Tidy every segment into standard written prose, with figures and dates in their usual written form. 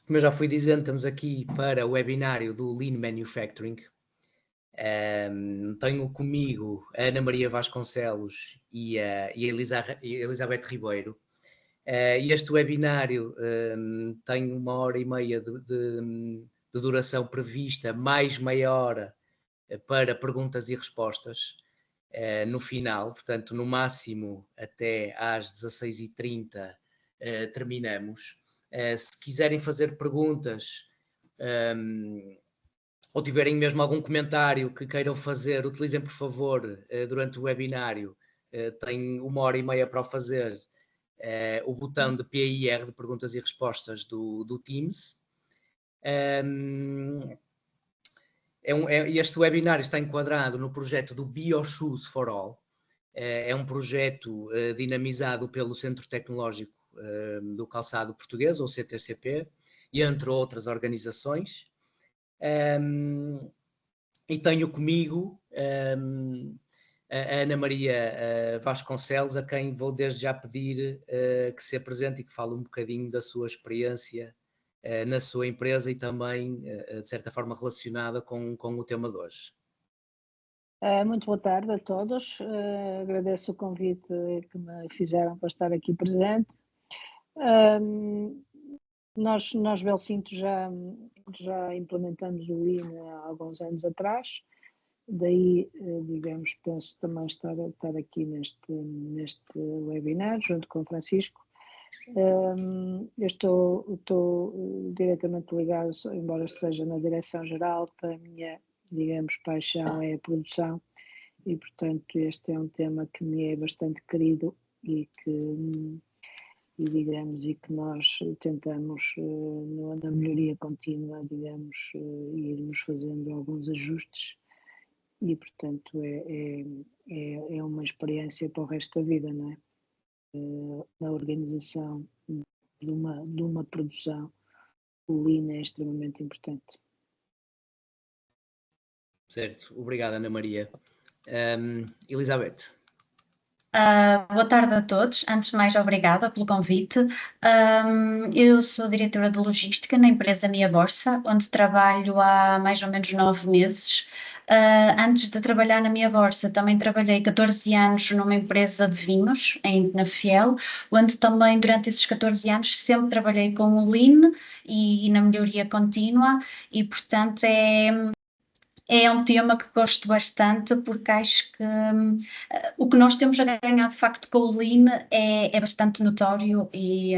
como eu já fui dizendo, estamos aqui para o webinário do Lean Manufacturing. Tenho comigo a Ana Maria Vasconcelos e a Elizabeth Ribeiro. E este webinário tem 1h30 de duração prevista, mais meia hora para perguntas e respostas no final, portanto, no máximo até às 16h30 terminamos. Se quiserem fazer perguntas ou tiverem mesmo algum comentário que queiram fazer, utilizem por favor durante o webinário, tem 1h30 para o fazer, o botão de PIR, de perguntas e respostas do Teams. Este webinário está enquadrado no projeto do BioShoes for All. É um projeto dinamizado pelo Centro Tecnológico do Calçado Português, ou CTCP, e entre outras organizações. E tenho comigo a Ana Maria Vasconcelos, a quem vou desde já pedir que se apresente e que fale um bocadinho da sua experiência na sua empresa e também, de certa forma, relacionada com o tema de hoje. Muito boa tarde a todos, agradeço o convite que me fizeram para estar aqui presente. Nós Belsinto já implementamos o Lean há alguns anos atrás, daí, digamos, penso também estar aqui neste webinar, junto com o Francisco. Eu estou diretamente ligado, embora esteja na direção-geral, a minha, digamos, paixão é a produção e, portanto, este é um tema que me é bastante querido e que nós tentamos, na melhoria contínua, digamos, irmos fazendo alguns ajustes e, portanto, é uma experiência para o resto da vida, não é? Na organização de uma produção, o Lean é extremamente importante. Certo, obrigado, Ana Maria. Elizabeth. Boa tarde a todos. Antes de mais, obrigada pelo convite. Eu sou diretora de logística na empresa Mia Borsa, onde trabalho há mais ou menos 9 meses. Antes de trabalhar na Mia Borsa, também trabalhei 14 anos numa empresa de vinhos, na Fiel, onde também durante esses 14 anos sempre trabalhei com o Lean e na melhoria contínua e, portanto, é um tema que gosto bastante porque acho que o que nós temos a ganhar de facto com o Lean é bastante notório e,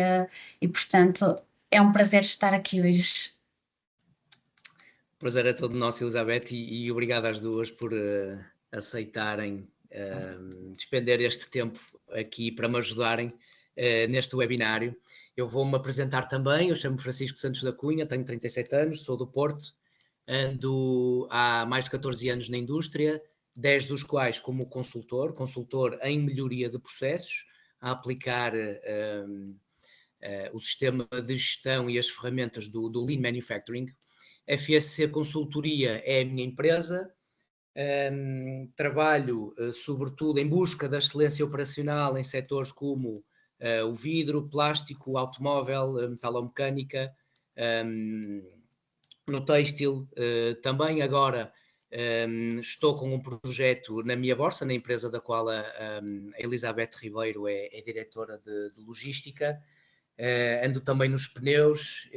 portanto, é um prazer estar aqui hoje. O prazer é todo nosso, Elizabeth, e obrigado às duas por aceitarem despender este tempo aqui para me ajudarem neste webinário. Eu vou-me apresentar também, eu chamo-me Francisco Santos da Cunha, tenho 37 anos, sou do Porto, ando há mais de 14 anos na indústria, 10 dos quais como consultor em melhoria de processos, a aplicar o sistema de gestão e as ferramentas do Lean Manufacturing. FSC Consultoria é a minha empresa, trabalho sobretudo em busca da excelência operacional em setores como o vidro, plástico, automóvel, metalomecânica, no têxtil também. Agora estou com um projeto na Mia Borsa, na empresa da qual a Elizabeth Ribeiro é diretora de logística. Ando também nos pneus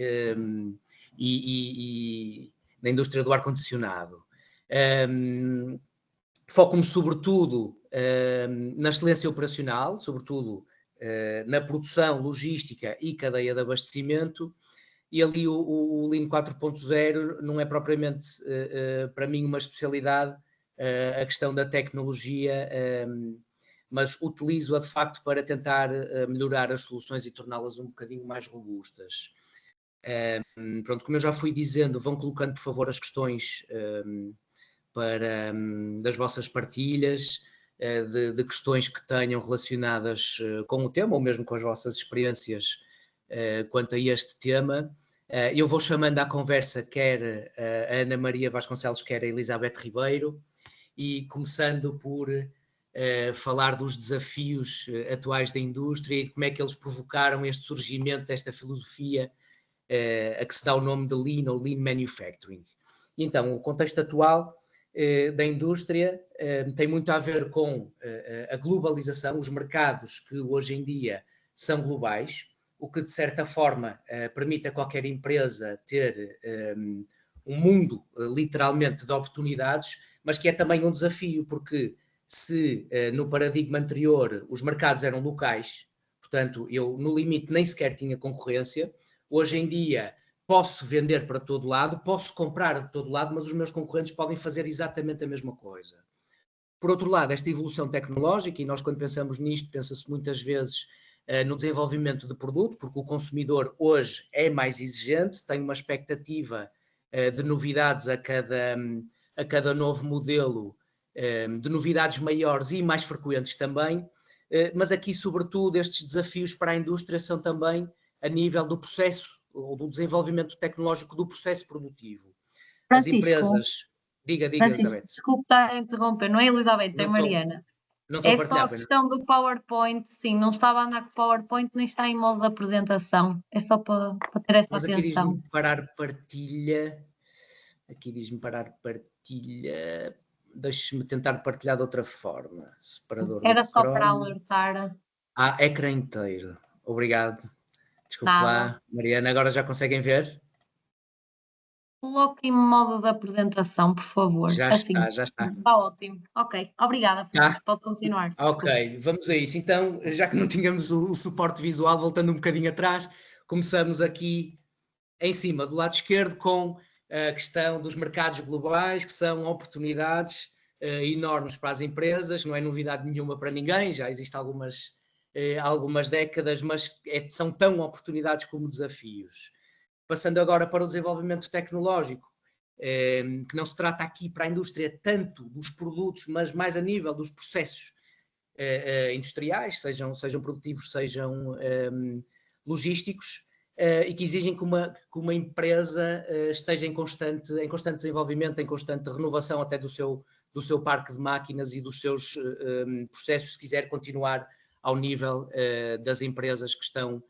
e na indústria do ar-condicionado. Foco-me sobretudo na excelência operacional, sobretudo na produção, logística e cadeia de abastecimento, e ali o Lean 4.0 não é propriamente para mim uma especialidade, a questão da tecnologia, mas utilizo-a de facto para tentar melhorar as soluções e torná-las um bocadinho mais robustas. Pronto, como eu já fui dizendo, vão colocando por favor as questões das vossas partilhas, de questões que tenham relacionadas com o tema ou mesmo com as vossas experiências quanto a este tema. Eu vou chamando à conversa quer a Ana Maria Vasconcelos, quer a Elizabeth Ribeiro, e começando por falar dos desafios atuais da indústria e de como é que eles provocaram este surgimento desta filosofia a que se dá o nome de Lean ou Lean Manufacturing. E então, o contexto atual da indústria tem muito a ver com a globalização, os mercados que hoje em dia são globais, o que de certa forma permite a qualquer empresa ter um mundo literalmente de oportunidades, mas que é também um desafio, porque se no paradigma anterior os mercados eram locais, portanto eu no limite nem sequer tinha concorrência, hoje em dia posso vender para todo lado, posso comprar de todo lado, mas os meus concorrentes podem fazer exatamente a mesma coisa. Por outro lado, esta evolução tecnológica, e nós quando pensamos nisto, pensa-se muitas vezes no desenvolvimento de produto, porque o consumidor hoje é mais exigente, tem uma expectativa de novidades a cada novo modelo, de novidades maiores e mais frequentes também, mas aqui sobretudo estes desafios para a indústria são também a nível do processo ou do desenvolvimento tecnológico do processo produtivo. As empresas... Diga, Elizabeth. Desculpe estar a interromper, não é Elizabeth, é Mariana. É só a questão do PowerPoint, sim, não estava a andar com o PowerPoint, nem está em modo de apresentação, é só para ter essa mas atenção. Aqui diz-me parar partilha, deixe-me tentar partilhar de outra forma. Separador Era só para alertar. Ecrã inteiro, obrigado. Desculpe lá, Mariana, agora já conseguem ver? Coloque em modo de apresentação, por favor. Já está. Está ótimo. Ok, obrigada. Pode continuar. Ok, vamos a isso. Então, já que não tínhamos o suporte visual, voltando um bocadinho atrás, começamos aqui em cima, do lado esquerdo, com a questão dos mercados globais, que são oportunidades enormes para as empresas, não é novidade nenhuma para ninguém, já existe algumas décadas, mas são tão oportunidades como desafios. Passando agora para o desenvolvimento tecnológico, que não se trata aqui para a indústria tanto dos produtos, mas mais a nível dos processos industriais, sejam produtivos, sejam logísticos, e que exigem que uma empresa esteja em constante desenvolvimento, em constante renovação até do seu parque de máquinas e dos seus processos, se quiser continuar ao nível das empresas que estão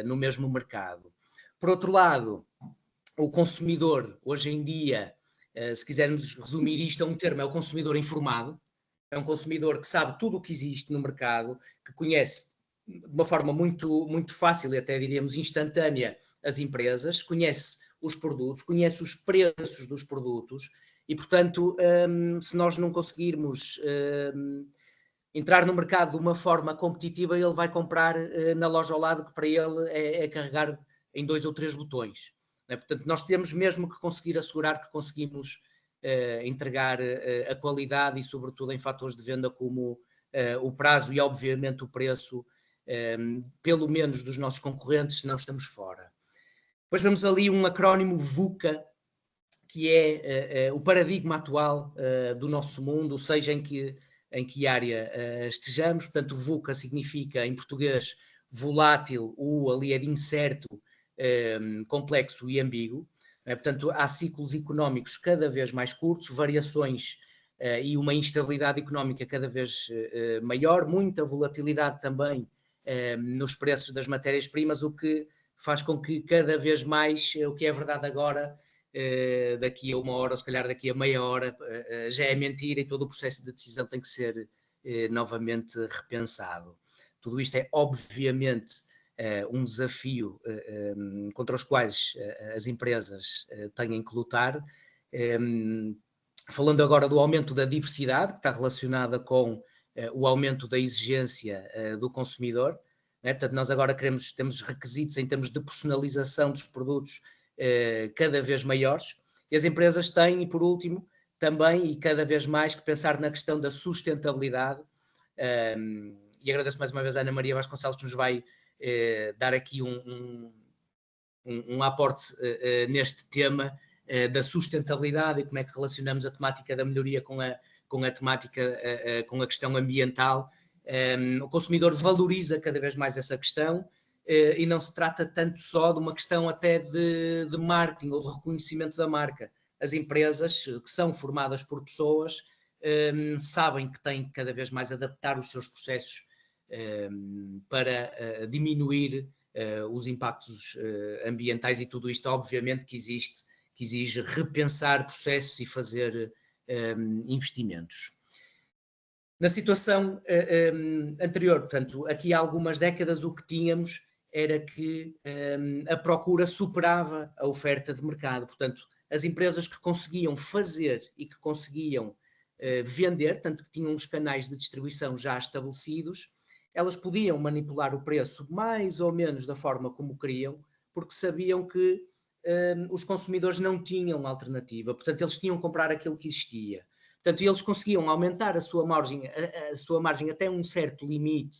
no mesmo mercado. Por outro lado, o consumidor, hoje em dia, se quisermos resumir isto a um termo, é o consumidor informado, é um consumidor que sabe tudo o que existe no mercado, que conhece de uma forma muito, muito fácil e até diríamos instantânea as empresas, conhece os produtos, conhece os preços dos produtos e, portanto, se nós não conseguirmos entrar no mercado de uma forma competitiva, ele vai comprar na loja ao lado, que para ele é carregar em 2 ou 3 botões. Portanto, nós temos mesmo que conseguir assegurar que conseguimos entregar a qualidade e, sobretudo, em fatores de venda como o prazo e, obviamente, o preço, pelo menos dos nossos concorrentes, senão estamos fora. Depois vemos ali um acrónimo VUCA, que é o paradigma atual do nosso mundo, seja em que área estejamos. Portanto, VUCA significa, em português, volátil, o ali é de incerto, complexo e ambíguo. Portanto, há ciclos económicos cada vez mais curtos, variações e uma instabilidade económica cada vez maior, muita volatilidade também nos preços das matérias-primas, o que faz com que cada vez mais, o que é verdade agora, daqui a 1 hora, ou se calhar daqui a meia hora, já é mentira e todo o processo de decisão tem que ser novamente repensado. Tudo isto é, obviamente, um desafio contra os quais as empresas têm que lutar. Falando agora do aumento da diversidade, que está relacionada com o aumento da exigência do consumidor, né? Portanto, nós agora temos requisitos em termos de personalização dos produtos cada vez maiores, e as empresas têm, e por último, também e cada vez mais que pensar na questão da sustentabilidade, e agradeço mais uma vez a Ana Maria Vasconcelos que nos vai dar aqui um aporte neste tema da sustentabilidade e como é que relacionamos a temática da melhoria com a temática, com a questão ambiental. O consumidor valoriza cada vez mais essa questão e não se trata tanto só de uma questão até de marketing ou de reconhecimento da marca. As empresas que são formadas por pessoas sabem que têm que cada vez mais adaptar os seus processos para diminuir os impactos ambientais e tudo isto, obviamente que exige repensar processos e fazer investimentos. Na situação anterior, portanto, aqui há algumas décadas o que tínhamos era que a procura superava a oferta de mercado, portanto, as empresas que conseguiam fazer e que conseguiam vender, tanto que tinham os canais de distribuição já estabelecidos, elas podiam manipular o preço mais ou menos da forma como queriam, porque sabiam que os consumidores não tinham alternativa, portanto, eles tinham que comprar aquilo que existia. Portanto, eles conseguiam aumentar a sua margem até um certo limite,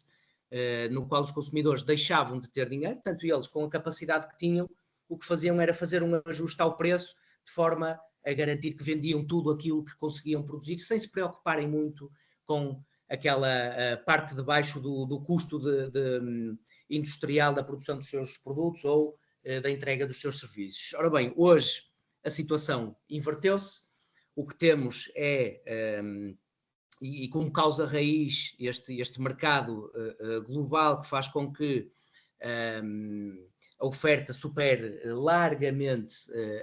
no qual os consumidores deixavam de ter dinheiro, portanto, eles, com a capacidade que tinham, o que faziam era fazer um ajuste ao preço, de forma a garantir que vendiam tudo aquilo que conseguiam produzir, sem se preocuparem muito com aquela parte de baixo do custo industrial da produção dos seus produtos ou da entrega dos seus serviços. Ora bem, hoje a situação inverteu-se, o que temos é, e como causa raiz, este mercado global que faz com que a oferta supere largamente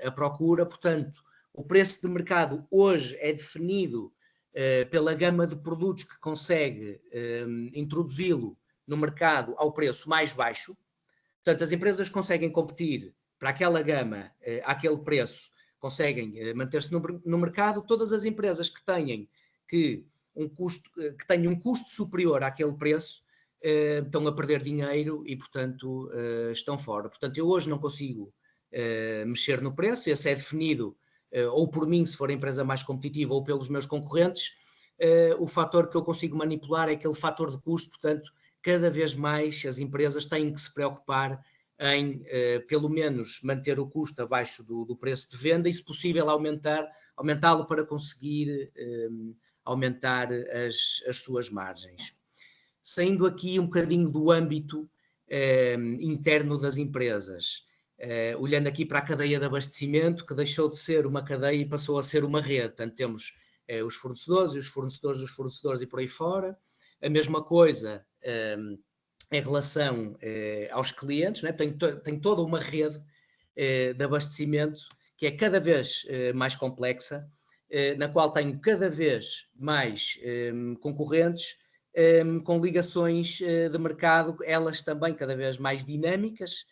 a procura, portanto, o preço de mercado hoje é definido pela gama de produtos que consegue introduzi-lo no mercado ao preço mais baixo. Portanto, as empresas conseguem competir para aquela gama, àquele preço, conseguem manter-se no mercado. Todas as empresas que tenham um custo superior àquele preço estão a perder dinheiro e, portanto, estão fora. Portanto, eu hoje não consigo mexer no preço, esse é definido ou por mim, se for a empresa mais competitiva, ou pelos meus concorrentes. O fator que eu consigo manipular é aquele fator de custo, portanto, cada vez mais as empresas têm que se preocupar em, pelo menos, manter o custo abaixo do preço de venda e, se possível, aumentá-lo para conseguir aumentar as suas margens. Saindo aqui um bocadinho do âmbito interno das empresas, olhando aqui para a cadeia de abastecimento, que deixou de ser uma cadeia e passou a ser uma rede. Portanto, temos os fornecedores e os fornecedores dos fornecedores e por aí fora. A mesma coisa em relação aos clientes, né? Tem toda uma rede de abastecimento que é cada vez mais complexa, na qual tenho cada vez mais concorrentes com ligações de mercado, elas também cada vez mais dinâmicas,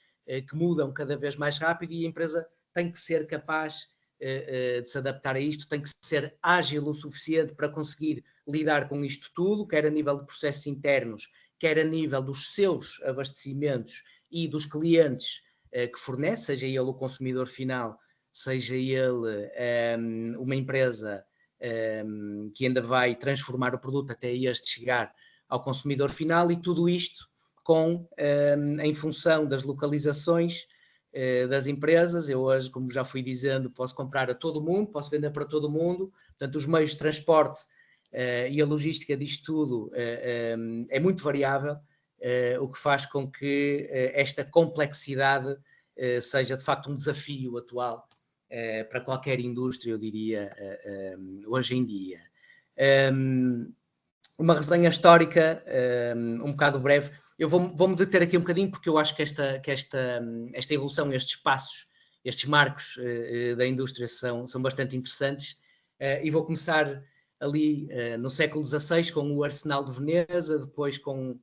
que mudam cada vez mais rápido, e a empresa tem que ser capaz de se adaptar a isto, tem que ser ágil o suficiente para conseguir lidar com isto tudo, quer a nível de processos internos, quer a nível dos seus abastecimentos e dos clientes que fornece, seja ele o consumidor final, seja ele uma empresa que ainda vai transformar o produto até este chegar ao consumidor final, e tudo isto em função das localizações das empresas. Eu hoje, como já fui dizendo, posso comprar a todo mundo, posso vender para todo mundo, portanto os meios de transporte e a logística disto tudo é muito variável, o que faz com que esta complexidade seja de facto um desafio atual para qualquer indústria, eu diria, hoje em dia. Uma resenha histórica, um bocado breve. Eu vou-me deter aqui um bocadinho, porque eu acho que esta evolução, estes passos, estes marcos da indústria são bastante interessantes, e vou começar ali no século XVI com o Arsenal de Veneza, depois com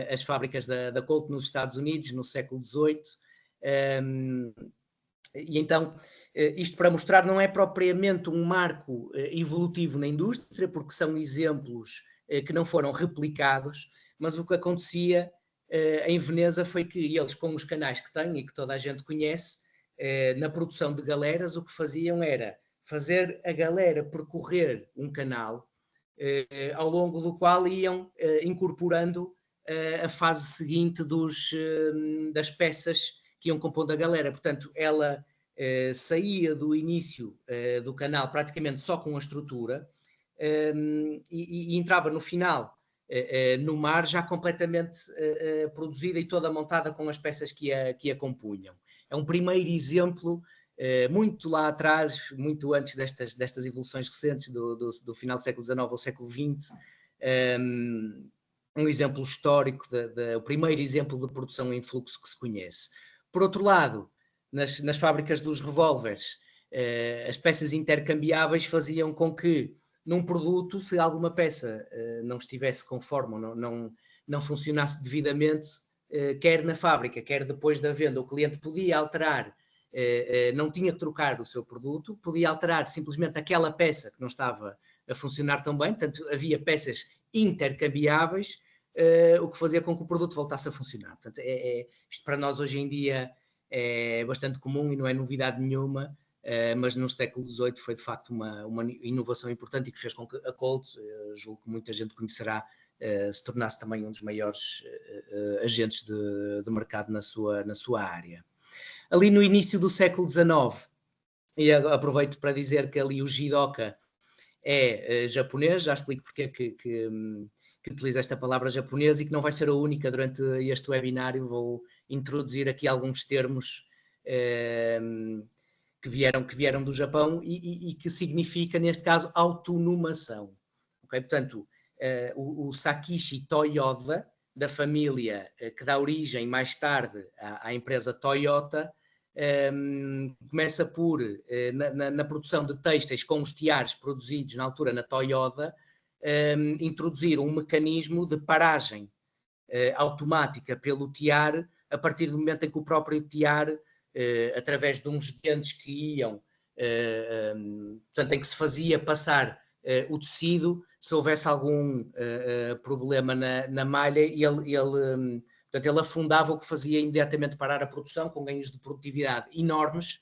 as fábricas da Colt nos Estados Unidos no século XVIII, e então isto para mostrar não é propriamente um marco evolutivo na indústria, porque são exemplos que não foram replicados, mas o que acontecia em Veneza foi que eles, com os canais que têm e que toda a gente conhece, na produção de galeras, o que faziam era fazer a galera percorrer um canal ao longo do qual iam incorporando a fase seguinte das peças que iam compondo a galera. Portanto, ela saía do início do canal praticamente só com a estrutura e entrava no final no mar já completamente produzida e toda montada com as peças que a compunham. É um primeiro exemplo muito lá atrás, muito antes destas evoluções recentes do final do século XIX ao século XX, um exemplo histórico, o primeiro exemplo de produção em fluxo que se conhece. Por outro lado, nas fábricas dos revólveres, as peças intercambiáveis faziam com que, num produto, se alguma peça não estivesse conforme, não funcionasse devidamente, quer na fábrica, quer depois da venda, o cliente podia alterar, não tinha que trocar o seu produto, podia alterar simplesmente aquela peça que não estava a funcionar tão bem, portanto havia peças intercambiáveis, o que fazia com que o produto voltasse a funcionar. Portanto, isto para nós hoje em dia é bastante comum e não é novidade nenhuma, mas no século XVIII foi de facto uma inovação importante e que fez com que a Colt, julgo que muita gente conhecerá, se tornasse também um dos maiores agentes de mercado na sua área. Ali no início do século XIX, e aproveito para dizer que ali o Jidoka é japonês, já explico porque é que utilizo esta palavra japonês e que não vai ser a única durante este webinário. Vou introduzir aqui alguns termos que vieram do Japão e que significa, neste caso, autonomação. Okay? Portanto, o Sakichi Toyoda, da família que dá origem mais tarde à empresa Toyota, começa por, na produção de têxteis com os tiares produzidos na altura na Toyota, introduzir um mecanismo de paragem automática pelo tiar, a partir do momento em que o próprio tiar, através de uns dentes que iam, portanto, em que se fazia passar o tecido, se houvesse algum problema na malha, portanto, ele afundava, o que fazia imediatamente parar a produção, com ganhos de produtividade enormes.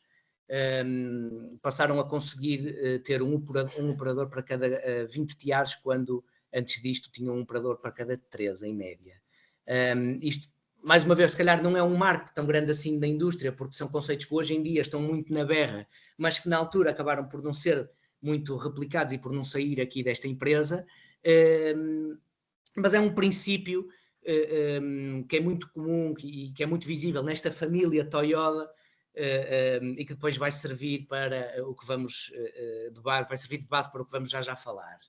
Passaram a conseguir ter um operador para cada 20 tiares, quando antes disto tinham um operador para cada 3, em média. Isto, mais uma vez, se calhar não é um marco tão grande assim da indústria, porque são conceitos que hoje em dia estão muito na berra, mas que na altura acabaram por não ser muito replicados e por não sair aqui desta empresa, mas é um princípio que é muito comum e que é muito visível nesta família Toyota, e que depois vai servir para o que vamos vai servir de base para o que vamos já falar.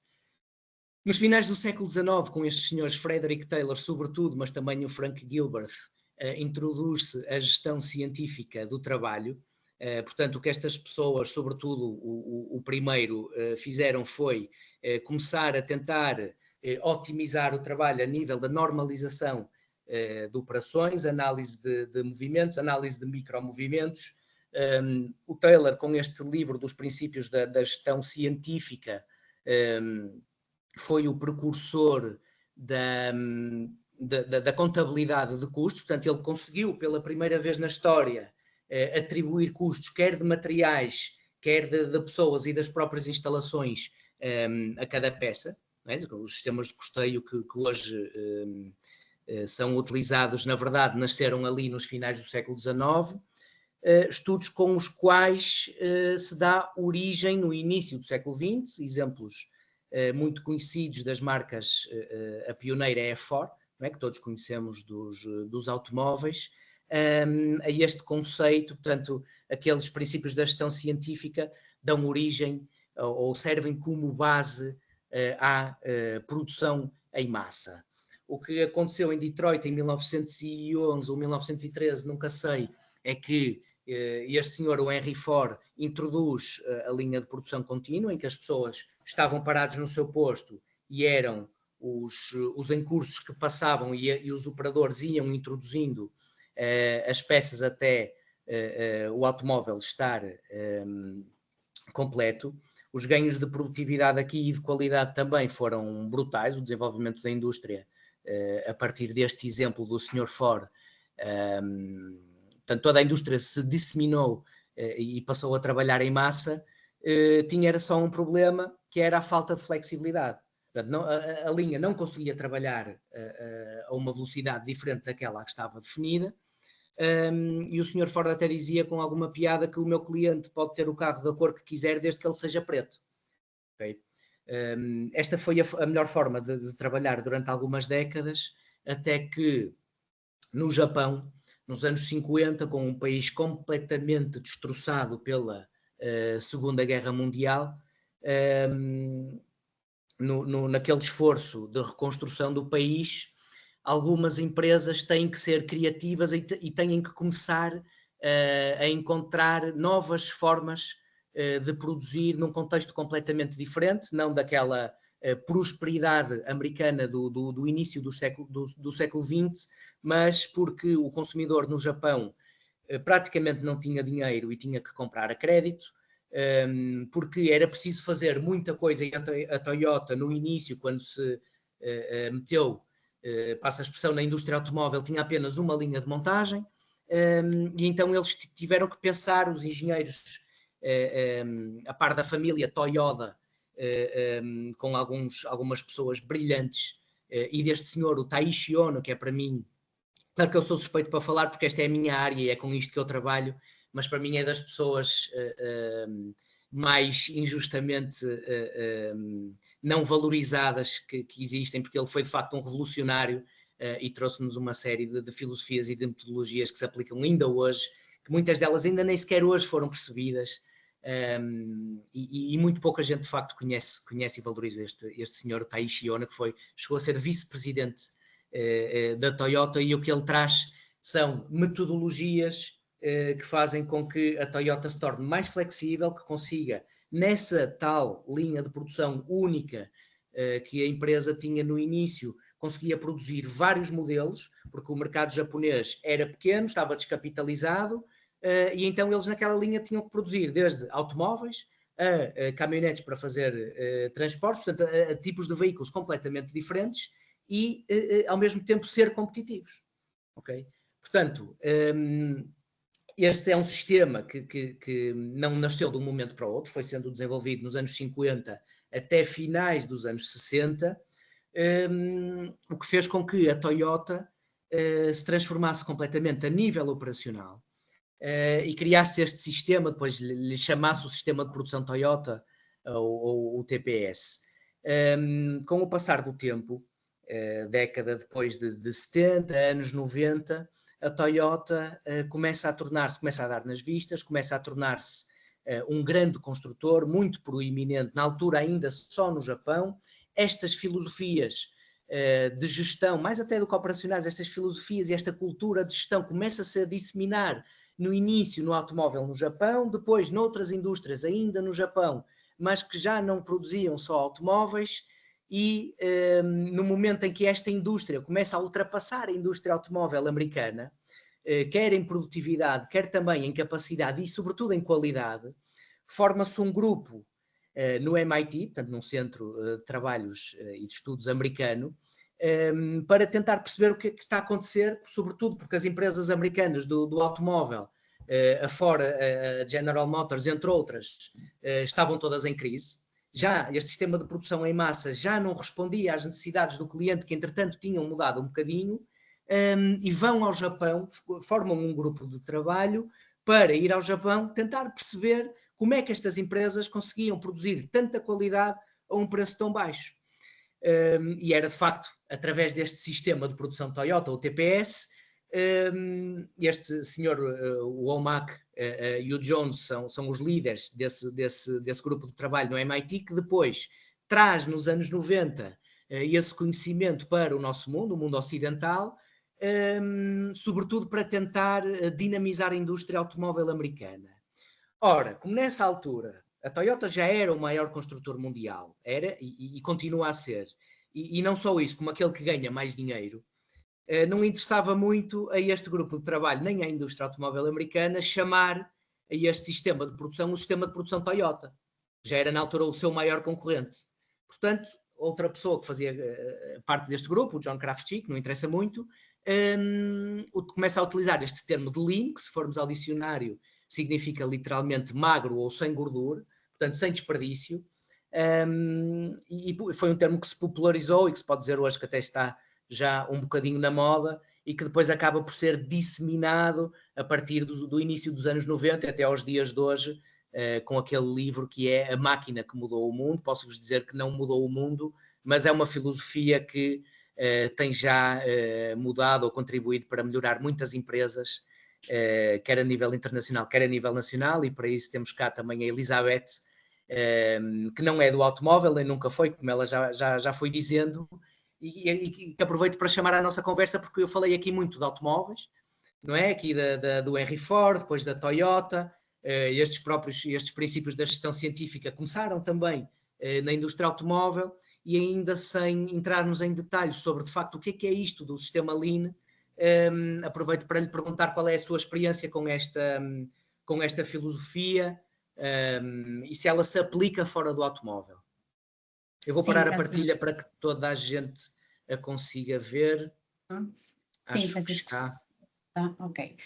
Nos finais do século XIX, com estes senhores Frederick Taylor, sobretudo, mas também o Frank Gilbert, introduz-se a gestão científica do trabalho. Portanto, o que estas pessoas, sobretudo o primeiro, fizeram foi começar a tentar otimizar o trabalho a nível da normalização de operações, análise de movimentos, análise de micromovimentos. O Taylor, com este livro dos princípios da gestão científica, foi o precursor da contabilidade de custos. Portanto, ele conseguiu pela primeira vez na história atribuir custos, quer de materiais, quer de pessoas e das próprias instalações, a cada peça. Não é? Os sistemas de custeio que hoje são utilizados, na verdade, nasceram ali nos finais do século XIX, estudos com os quais se dá origem no início do século XX, exemplos muito conhecidos das marcas, a pioneira é a Ford, não é? Que todos conhecemos dos automóveis, a este conceito. Portanto, aqueles princípios da gestão científica dão origem ou servem como base à produção em massa. O que aconteceu em Detroit em 1911 ou 1913, nunca sei, é que este senhor, o Henry Ford, introduz a linha de produção contínua, em que as pessoas estavam parados no seu posto e eram os encursos que passavam e os operadores iam introduzindo as peças até o automóvel estar completo. Os ganhos de produtividade aqui e de qualidade também foram brutais. O desenvolvimento da indústria, a partir deste exemplo do Sr. Ford, portanto, toda a indústria se disseminou e passou a trabalhar em massa. Era só um problema, que era a falta de flexibilidade. Portanto, a linha não conseguia trabalhar a uma velocidade diferente daquela que estava definida. E o Sr. Ford até dizia com alguma piada que o meu cliente pode ter o carro da cor que quiser, desde que ele seja preto. Okay? Esta foi a melhor forma de trabalhar durante algumas décadas, até que no Japão, nos anos 50, com um país completamente destroçado pela Segunda Guerra Mundial, naquele esforço de reconstrução do país, algumas empresas têm que ser criativas e têm que começar a encontrar novas formas de produzir num contexto completamente diferente, não daquela prosperidade americana do início do século XX, mas porque o consumidor no Japão praticamente não tinha dinheiro e tinha que comprar a crédito, porque era preciso fazer muita coisa, e a Toyota no início, quando se meteu, passa a expressão, na indústria automóvel, tinha apenas uma linha de montagem, e então eles tiveram que pensar, os engenheiros, a par da família Toyota, com algumas pessoas brilhantes, e deste senhor, o Taishi Ono, que é para mim, claro que eu sou suspeito para falar porque esta é a minha área e é com isto que eu trabalho, mas para mim é das pessoas mais injustamente não valorizadas que existem, porque ele foi de facto um revolucionário e trouxe-nos uma série de filosofias e de metodologias que se aplicam ainda hoje, que muitas delas ainda nem sequer hoje foram percebidas, e muito pouca gente de facto conhece e valoriza este senhor Taishi Ono, que chegou a ser vice-presidente da Toyota, e o que ele traz são metodologias que fazem com que a Toyota se torne mais flexível, que consiga, nessa tal linha de produção única que a empresa tinha no início, conseguia produzir vários modelos, porque o mercado japonês era pequeno, estava descapitalizado, e então eles naquela linha tinham que produzir desde automóveis a caminhonetes para fazer transportes, portanto a tipos de veículos completamente diferentes, e ao mesmo tempo ser competitivos. Okay? Portanto, este é um sistema que não nasceu de um momento para o outro, foi sendo desenvolvido nos anos 50 até finais dos anos 60, o que fez com que a Toyota se transformasse completamente a nível operacional e criasse este sistema, depois lhe chamasse o sistema de produção Toyota, ou o TPS. Com o passar do tempo, década depois de 70, anos 90, a Toyota começa a dar nas vistas, começa a tornar-se um grande construtor, muito proeminente, na altura ainda só no Japão. Estas filosofias de gestão, mais até do que operacionais, estas filosofias e esta cultura de gestão começa-se a disseminar no início no automóvel no Japão, depois noutras indústrias ainda no Japão, mas que já não produziam só automóveis, e no momento em que esta indústria começa a ultrapassar a indústria automóvel americana, quer em produtividade, quer também em capacidade e sobretudo em qualidade, forma-se um grupo no MIT, portanto num centro de trabalhos e de estudos americano, para tentar perceber o que está a acontecer, sobretudo porque as empresas americanas do automóvel, afora a General Motors, entre outras, estavam todas em crise. Já este sistema de produção em massa já não respondia às necessidades do cliente, que entretanto tinham mudado um bocadinho, e vão ao Japão, formam um grupo de trabalho para ir ao Japão tentar perceber como é que estas empresas conseguiam produzir tanta qualidade a um preço tão baixo. E era de facto através deste sistema de produção Toyota, o TPS, este senhor, o Omak e o Jones são os líderes desse grupo de trabalho no MIT, que depois traz nos anos 90 esse conhecimento para o nosso mundo, o mundo ocidental, sobretudo para tentar dinamizar a indústria automóvel americana. Ora, como nessa altura a Toyota já era o maior construtor mundial, era e continua a ser, e não só isso, como aquele que ganha mais dinheiro, não interessava muito a este grupo de trabalho, nem à indústria automóvel americana, chamar a este sistema de produção o sistema de produção Toyota. Já era na altura o seu maior concorrente. Portanto, outra pessoa que fazia parte deste grupo, o John Kraftschick, não interessa muito, começa a utilizar este termo de lean, que se formos ao dicionário significa literalmente magro ou sem gordura, portanto sem desperdício, e foi um termo que se popularizou e que se pode dizer hoje que até está já um bocadinho na moda, e que depois acaba por ser disseminado a partir do início dos anos 90 até aos dias de hoje, com aquele livro que é A Máquina que Mudou o Mundo. Posso-vos dizer que não mudou o mundo, mas é uma filosofia que tem já mudado ou contribuído para melhorar muitas empresas, quer a nível internacional, quer a nível nacional, e para isso temos cá também a Elizabeth, que não é do automóvel, nem nunca foi, como ela já foi dizendo, e que aproveito para chamar a nossa conversa, porque eu falei aqui muito de automóveis, não é? Aqui do Henry Ford, depois da Toyota, estes princípios da gestão científica começaram também na indústria automóvel, e ainda sem entrarmos em detalhes sobre, de facto, o que é isto do sistema Lean, aproveito para lhe perguntar qual é a sua experiência com esta filosofia, e se ela se aplica fora do automóvel. Eu vou parar a partilha para que toda a gente a consiga ver. Acho que está. Ok.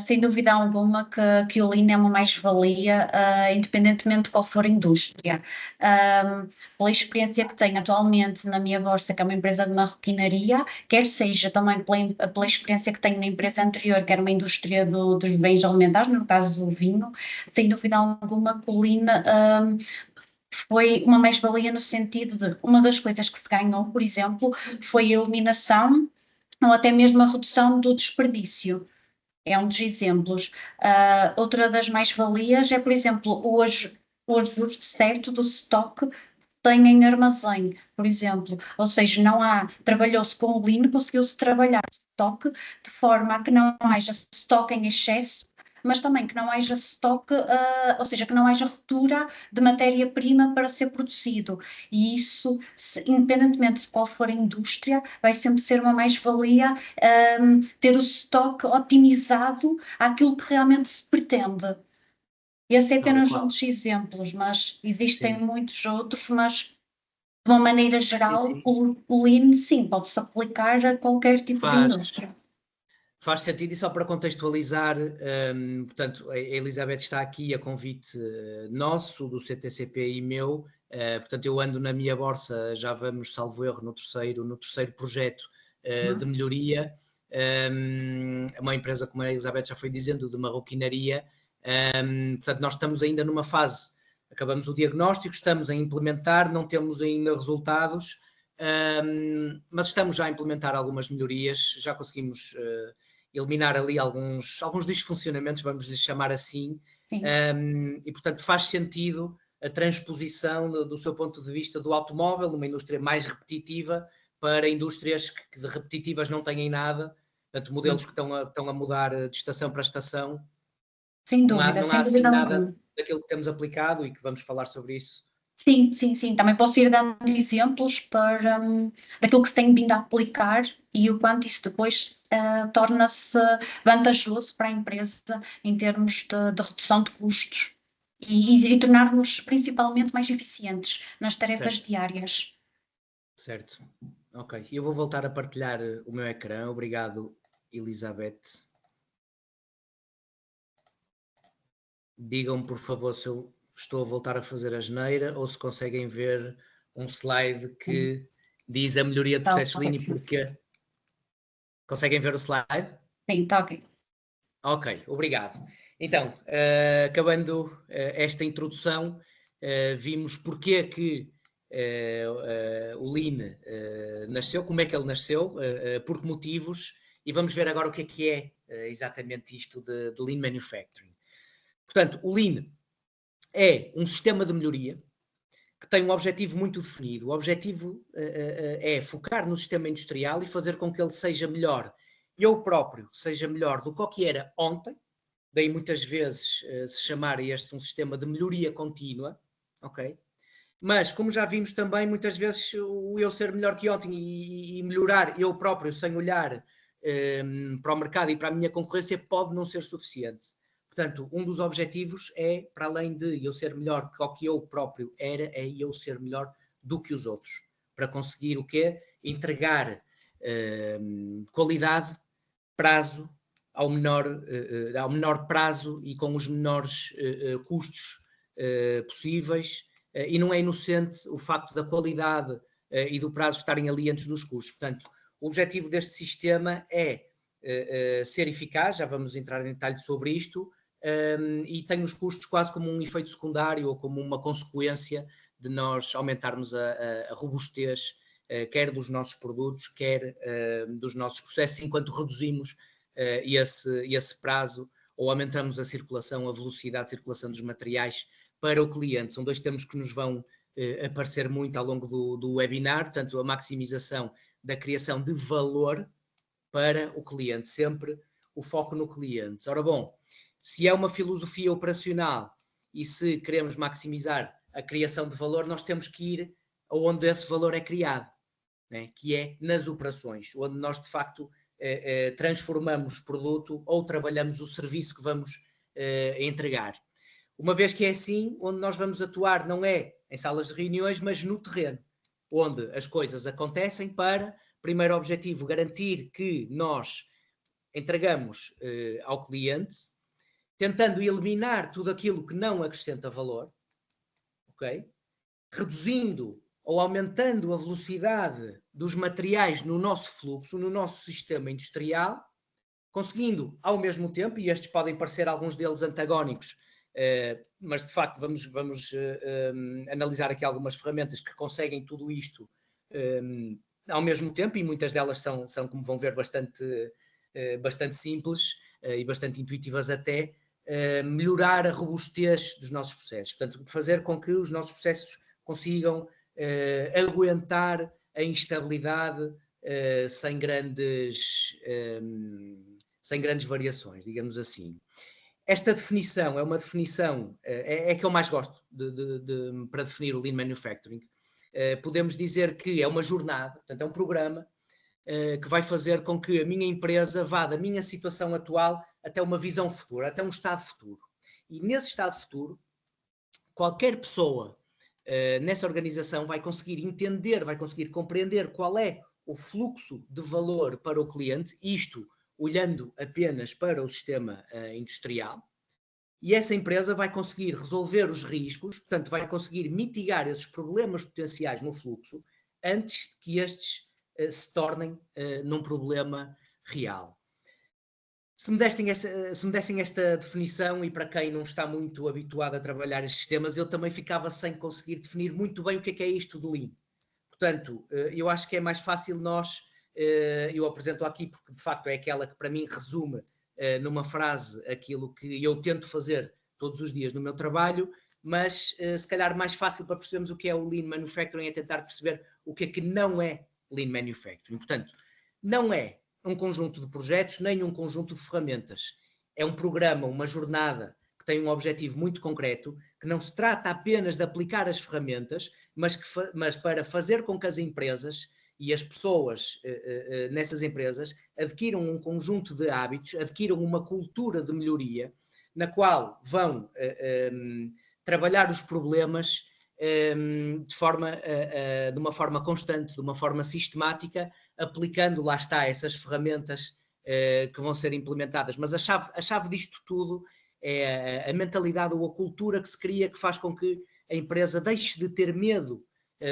Sem dúvida alguma que o Lean é uma mais-valia, independentemente de qual for a indústria. Pela experiência que tenho atualmente na minha Borsa, que é uma empresa de marroquinaria, quer seja também pela experiência que tenho na empresa anterior, que era uma indústria dos bens alimentares, no caso do vinho, sem dúvida alguma que o Lean foi uma mais-valia no sentido de uma das coisas que se ganhou, por exemplo, foi a eliminação ou até mesmo a redução do desperdício. É um dos exemplos. Outra das mais-valias é, por exemplo, o ajuste certo do estoque que tem em armazém, por exemplo. Ou seja, trabalhou-se com o Lean, conseguiu-se trabalhar o estoque de forma a que não haja estoque em excesso, mas também que não haja estoque, ou seja, que não haja ruptura de matéria-prima para ser produzido. E isso, independentemente de qual for a indústria, vai sempre ser uma mais-valia ter o estoque otimizado àquilo que realmente se pretende. Esse é apenas um dos exemplos, mas existem muitos outros, mas de uma maneira geral, o Lean, sim, pode-se aplicar a qualquer tipo de indústria. Faz sentido, e só para contextualizar, portanto, a Elizabeth está aqui a convite nosso, do CTCP e meu, portanto, eu ando na minha Borsa, já vamos, salvo erro, no terceiro projeto de melhoria, uma empresa, como a Elizabeth já foi dizendo, de marroquinaria, portanto, nós estamos ainda numa fase, acabamos o diagnóstico, estamos a implementar, não temos ainda resultados, mas estamos já a implementar algumas melhorias, já conseguimos eliminar ali alguns disfuncionamentos, vamos lhes chamar assim, e portanto faz sentido a transposição do seu ponto de vista do automóvel, numa indústria mais repetitiva, para indústrias que de repetitivas não têm nada, portanto modelos que estão a mudar de estação para estação. Sem dúvida, não há assim nada daquilo que temos aplicado e que vamos falar sobre isso. Sim. Também posso ir dando exemplos daquilo que se tem vindo a aplicar e o quanto isso depois torna-se vantajoso para a empresa em termos de redução de custos e tornar-nos principalmente mais eficientes nas tarefas diárias. Certo. Ok. Eu vou voltar a partilhar o meu ecrã. Obrigado, Elizabeth. Digam-me, por favor, se eu estou a voltar a fazer a asneira ou se conseguem ver um slide que diz a melhoria de processos Lean e porquê. Conseguem ver o slide? Sim, está ok. Ok, obrigado. Então, acabando esta introdução, vimos porque que o Lean nasceu, como é que ele nasceu, por que motivos, e vamos ver agora o que é exatamente isto de Lean Manufacturing. Portanto, o Lean é um sistema de melhoria que tem um objetivo muito definido. O objetivo é focar no sistema industrial e fazer com que ele seja melhor, eu próprio seja melhor do que o que era ontem, daí muitas vezes se chamar este um sistema de melhoria contínua, ok? Mas, como já vimos também, muitas vezes o eu ser melhor que ontem e melhorar eu próprio sem olhar para o mercado e para a minha concorrência pode não ser suficiente. Portanto, um dos objetivos é, para além de eu ser melhor que o que eu próprio era, é eu ser melhor do que os outros. Para conseguir o quê? Entregar qualidade, prazo, ao menor prazo e com os menores custos possíveis. E não é inocente o facto da qualidade e do prazo estarem ali antes dos custos. Portanto, o objetivo deste sistema é ser eficaz, já vamos entrar em detalhe sobre isto, e tem os custos quase como um efeito secundário ou como uma consequência de nós aumentarmos a robustez, quer dos nossos produtos, quer dos nossos processos, enquanto reduzimos esse prazo ou aumentamos a circulação, a velocidade de circulação dos materiais para o cliente. São 2 termos que nos vão aparecer muito ao longo do webinar, portanto, a maximização da criação de valor para o cliente, sempre o foco no cliente. Ora bom, se é uma filosofia operacional e se queremos maximizar a criação de valor, nós temos que ir aonde esse valor é criado, né? Que é nas operações, onde nós de facto transformamos produto ou trabalhamos o serviço que vamos entregar. Uma vez que é assim, onde nós vamos atuar não é em salas de reuniões, mas no terreno, onde as coisas acontecem para, primeiro objetivo, garantir que nós entregamos ao cliente, tentando eliminar tudo aquilo que não acrescenta valor, ok? Reduzindo ou aumentando a velocidade dos materiais no nosso fluxo, no nosso sistema industrial, conseguindo ao mesmo tempo, e estes podem parecer alguns deles antagónicos, mas de facto vamos analisar aqui algumas ferramentas que conseguem tudo isto ao mesmo tempo, e muitas delas são como vão ver, bastante simples e bastante intuitivas até, melhorar a robustez dos nossos processos, portanto fazer com que os nossos processos consigam aguentar a instabilidade sem grandes variações, digamos assim. Esta definição é uma definição, é que eu mais gosto para definir o Lean Manufacturing. Podemos dizer que é uma jornada, portanto é um programa que vai fazer com que a minha empresa vá da minha situação atual até uma visão futura, até um estado futuro. E nesse estado futuro, qualquer pessoa nessa organização vai conseguir entender, vai conseguir compreender qual é o fluxo de valor para o cliente, isto olhando apenas para o sistema industrial, e essa empresa vai conseguir resolver os riscos, portanto vai conseguir mitigar esses problemas potenciais no fluxo antes de que estes se tornem num problema real. Se me dessem esta definição, e para quem não está muito habituado a trabalhar estes temas, eu também ficava sem conseguir definir muito bem o que é isto de Lean. Portanto, eu acho que é mais fácil eu apresento aqui porque de facto é aquela que para mim resume numa frase aquilo que eu tento fazer todos os dias no meu trabalho, mas se calhar mais fácil para percebermos o que é o Lean Manufacturing é tentar perceber o que é que não é Lean Manufacturing. Portanto, não é um conjunto de projetos nem um conjunto de ferramentas. É um programa, uma jornada que tem um objetivo muito concreto, que não se trata apenas de aplicar as ferramentas, mas para fazer com que as empresas e as pessoas nessas empresas adquiram um conjunto de hábitos, adquiram uma cultura de melhoria, na qual vão trabalhar os problemas de uma forma constante, de uma forma sistemática, aplicando, lá está, essas ferramentas que vão ser implementadas. Mas a chave disto tudo é a mentalidade ou a cultura que se cria, que faz com que a empresa deixe de ter medo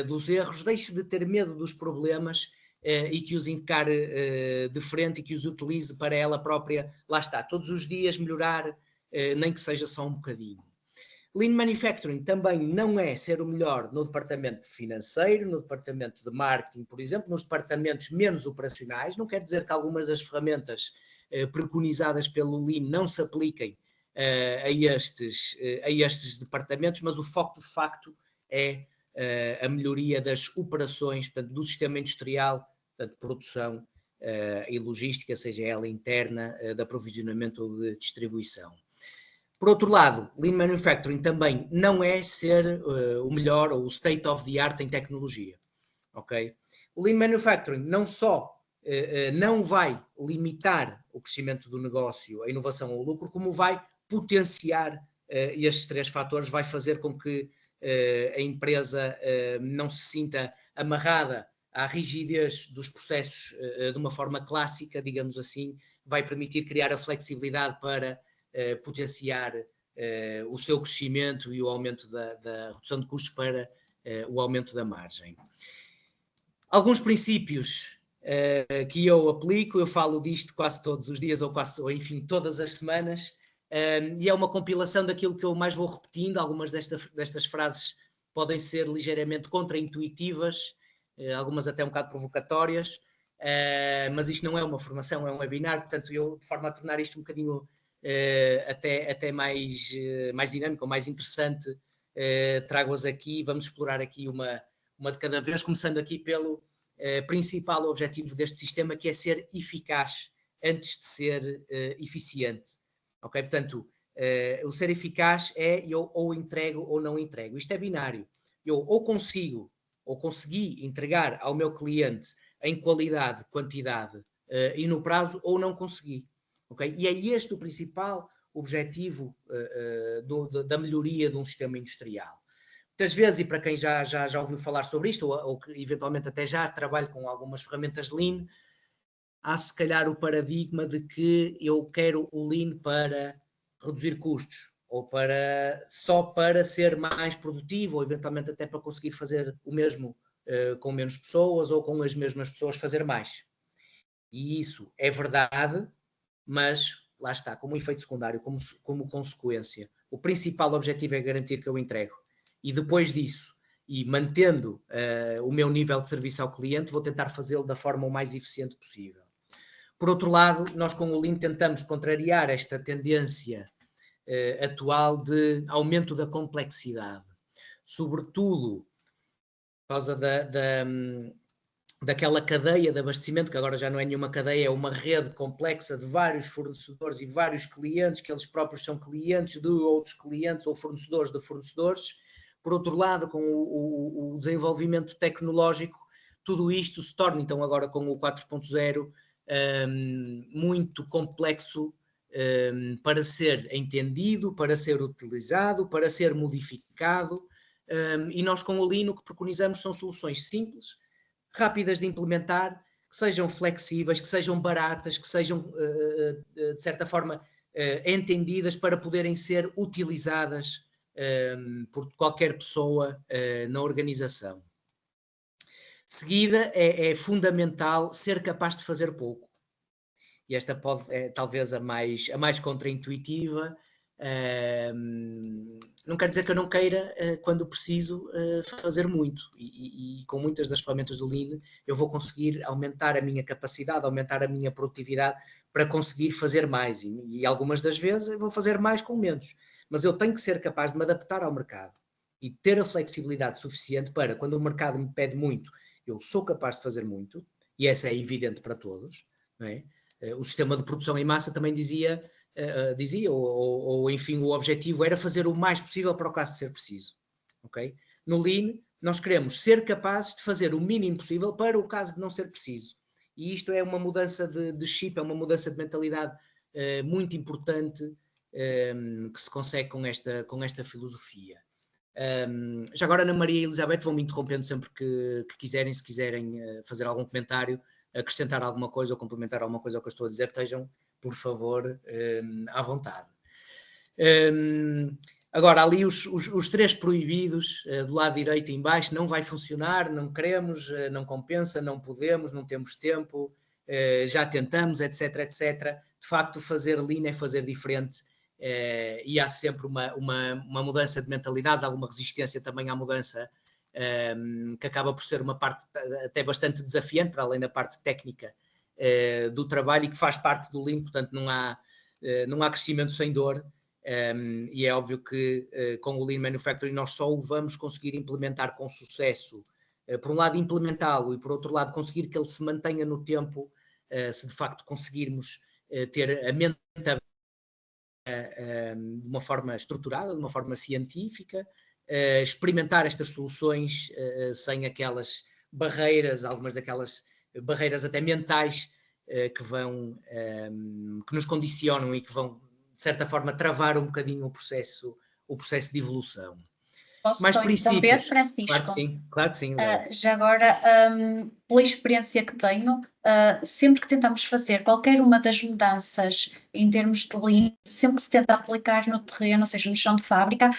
dos erros, deixe de ter medo dos problemas e que os encare de frente e que os utilize para ela própria, lá está, todos os dias melhorar, nem que seja só um bocadinho. Lean Manufacturing também não é ser o melhor no departamento financeiro, no departamento de marketing, por exemplo, nos departamentos menos operacionais. Não quer dizer que algumas das ferramentas preconizadas pelo Lean não se apliquem a estes departamentos, mas o foco de facto é a melhoria das operações, portanto, do sistema industrial, portanto, produção e logística, seja ela interna, de aprovisionamento ou de distribuição. Por outro lado, Lean Manufacturing também não é ser o melhor ou o state of the art em tecnologia, ok? O Lean Manufacturing não só não vai limitar o crescimento do negócio, a inovação ou o lucro, como vai potenciar estes 3 fatores, vai fazer com que a empresa não se sinta amarrada à rigidez dos processos de uma forma clássica, digamos assim, vai permitir criar a flexibilidade para potenciar o seu crescimento e o aumento da redução de custos para o aumento da margem. Alguns princípios que eu aplico, eu falo disto quase todos os dias ou enfim, todas as semanas, e é uma compilação daquilo que eu mais vou repetindo. Algumas destas frases podem ser ligeiramente contraintuitivas, algumas até um bocado provocatórias, mas isto não é uma formação, é um webinar, portanto eu, de forma a tornar isto um bocadinho até mais dinâmico ou mais interessante, trago-as aqui, vamos explorar aqui uma de cada vez, começando aqui pelo principal objetivo deste sistema, que é ser eficaz antes de ser eficiente. Ok? Portanto, o ser eficaz é eu ou entrego ou não entrego. Isto é binário. Eu ou consegui entregar ao meu cliente em qualidade, quantidade e no prazo, ou não consegui. Okay? E é este o principal objetivo da melhoria de um sistema industrial. Muitas vezes, e para quem já ouviu falar sobre isto, ou que eventualmente até já trabalha com algumas ferramentas de Lean, há se calhar o paradigma de que eu quero o Lean para reduzir custos, ou só para ser mais produtivo, ou eventualmente até para conseguir fazer o mesmo com menos pessoas, ou com as mesmas pessoas fazer mais. E isso é verdade, mas lá está, como efeito secundário, como consequência. O principal objetivo é garantir que eu entrego. E depois disso, e mantendo o meu nível de serviço ao cliente, vou tentar fazê-lo da forma o mais eficiente possível. Por outro lado, nós com o Lean tentamos contrariar esta tendência atual de aumento da complexidade, sobretudo por causa daquela cadeia de abastecimento, que agora já não é nenhuma cadeia, é uma rede complexa de vários fornecedores e vários clientes, que eles próprios são clientes de outros clientes ou fornecedores de fornecedores. Por outro lado, com o desenvolvimento tecnológico, tudo isto se torna, então agora com o 4.0, muito complexo para ser entendido, para ser utilizado, para ser modificado, e nós com o Lean o que preconizamos são soluções simples, rápidas de implementar, que sejam flexíveis, que sejam baratas, que sejam, de certa forma, entendidas para poderem ser utilizadas por qualquer pessoa na organização. De seguida, é fundamental ser capaz de fazer pouco. E esta é talvez a mais contraintuitiva. Não quer dizer que eu não queira, quando preciso, fazer muito. E com muitas das ferramentas do Lean, eu vou conseguir aumentar a minha capacidade, aumentar a minha produtividade para conseguir fazer mais. E algumas das vezes eu vou fazer mais com menos. Mas eu tenho que ser capaz de me adaptar ao mercado e ter a flexibilidade suficiente para, quando o mercado me pede muito, eu sou capaz de fazer muito, e essa é evidente para todos, não é? O sistema de produção em massa também dizia ou enfim, o objetivo era fazer o mais possível para o caso de ser preciso. Okay? No Lean, nós queremos ser capazes de fazer o mínimo possível para o caso de não ser preciso. E isto é uma mudança de chip, é uma mudança de mentalidade muito importante que se consegue com esta filosofia. Já agora, Ana Maria e Elizabeth, vão-me interrompendo sempre que quiserem, se quiserem fazer algum comentário, acrescentar alguma coisa ou complementar alguma coisa ao que eu estou a dizer, estejam, por favor, à vontade. Agora, ali os 3 proibidos, do lado direito em baixo, não vai funcionar, não queremos, não compensa, não podemos, não temos tempo, já tentamos, etc, etc. De facto, fazer Lean é fazer diferente, e há sempre uma mudança de mentalidades, alguma resistência também à mudança, que acaba por ser uma parte até bastante desafiante, para além da parte técnica do trabalho, e que faz parte do Lean, portanto não há crescimento sem dor, e é óbvio que com o Lean Manufacturing nós só o vamos conseguir implementar com sucesso, por um lado implementá-lo e por outro lado conseguir que ele se mantenha no tempo, se de facto conseguirmos ter a mente de uma forma estruturada, de uma forma científica, experimentar estas soluções sem aquelas barreiras, algumas daquelas barreiras até mentais que nos condicionam e que vão, de certa forma, travar um bocadinho o processo de evolução. Posso mais só interromper, Francisco? Claro que sim. Já agora, pela experiência que tenho, sempre que tentamos fazer qualquer uma das mudanças em termos de Lean, sempre que se tenta aplicar no terreno, ou seja, no chão de fábrica,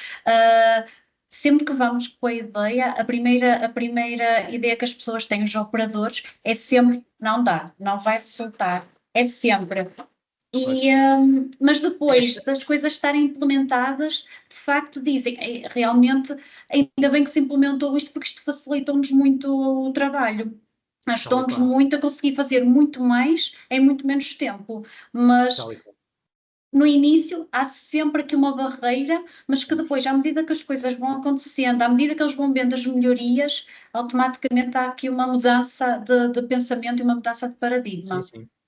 sempre que vamos com a ideia, a primeira ideia que as pessoas têm, os operadores, é sempre não dá, não vai resultar, é sempre. Mas depois das coisas estarem implementadas, de facto dizem, realmente, ainda bem que se implementou isto, porque isto facilitou-nos muito o trabalho. Ajudou-nos muito a conseguir fazer muito mais em muito menos tempo. Mas no início há sempre aqui uma barreira, mas que depois, à medida que as coisas vão acontecendo, à medida que eles vão vendo as melhorias, automaticamente há aqui uma mudança de pensamento e uma mudança de paradigma.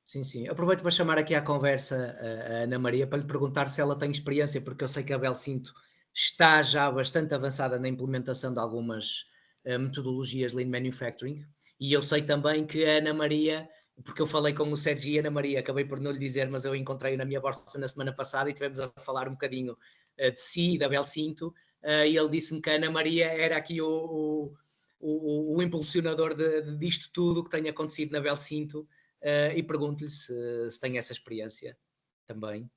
Sim. Aproveito para chamar aqui à conversa a Ana Maria para lhe perguntar se ela tem experiência, porque eu sei que a Belsinto está já bastante avançada na implementação de algumas metodologias Lean Manufacturing, e eu sei também que a Ana Maria, porque eu falei com o Sérgio e a Ana Maria, acabei por não lhe dizer, mas eu encontrei-o na minha bolsa na semana passada e tivemos a falar um bocadinho de si e da Belsinto, e ele disse-me que a Ana Maria era aqui o impulsionador disto tudo que tem acontecido na Belsinto, e pergunto-lhe se tem essa experiência também.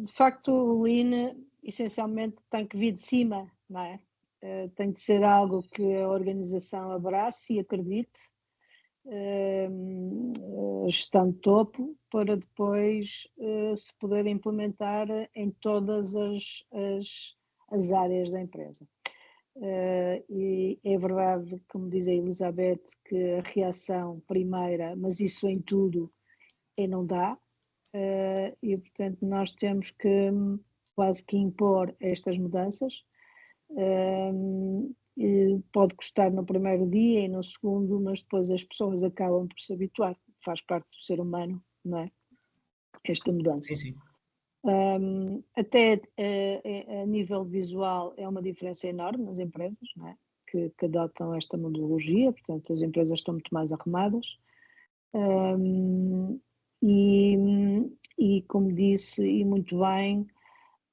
De facto, o Lean essencialmente tem que vir de cima, não é? Tem de ser algo que a organização abrace e acredite, gestão de topo, para depois se poder implementar em todas as áreas da empresa. E é verdade, como diz a Elizabeth, que a reação primeira, mas isso em tudo, não dá, e portanto nós temos que quase que impor estas mudanças. Pode custar no primeiro dia e no segundo, mas depois as pessoas acabam por se habituar, faz parte do ser humano, não é? Esta mudança. Sim. Até a nível visual é uma diferença enorme nas empresas, não é? Que adotam esta metodologia, portanto as empresas estão muito mais arrumadas, e como disse, e muito bem,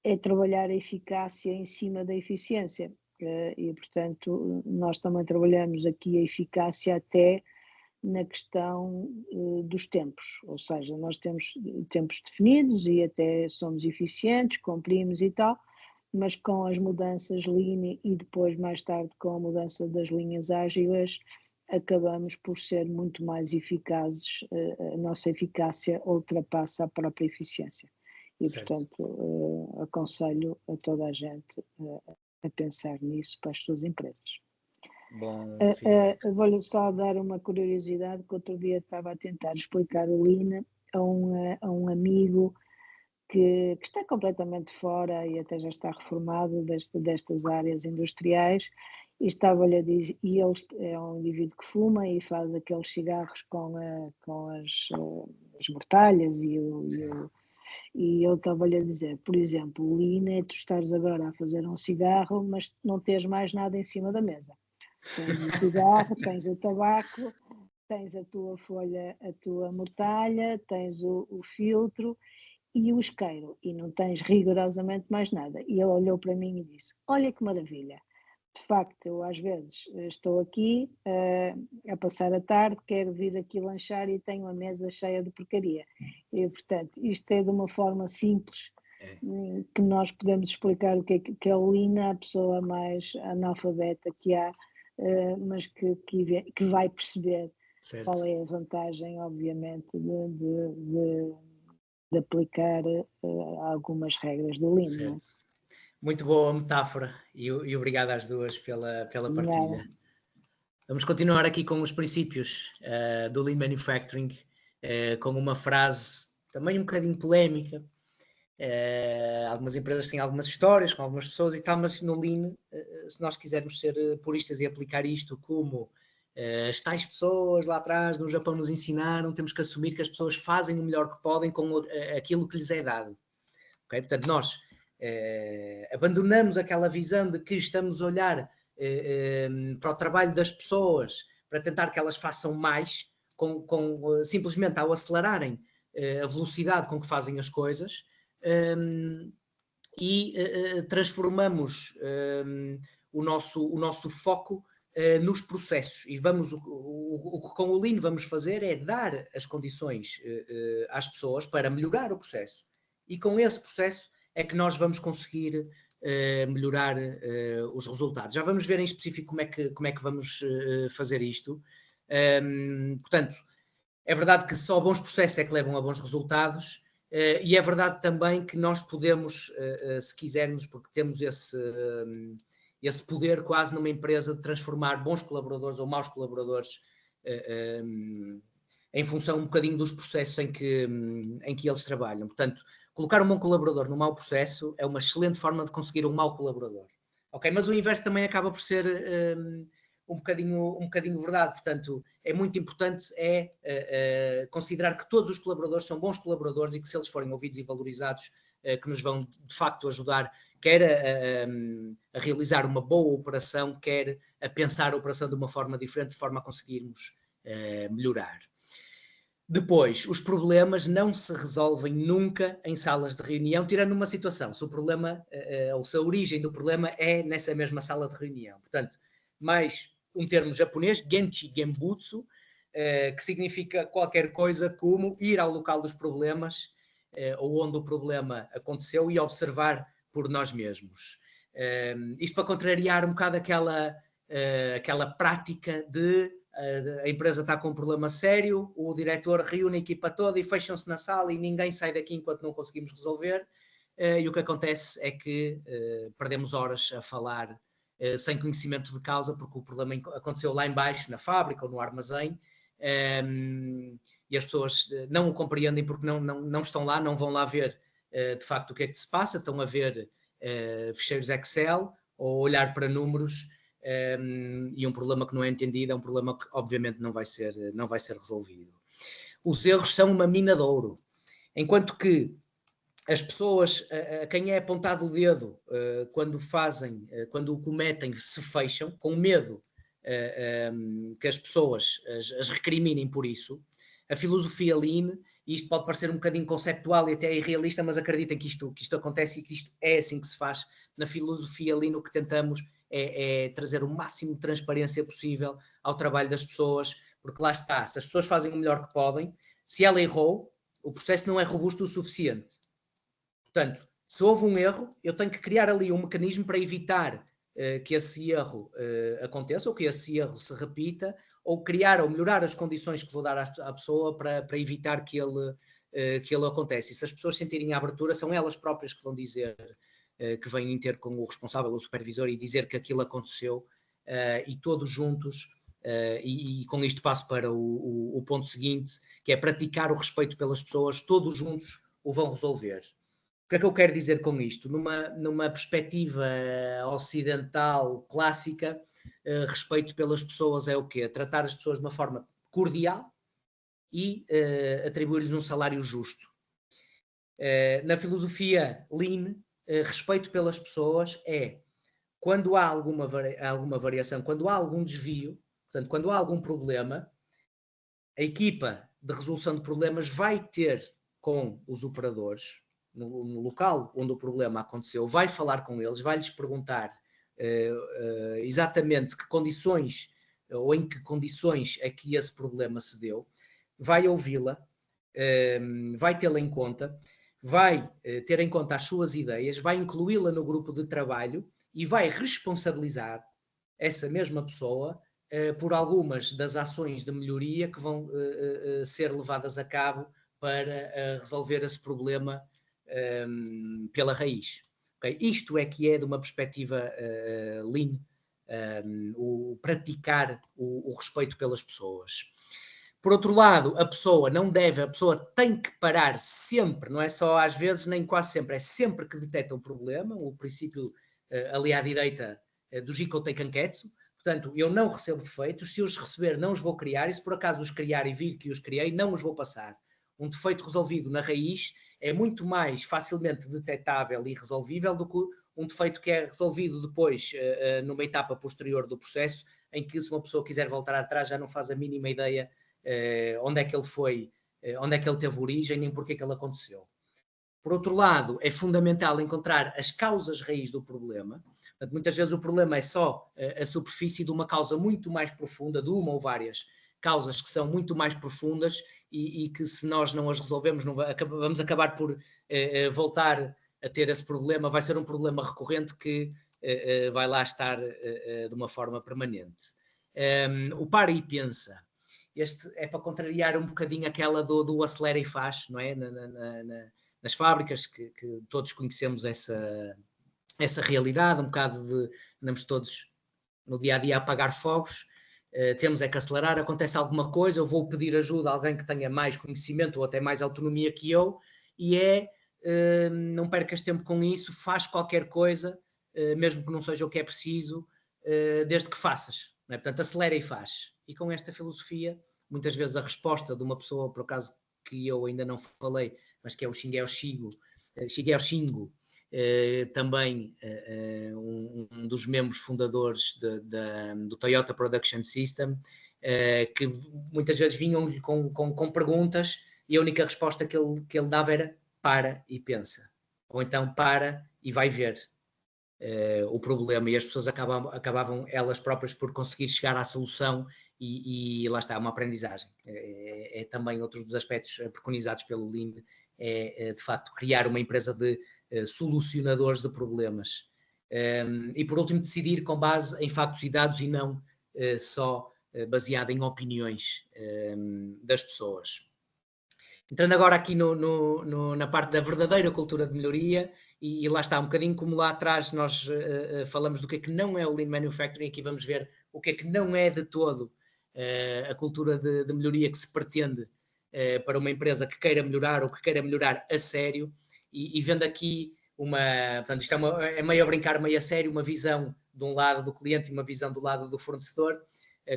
é trabalhar a eficácia em cima da eficiência, e portanto nós também trabalhamos aqui a eficácia até na questão dos tempos, ou seja, nós temos tempos definidos e até somos eficientes, cumprimos e tal, mas com as mudanças Lean e depois mais tarde com a mudança das linhas ágeis, acabamos por ser muito mais eficazes, a nossa eficácia ultrapassa a própria eficiência. E, portanto, aconselho a toda a gente a pensar nisso para as suas empresas. Vou-lhe só dar uma curiosidade, que outro dia estava a tentar explicar o Lean a um amigo que está completamente fora e até já está reformado destas áreas industriais, e estava-lhe a dizer, e ele é um indivíduo que fuma e faz aqueles cigarros com as mortalhas e eu estava-lhe a dizer, por exemplo, o Lean é tu estares agora a fazer um cigarro, mas não teres mais nada em cima da mesa. Tens o cigarro, tens o tabaco, tens a tua folha, a tua mortalha, tens o filtro e o isqueiro, e não tens rigorosamente mais nada. E ele olhou para mim e disse, olha que maravilha, de facto eu às vezes estou aqui a passar a tarde, quero vir aqui lanchar e tenho a mesa cheia de porcaria. E portanto isto é de uma forma simples que nós podemos explicar o que é o Lean à pessoa mais analfabeta que há, mas que vai perceber qual é a vantagem, obviamente, de aplicar algumas regras do Lean. Muito boa metáfora e obrigado às duas pela partilha. Vamos continuar aqui com os princípios do Lean Manufacturing, com uma frase também um bocadinho polémica. Algumas empresas têm algumas histórias com algumas pessoas e tal, mas no Lean, se nós quisermos ser puristas e aplicar isto como as tais pessoas lá atrás no Japão nos ensinaram, temos que assumir que as pessoas fazem o melhor que podem com aquilo que lhes é dado. Okay? Portanto, nós abandonamos aquela visão de que estamos a olhar para o trabalho das pessoas para tentar que elas façam mais, simplesmente ao acelerarem a velocidade com que fazem as coisas, e transformamos o nosso foco nos processos, e o que com o Lean vamos fazer é dar as condições às pessoas para melhorar o processo, e com esse processo é que nós vamos conseguir melhorar os resultados. Já vamos ver em específico como é que vamos fazer isto. Portanto, é verdade que só bons processos é que levam a bons resultados, e é verdade também que nós podemos, se quisermos, porque temos esse poder quase numa empresa de transformar bons colaboradores ou maus colaboradores em função um bocadinho dos processos em que eles trabalham. Portanto, colocar um bom colaborador no mau processo é uma excelente forma de conseguir um mau colaborador. Ok? Mas o inverso também acaba por ser um bocadinho verdade. Portanto, é muito importante considerar que todos os colaboradores são bons colaboradores e que, se eles forem ouvidos e valorizados, que nos vão de facto ajudar, quer a realizar uma boa operação, quer a pensar a operação de uma forma diferente, de forma a conseguirmos melhorar. Depois, os problemas não se resolvem nunca em salas de reunião, tirando uma situação, se o problema, ou se a origem do problema é nessa mesma sala de reunião. Portanto, mais um termo japonês, Genchi Genbutsu, que significa qualquer coisa como ir ao local dos problemas, ou onde o problema aconteceu, e observar por nós mesmos. Isto para contrariar um bocado aquela prática de a empresa está com um problema sério, o diretor reúne a equipa toda e fecham-se na sala e ninguém sai daqui enquanto não conseguimos resolver, e o que acontece é que perdemos horas a falar sem conhecimento de causa, porque o problema aconteceu lá em baixo, na fábrica ou no armazém, e as pessoas não o compreendem porque não estão lá, não vão lá ver de facto o que é que se passa, estão a ver ficheiros Excel ou olhar para números, e um problema que não é entendido é um problema que obviamente não vai ser resolvido. Os erros são uma mina de ouro, enquanto que as pessoas a quem é apontado o dedo quando o cometem, se fecham com medo que as pessoas as recriminem por isso. A filosofia Lean, e isto pode parecer um bocadinho conceptual e até irrealista, mas acreditem que isto acontece e que isto é assim que se faz. Na filosofia Lean o que tentamos é trazer o máximo de transparência possível ao trabalho das pessoas, porque lá está, se as pessoas fazem o melhor que podem, se ela errou, o processo não é robusto o suficiente. Portanto, se houve um erro, eu tenho que criar ali um mecanismo para evitar que esse erro aconteça, ou que esse erro se repita, ou criar ou melhorar as condições que vou dar à pessoa para evitar que ele aconteça. E se as pessoas sentirem a abertura, são elas próprias que vão dizer, que vêm ter com o responsável, o supervisor, e dizer que aquilo aconteceu, e todos juntos, e com isto passo para o ponto seguinte, que é praticar o respeito pelas pessoas, todos juntos o vão resolver. O que é que eu quero dizer com isto? Numa perspectiva ocidental clássica, respeito pelas pessoas é o quê? Tratar as pessoas de uma forma cordial e atribuir-lhes um salário justo. Na filosofia Lean, respeito pelas pessoas é quando há alguma variação, quando há algum desvio, portanto, quando há algum problema, a equipa de resolução de problemas vai ter com os operadores, no local onde o problema aconteceu, vai falar com eles, vai-lhes perguntar exatamente que condições ou em que condições é que esse problema se deu, vai ouvi-la, vai tê-la em conta, vai ter em conta as suas ideias, vai incluí-la no grupo de trabalho e vai responsabilizar essa mesma pessoa por algumas das ações de melhoria que vão ser levadas a cabo para resolver esse problema pela raiz. Okay? Isto é que é, de uma perspectiva Lean, o praticar o respeito pelas pessoas. Por outro lado, a pessoa tem que parar sempre, não é só às vezes, nem quase sempre, é sempre que detecta um problema, o princípio ali à direita do Jiko Teikanketsu. Portanto, eu não recebo defeitos, se os receber não os vou criar, e se por acaso os criar e vir que os criei, não os vou passar. Um defeito resolvido na raiz é muito mais facilmente detectável e resolvível do que um defeito que é resolvido depois numa etapa posterior do processo, em que se uma pessoa quiser voltar atrás já não faz a mínima ideia onde é que ele foi, onde é que ele teve origem, nem porque é que ele aconteceu. Por outro lado, é fundamental encontrar as causas raiz do problema. Portanto, muitas vezes o problema é só a superfície de uma causa muito mais profunda, de uma ou várias causas que são muito mais profundas e que, se nós não as resolvemos, vamos acabar por voltar a ter esse problema. Vai ser um problema recorrente que vai lá estar de uma forma permanente. O para e pensa. Este é para contrariar um bocadinho aquela do acelera e faz, não é? Nas fábricas, que todos conhecemos essa realidade, um bocado de andamos todos no dia a dia a apagar fogos, temos é que acelerar, acontece alguma coisa, eu vou pedir ajuda a alguém que tenha mais conhecimento ou até mais autonomia que eu, e não percas tempo com isso, faz qualquer coisa, mesmo que não seja o que é preciso, desde que faças, não é? Portanto, acelera e faz. E com esta filosofia, muitas vezes a resposta de uma pessoa, por acaso, que eu ainda não falei, mas que é o Shigeo Shingo, também um dos membros fundadores do Toyota Production System, que muitas vezes vinham com perguntas e a única resposta que ele dava era para e pensa, ou então para e vai ver o problema, e as pessoas acabavam elas próprias por conseguir chegar à solução, e lá está, uma aprendizagem. É também outro dos aspectos preconizados pelo Lean, de facto criar uma empresa de solucionadores de problemas. E por último, decidir com base em factos e dados e não só baseado em opiniões das pessoas. Entrando agora aqui na parte da verdadeira cultura de melhoria, e lá está, um bocadinho como lá atrás nós falamos do que é que não é o Lean Manufacturing, aqui vamos ver o que é que não é de todo a cultura de melhoria que se pretende para uma empresa que queira melhorar ou que queira melhorar a sério, e vendo aqui portanto, isto é meio a brincar, meio a sério, uma visão de um lado do cliente e uma visão do lado do fornecedor,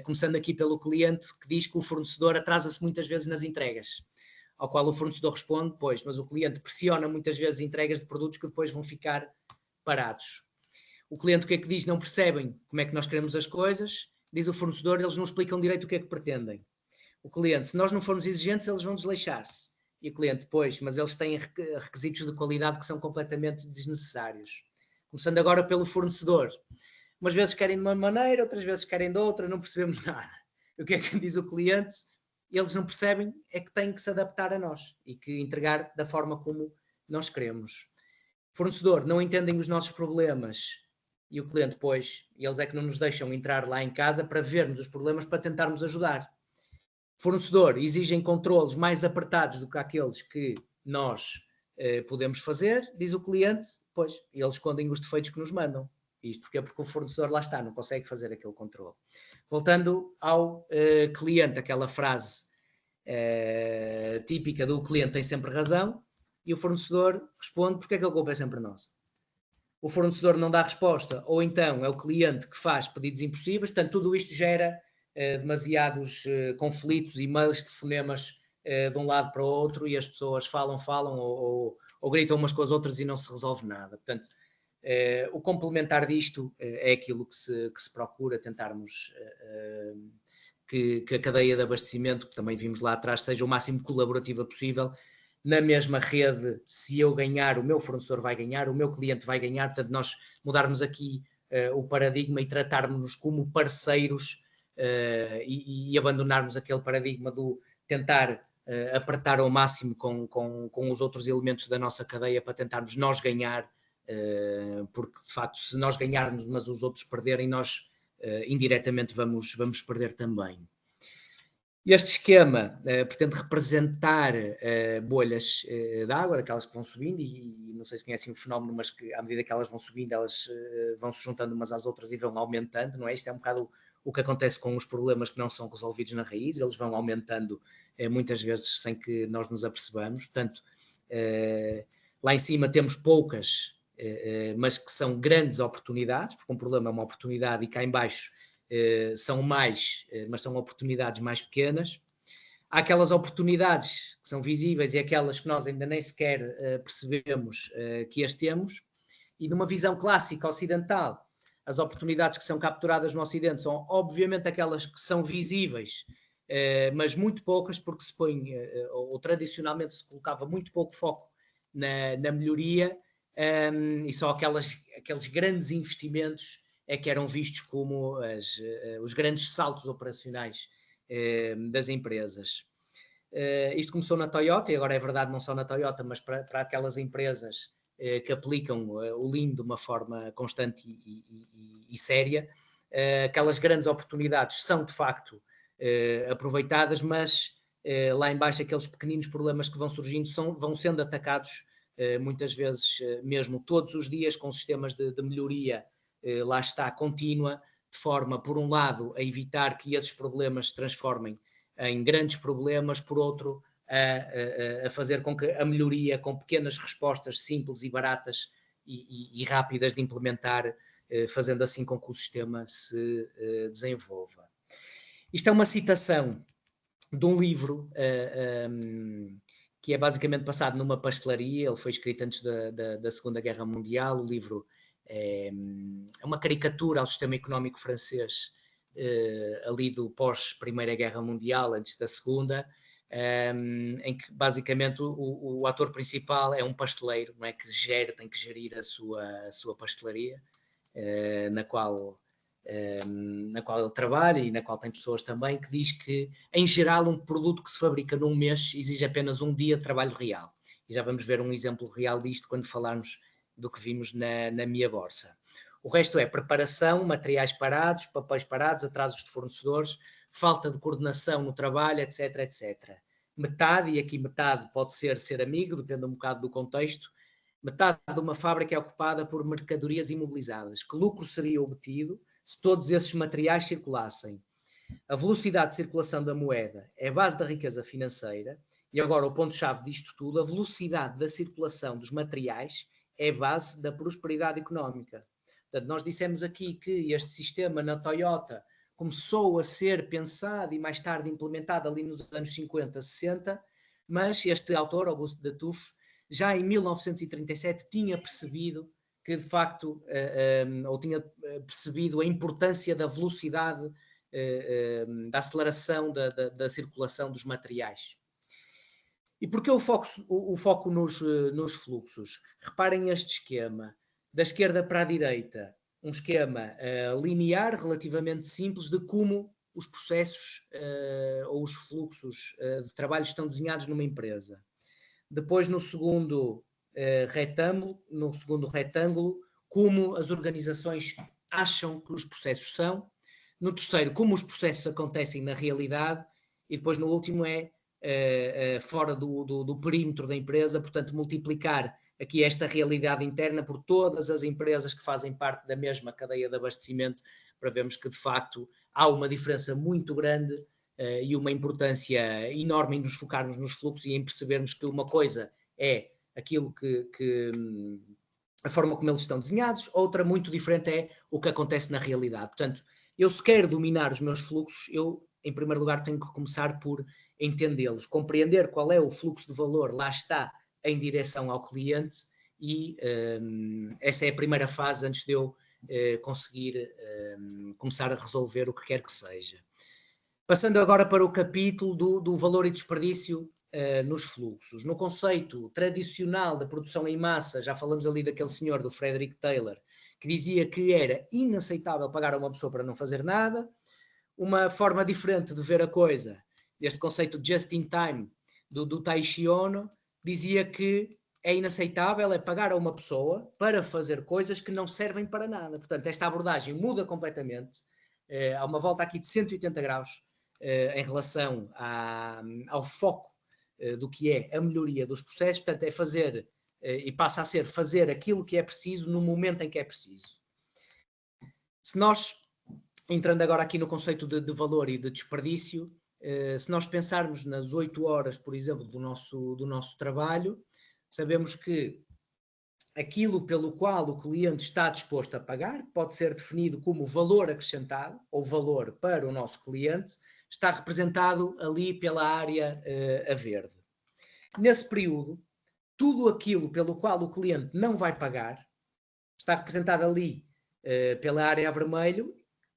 começando aqui pelo cliente, que diz que o fornecedor atrasa-se muitas vezes nas entregas, ao qual o fornecedor responde, pois, mas o cliente pressiona muitas vezes entregas de produtos que depois vão ficar parados. O cliente o que é que diz? Não percebem como é que nós queremos as coisas, diz o fornecedor, eles não explicam direito o que é que pretendem. O cliente, se nós não formos exigentes, eles vão desleixar-se. E o cliente, pois, mas eles têm requisitos de qualidade que são completamente desnecessários. Começando agora pelo fornecedor. Umas vezes querem de uma maneira, outras vezes querem de outra, não percebemos nada. O que é que diz o cliente? Eles não percebem, é que têm que se adaptar a nós e que entregar da forma como nós queremos. Fornecedor, não entendem os nossos problemas, e o cliente, pois, eles é que não nos deixam entrar lá em casa para vermos os problemas, para tentarmos ajudar. Fornecedor, exigem controlos mais apertados do que aqueles que nós podemos fazer, diz o cliente, pois, eles escondem os defeitos que nos mandam. Isto porque o fornecedor lá está, não consegue fazer aquele controle. Voltando ao cliente, aquela frase típica do cliente tem sempre razão, e o fornecedor responde, porque é que a culpa é sempre nossa? O fornecedor não dá resposta, ou então é o cliente que faz pedidos impossíveis, portanto tudo isto gera demasiados conflitos e mails de fonemas de um lado para o outro, e as pessoas falam ou gritam umas com as outras e não se resolve nada. Portanto, o complementar disto é aquilo que se procura, tentarmos que a cadeia de abastecimento, que também vimos lá atrás, seja o máximo colaborativa possível. Na mesma rede, se eu ganhar, o meu fornecedor vai ganhar, o meu cliente vai ganhar. Portanto, nós mudarmos aqui o paradigma e tratarmos-nos como parceiros e abandonarmos aquele paradigma do tentar apertar ao máximo com os outros elementos da nossa cadeia para tentarmos nós ganhar, porque de facto se nós ganharmos mas os outros perderem, nós indiretamente vamos perder também. Este esquema pretende representar bolhas de água, daquelas que vão subindo, e não sei se conhecem o fenómeno, mas que à medida que elas vão subindo, elas vão se juntando umas às outras e vão aumentando, não é? Isto é um bocado o que acontece com os problemas que não são resolvidos na raiz, eles vão aumentando muitas vezes sem que nós nos apercebamos. Portanto, lá em cima temos poucas, mas que são grandes oportunidades, porque um problema é uma oportunidade, e cá em baixo são mais, mas são oportunidades mais pequenas. Há aquelas oportunidades que são visíveis e aquelas que nós ainda nem sequer percebemos que as temos, e numa visão clássica ocidental, as oportunidades que são capturadas no Ocidente são obviamente aquelas que são visíveis, mas muito poucas, porque se põe, ou tradicionalmente se colocava muito pouco foco na melhoria, e só aqueles grandes investimentos é que eram vistos como os grandes saltos operacionais das empresas. Isto começou na Toyota, e agora é verdade não só na Toyota, mas para aquelas empresas que aplicam o Lean de uma forma constante e séria. Aquelas grandes oportunidades são de facto aproveitadas, mas lá em baixo aqueles pequeninos problemas que vão surgindo vão sendo atacados muitas vezes mesmo todos os dias com sistemas de melhoria, lá está, contínua, de forma, por um lado, a evitar que esses problemas se transformem em grandes problemas, por outro, a fazer com que a melhoria, com pequenas respostas simples e baratas e rápidas de implementar, fazendo assim com que o sistema se desenvolva. Isto é uma citação de um livro que é basicamente passado numa pastelaria. Ele foi escrito antes da Segunda Guerra Mundial. O livro é uma caricatura ao sistema económico francês ali do pós-Primeira Guerra Mundial, antes da Segunda, em que basicamente o ator principal é um pasteleiro, não é, que tem que gerir a sua pastelaria, na qual ele trabalha e na qual tem pessoas também, que diz que, em geral, um produto que se fabrica num mês exige apenas um dia de trabalho real. E já vamos ver um exemplo real disto quando falarmos do que vimos na Mia Borsa. O resto é preparação, materiais parados, papéis parados, atrasos de fornecedores, falta de coordenação no trabalho, etc, etc. Metade, e aqui metade pode ser amigo, depende um bocado do contexto, metade de uma fábrica é ocupada por mercadorias imobilizadas. Que lucro seria obtido se todos esses materiais circulassem? A velocidade de circulação da moeda é a base da riqueza financeira, e agora o ponto-chave disto tudo: a velocidade da circulação dos materiais é a base da prosperidade económica. Portanto, nós dissemos aqui que este sistema na Toyota começou a ser pensado e mais tarde implementado ali nos anos 50, 60, mas este autor, Auguste de Tuffe, já em 1937 tinha percebido que, de facto, ou tinha percebido a importância da velocidade, da aceleração da circulação dos materiais. E porquê o foco nos fluxos? Reparem este esquema. Da esquerda para a direita, um esquema linear, relativamente simples, de como os processos ou os fluxos de trabalho estão desenhados numa empresa. Depois, no segundo retângulo, como as organizações acham que os processos são. No terceiro, como os processos acontecem na realidade. E depois, no último, fora do perímetro da empresa, portanto, multiplicar aqui esta realidade interna por todas as empresas que fazem parte da mesma cadeia de abastecimento, para vermos que, de facto, há uma diferença muito grande e uma importância enorme em nos focarmos nos fluxos e em percebermos que uma coisa é aquilo a forma como eles estão desenhados, outra muito diferente é o que acontece na realidade. Portanto, eu, se quero dominar os meus fluxos, eu, em primeiro lugar, tenho que começar por entendê-los, compreender qual é o fluxo de valor, lá está, em direção ao cliente, e essa é a primeira fase antes de eu conseguir começar a resolver o que quer que seja. Passando agora para o capítulo do valor e desperdício nos fluxos. No conceito tradicional da produção em massa, já falamos ali daquele senhor, do Frederick Taylor, que dizia que era inaceitável pagar a uma pessoa para não fazer nada. Uma forma diferente de ver a coisa, este conceito de just in time, do Taishi Ono, dizia que é inaceitável pagar a uma pessoa para fazer coisas que não servem para nada. Portanto, esta abordagem muda completamente. Há uma volta aqui de 180 graus em relação ao foco do que é a melhoria dos processos. Portanto, é fazer e passa a ser fazer aquilo que é preciso no momento em que é preciso. Se nós, entrando agora aqui no conceito de valor e de desperdício, se nós pensarmos nas 8 horas, por exemplo, do nosso trabalho, sabemos que aquilo pelo qual o cliente está disposto a pagar pode ser definido como valor acrescentado ou valor para o nosso cliente, está representado ali pela área a verde. Nesse período, tudo aquilo pelo qual o cliente não vai pagar está representado ali pela área a vermelho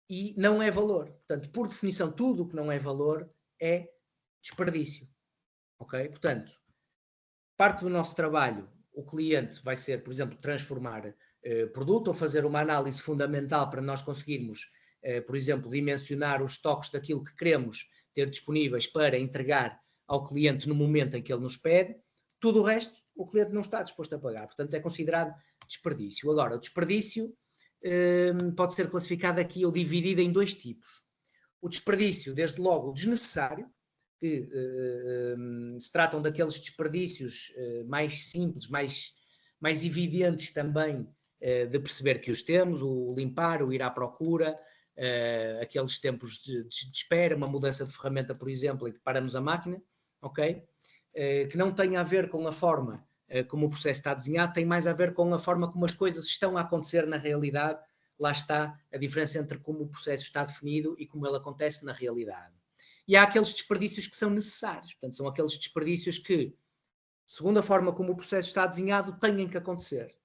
e não é valor. Portanto, por definição, tudo o que não é valor é desperdício. Ok? Portanto, parte do nosso trabalho, o cliente vai ser, por exemplo, transformar produto ou fazer uma análise fundamental para nós conseguirmos, por exemplo, dimensionar os estoques daquilo que queremos ter disponíveis para entregar ao cliente no momento em que ele nos pede. Tudo o resto, o cliente não está disposto a pagar. Portanto, é considerado desperdício. Agora, o desperdício pode ser classificado aqui ou dividido em 2 tipos. O desperdício, desde logo, desnecessário, que se tratam daqueles desperdícios mais simples, mais evidentes também de perceber que os temos, o limpar, o ir à procura, aqueles tempos de espera, uma mudança de ferramenta, por exemplo, em que paramos a máquina, ok? Que não tem a ver com a forma como o processo está desenhado, tem mais a ver com a forma como as coisas estão a acontecer na realidade. Lá está a diferença entre como o processo está definido e como ele acontece na realidade. E há aqueles desperdícios que são necessários, portanto, são aqueles desperdícios que, segundo a forma como o processo está desenhado, têm que acontecer.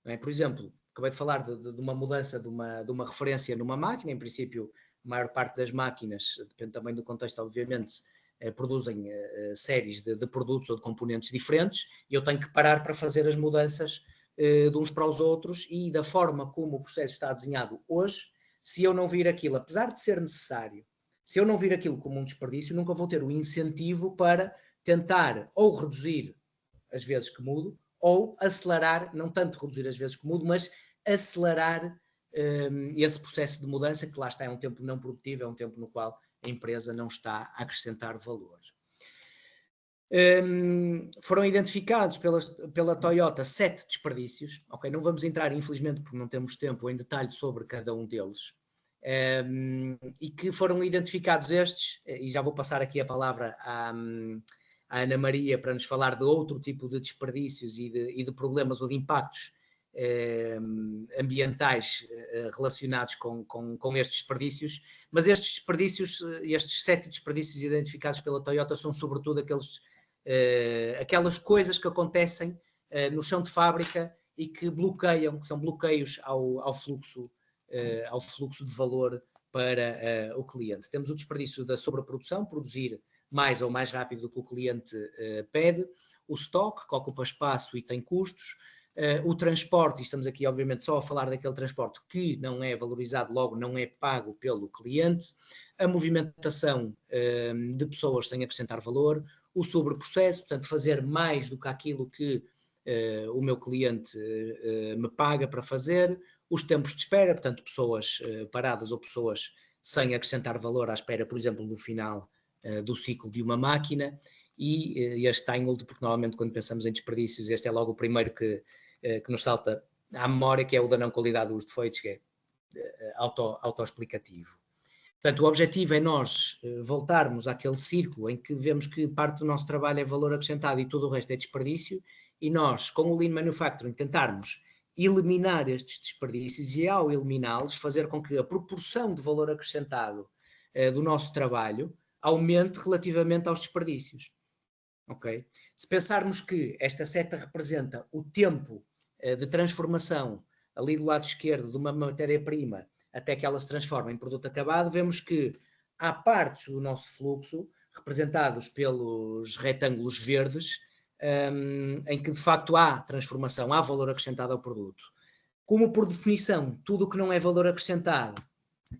Não é? Por exemplo, acabei de falar de uma mudança de uma referência numa máquina. Em princípio, a maior parte das máquinas, depende também do contexto, obviamente, produzem séries de produtos ou de componentes diferentes, e eu tenho que parar para fazer as mudanças de uns para os outros, e da forma como o processo está desenhado hoje, se eu não vir aquilo, apesar de ser necessário, se eu não vir aquilo como um desperdício, nunca vou ter o incentivo para tentar ou reduzir as vezes que mudo, ou acelerar, não tanto reduzir as vezes que mudo, mas acelerar esse processo de mudança, que lá está, é um tempo não produtivo, é um tempo no qual a empresa não está a acrescentar valor. Foram identificados pela Toyota 7 desperdícios, ok? Não vamos entrar, infelizmente, porque não temos tempo, em detalhe sobre cada um deles, e que foram identificados estes, e já vou passar aqui a palavra à Ana Maria para nos falar de outro tipo de desperdícios e de problemas ou de impactos ambientais relacionados com estes desperdícios. Mas estes desperdícios, estes 7 desperdícios identificados pela Toyota, são sobretudo aquelas coisas que acontecem no chão de fábrica e que bloqueiam, que são bloqueios ao fluxo de valor para o cliente. Temos o desperdício da sobreprodução, produzir mais ou mais rápido do que o cliente pede, o stock, que ocupa espaço e tem custos, o transporte, e estamos aqui obviamente só a falar daquele transporte que não é valorizado, logo não é pago pelo cliente, a movimentação de pessoas sem acrescentar valor, o sobreprocesso, portanto fazer mais do que aquilo que o meu cliente me paga para fazer, os tempos de espera, portanto pessoas paradas ou pessoas sem acrescentar valor à espera, por exemplo, do final do ciclo de uma máquina, e este está em último, porque normalmente quando pensamos em desperdícios, este é logo o primeiro que nos salta à memória, que é o da não qualidade dos defeitos, que é autoexplicativo. Portanto, o objetivo é nós voltarmos àquele círculo em que vemos que parte do nosso trabalho é valor acrescentado e tudo o resto é desperdício, e nós, com o Lean Manufacturing, tentarmos eliminar estes desperdícios e, ao eliminá-los, fazer com que a proporção de valor acrescentado do nosso trabalho aumente relativamente aos desperdícios. Okay? Se pensarmos que esta seta representa o tempo de transformação ali do lado esquerdo de uma matéria-prima até que ela se transforma em produto acabado, vemos que há partes do nosso fluxo representados pelos retângulos verdes em que de facto há transformação, há valor acrescentado ao produto. Como por definição tudo o que não é valor acrescentado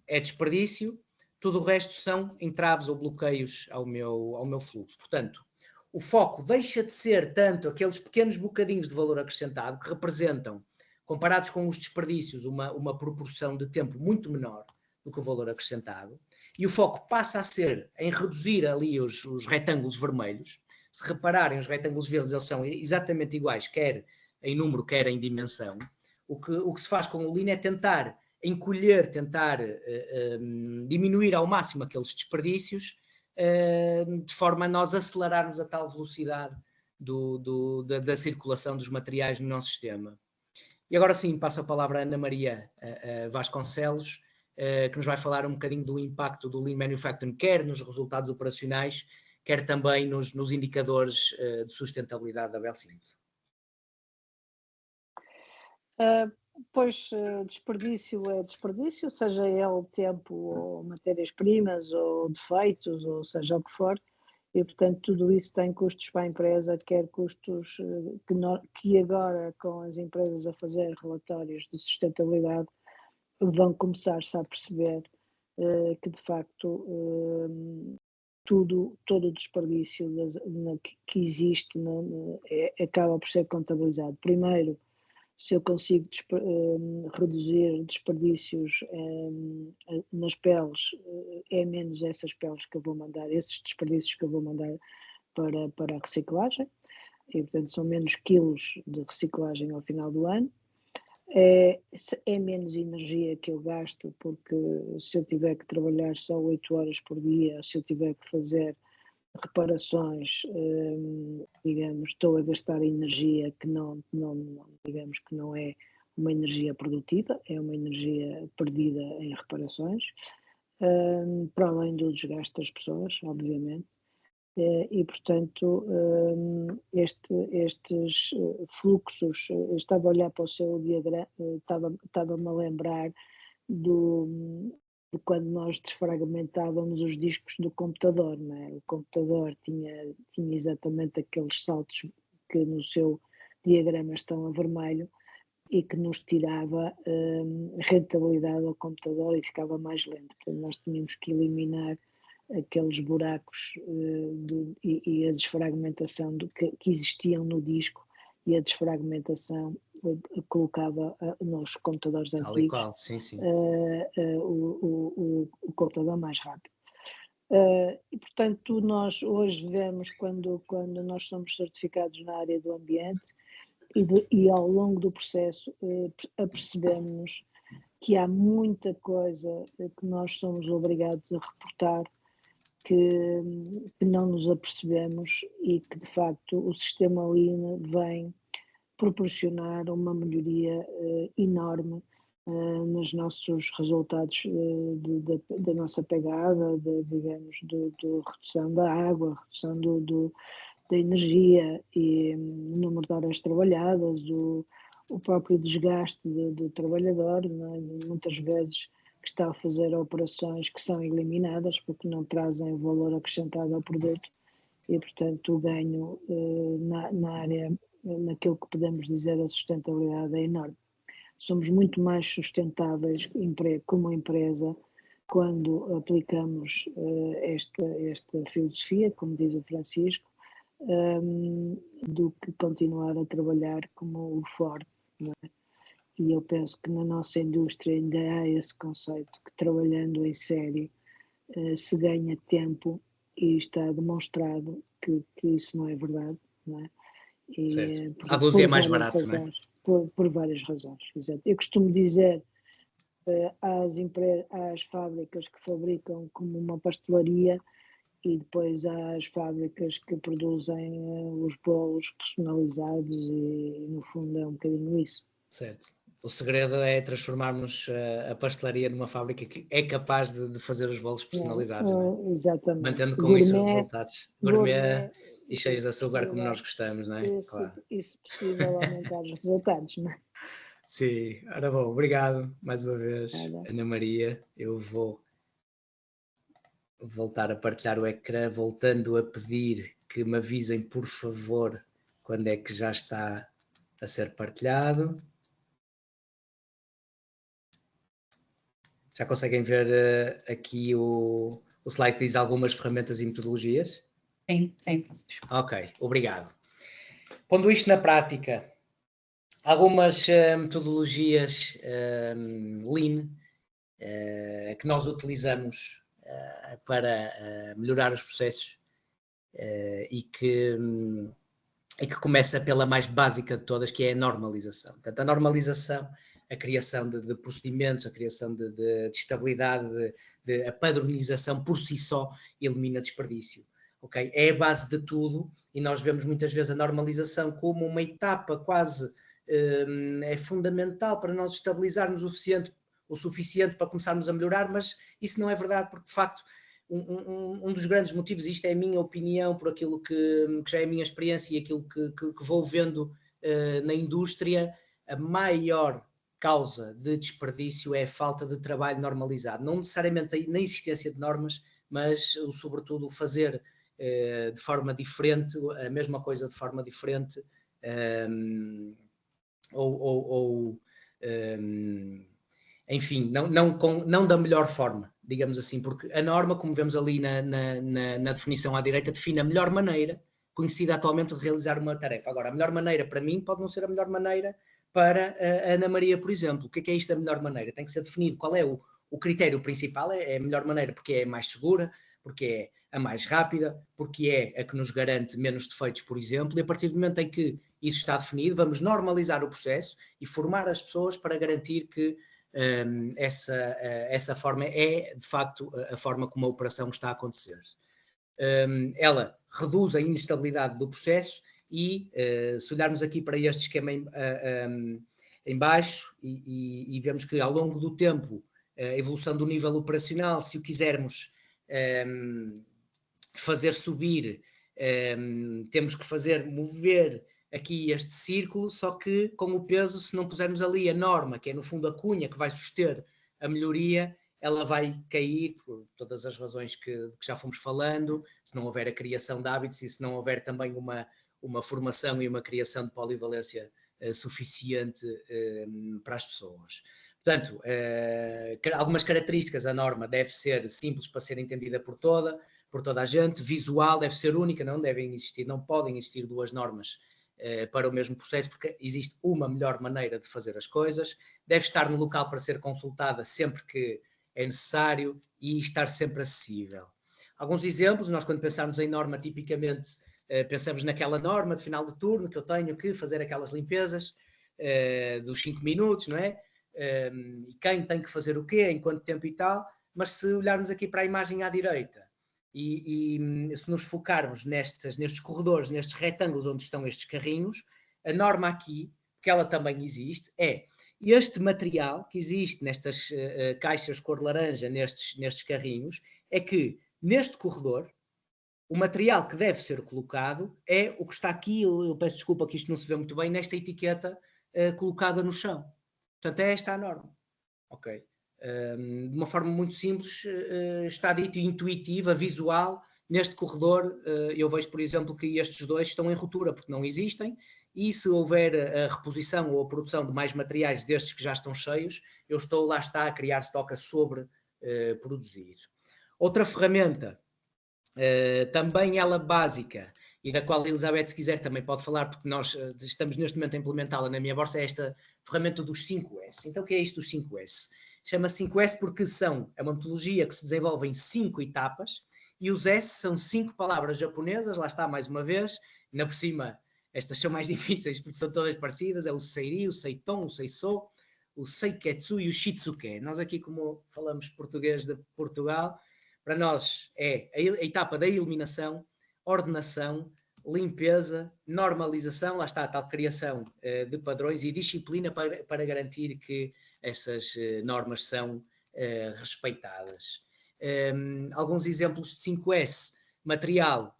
é desperdício, tudo o resto são entraves ou bloqueios ao meu fluxo. Portanto, o foco deixa de ser tanto aqueles pequenos bocadinhos de valor acrescentado que representam, comparados com os desperdícios, uma proporção de tempo muito menor do que o valor acrescentado, e o foco passa a ser em reduzir ali os retângulos vermelhos. Se repararem, os retângulos verdes eles são exatamente iguais, quer em número, quer em dimensão. O que se faz com o Lean é tentar encolher, tentar diminuir ao máximo aqueles desperdícios, de forma a nós acelerarmos a tal velocidade da circulação dos materiais no nosso sistema. E agora sim, passo a palavra à Ana Maria Vasconcelos, que nos vai falar um bocadinho do impacto do Lean Manufacturing, quer nos resultados operacionais, quer também nos indicadores de sustentabilidade da Belsinto. Pois, desperdício é desperdício, seja ele tempo ou matérias-primas ou defeitos, ou seja o que for, e portanto tudo isso tem custos para a empresa, quer custos que agora com as empresas a fazer relatórios de sustentabilidade vão começar-se a perceber que de facto todo o desperdício que existe acaba por ser contabilizado. Primeiro, se eu consigo reduzir desperdícios nas peles, é menos essas peles que eu vou mandar, esses desperdícios que eu vou mandar para a reciclagem, e portanto são menos quilos de reciclagem ao final do ano. é menos energia que eu gasto, porque se eu tiver que trabalhar só 8 horas por dia, se eu tiver que fazer reparações, digamos, estou a gastar energia que digamos que não é uma energia produtiva, é uma energia perdida em reparações, para além do desgaste das pessoas, obviamente. E, portanto, estes fluxos, eu estava a olhar para o seu diagrama, estava-me a lembrar de quando nós desfragmentávamos os discos do computador, não é? O computador tinha exatamente aqueles saltos que no seu diagrama estão a vermelho e que nos tirava rentabilidade ao computador e ficava mais lento. Portanto, nós tínhamos que eliminar aqueles buracos e a desfragmentação que existiam no disco, e a desfragmentação colocava nos computadores antigos qual, sim. O computador mais rápido. E, portanto, nós hoje vemos, quando nós somos certificados na área do ambiente e ao longo do processo apercebemos que há muita coisa que nós somos obrigados a reportar que não nos apercebemos, e que de facto o sistema Lean vem proporcionar uma melhoria enorme nos nossos resultados da nossa pegada, digamos, de redução da água, redução da energia e número de horas trabalhadas, o próprio desgaste do trabalhador, não é? Muitas vezes que está a fazer operações que são eliminadas porque não trazem valor acrescentado ao produto, e, portanto, o ganho na área, naquilo que podemos dizer a sustentabilidade, é enorme. Somos muito mais sustentáveis como empresa quando aplicamos esta filosofia, como diz o Francisco, do que continuar a trabalhar como o Ford, não é? E eu penso que na nossa indústria ainda há esse conceito, que trabalhando em série se ganha tempo, e está demonstrado que isso não é verdade, não é? A luz é mais barato, não é? Por várias razões, exato. Eu costumo dizer às fábricas que fabricam como uma pastelaria, e depois às fábricas que produzem os bolos personalizados, e no fundo é um bocadinho isso. Certo. O segredo é transformarmos a pastelaria numa fábrica que é capaz de fazer os bolos personalizados, não é? Exatamente. Mantendo com isso os resultados. Gourmet e cheios de açúcar, como nós gostamos, não é? Isso possível aumentar os resultados, não é? Sim. Ora bom, obrigado mais uma vez, Ana Maria. Eu vou voltar a partilhar o ecrã, voltando a pedir que me avisem, por favor, quando é que já está a ser partilhado. Já conseguem ver aqui o slide que diz algumas ferramentas e metodologias? Sim. Ok, obrigado. Pondo isto na prática, algumas metodologias Lean que nós utilizamos para melhorar os processos e que começa pela mais básica de todas, que é a normalização. Portanto, a normalização, a criação de procedimentos, a criação de estabilidade, a padronização por si só elimina desperdício. Okay? É a base de tudo, e nós vemos muitas vezes a normalização como uma etapa quase é fundamental para nós estabilizarmos o suficiente para começarmos a melhorar, mas isso não é verdade, porque de facto um dos grandes motivos, isto é a minha opinião por aquilo que já é a minha experiência e aquilo que vou vendo na indústria, a maior causa de desperdício é a falta de trabalho normalizado, não necessariamente na existência de normas, mas sobretudo fazer de forma diferente, a mesma coisa de forma diferente, enfim, não da melhor forma, digamos assim, porque a norma, como vemos ali na definição à direita, define a melhor maneira conhecida atualmente de realizar uma tarefa. Agora, a melhor maneira para mim pode não ser a melhor maneira para a Ana Maria, por exemplo. O que é isto da melhor maneira? Tem que ser definido qual é o critério principal. É a melhor maneira porque é a mais segura, porque é a mais rápida, porque é a que nos garante menos defeitos, por exemplo, e a partir do momento em que isso está definido, vamos normalizar o processo e formar as pessoas para garantir que essa forma é, de facto, a forma como a operação está a acontecer. Ela reduz a instabilidade do processo e, se olharmos aqui para este esquema em baixo e vemos que ao longo do tempo a evolução do nível operacional, se o quisermos fazer subir, temos que mover aqui este círculo, só que com o peso, se não pusermos ali a norma, que é no fundo a cunha que vai suster a melhoria, ela vai cair por todas as razões que já fomos falando, se não houver a criação de hábitos e se não houver também uma formação e uma criação de polivalência suficiente para as pessoas. Portanto, algumas características, a norma deve ser simples para ser entendida por toda a gente, visual, deve ser única, não podem existir duas normas para o mesmo processo, porque existe uma melhor maneira de fazer as coisas, deve estar no local para ser consultada sempre que é necessário e estar sempre acessível. Alguns exemplos, nós quando pensamos em norma, tipicamente pensamos naquela norma de final de turno, que eu tenho que fazer aquelas limpezas dos 5 minutos, não é? E quem tem que fazer o quê, em quanto tempo e tal, mas se olharmos aqui para a imagem à direita e se nos focarmos nestes corredores, nestes retângulos onde estão estes carrinhos, a norma aqui, porque ela também existe, é este material que existe nestas caixas cor laranja, nestes carrinhos, é que neste corredor, o material que deve ser colocado é o que está aqui, eu peço desculpa que isto não se vê muito bem, nesta etiqueta colocada no chão. Portanto, é esta a norma. Ok. De uma forma muito simples, está dito intuitiva, visual, neste corredor eu vejo, por exemplo, que estes dois estão em ruptura porque não existem e se houver a reposição ou a produção de mais materiais destes que já estão cheios, eu estou, lá está, a criar estoque a sobre produzir. Outra ferramenta, também ela básica, e da qual a Elizabeth, se quiser, também pode falar, porque nós estamos neste momento a implementá-la na minha bolsa, é esta ferramenta dos 5S. Então, o que é isto dos 5S? Chama-se 5S porque é uma metodologia que se desenvolve em 5 etapas e os S são 5 palavras japonesas, lá está mais uma vez, ainda por cima estas são mais difíceis porque são todas parecidas, é o Seiri, o Seiton, o Seiso, o Seiketsu e o Shitsuke. Nós aqui, como falamos português de Portugal, para nós é a etapa da eliminação, ordenação, limpeza, normalização, lá está a tal criação de padrões e disciplina para garantir que essas normas são respeitadas. Alguns exemplos de 5S, material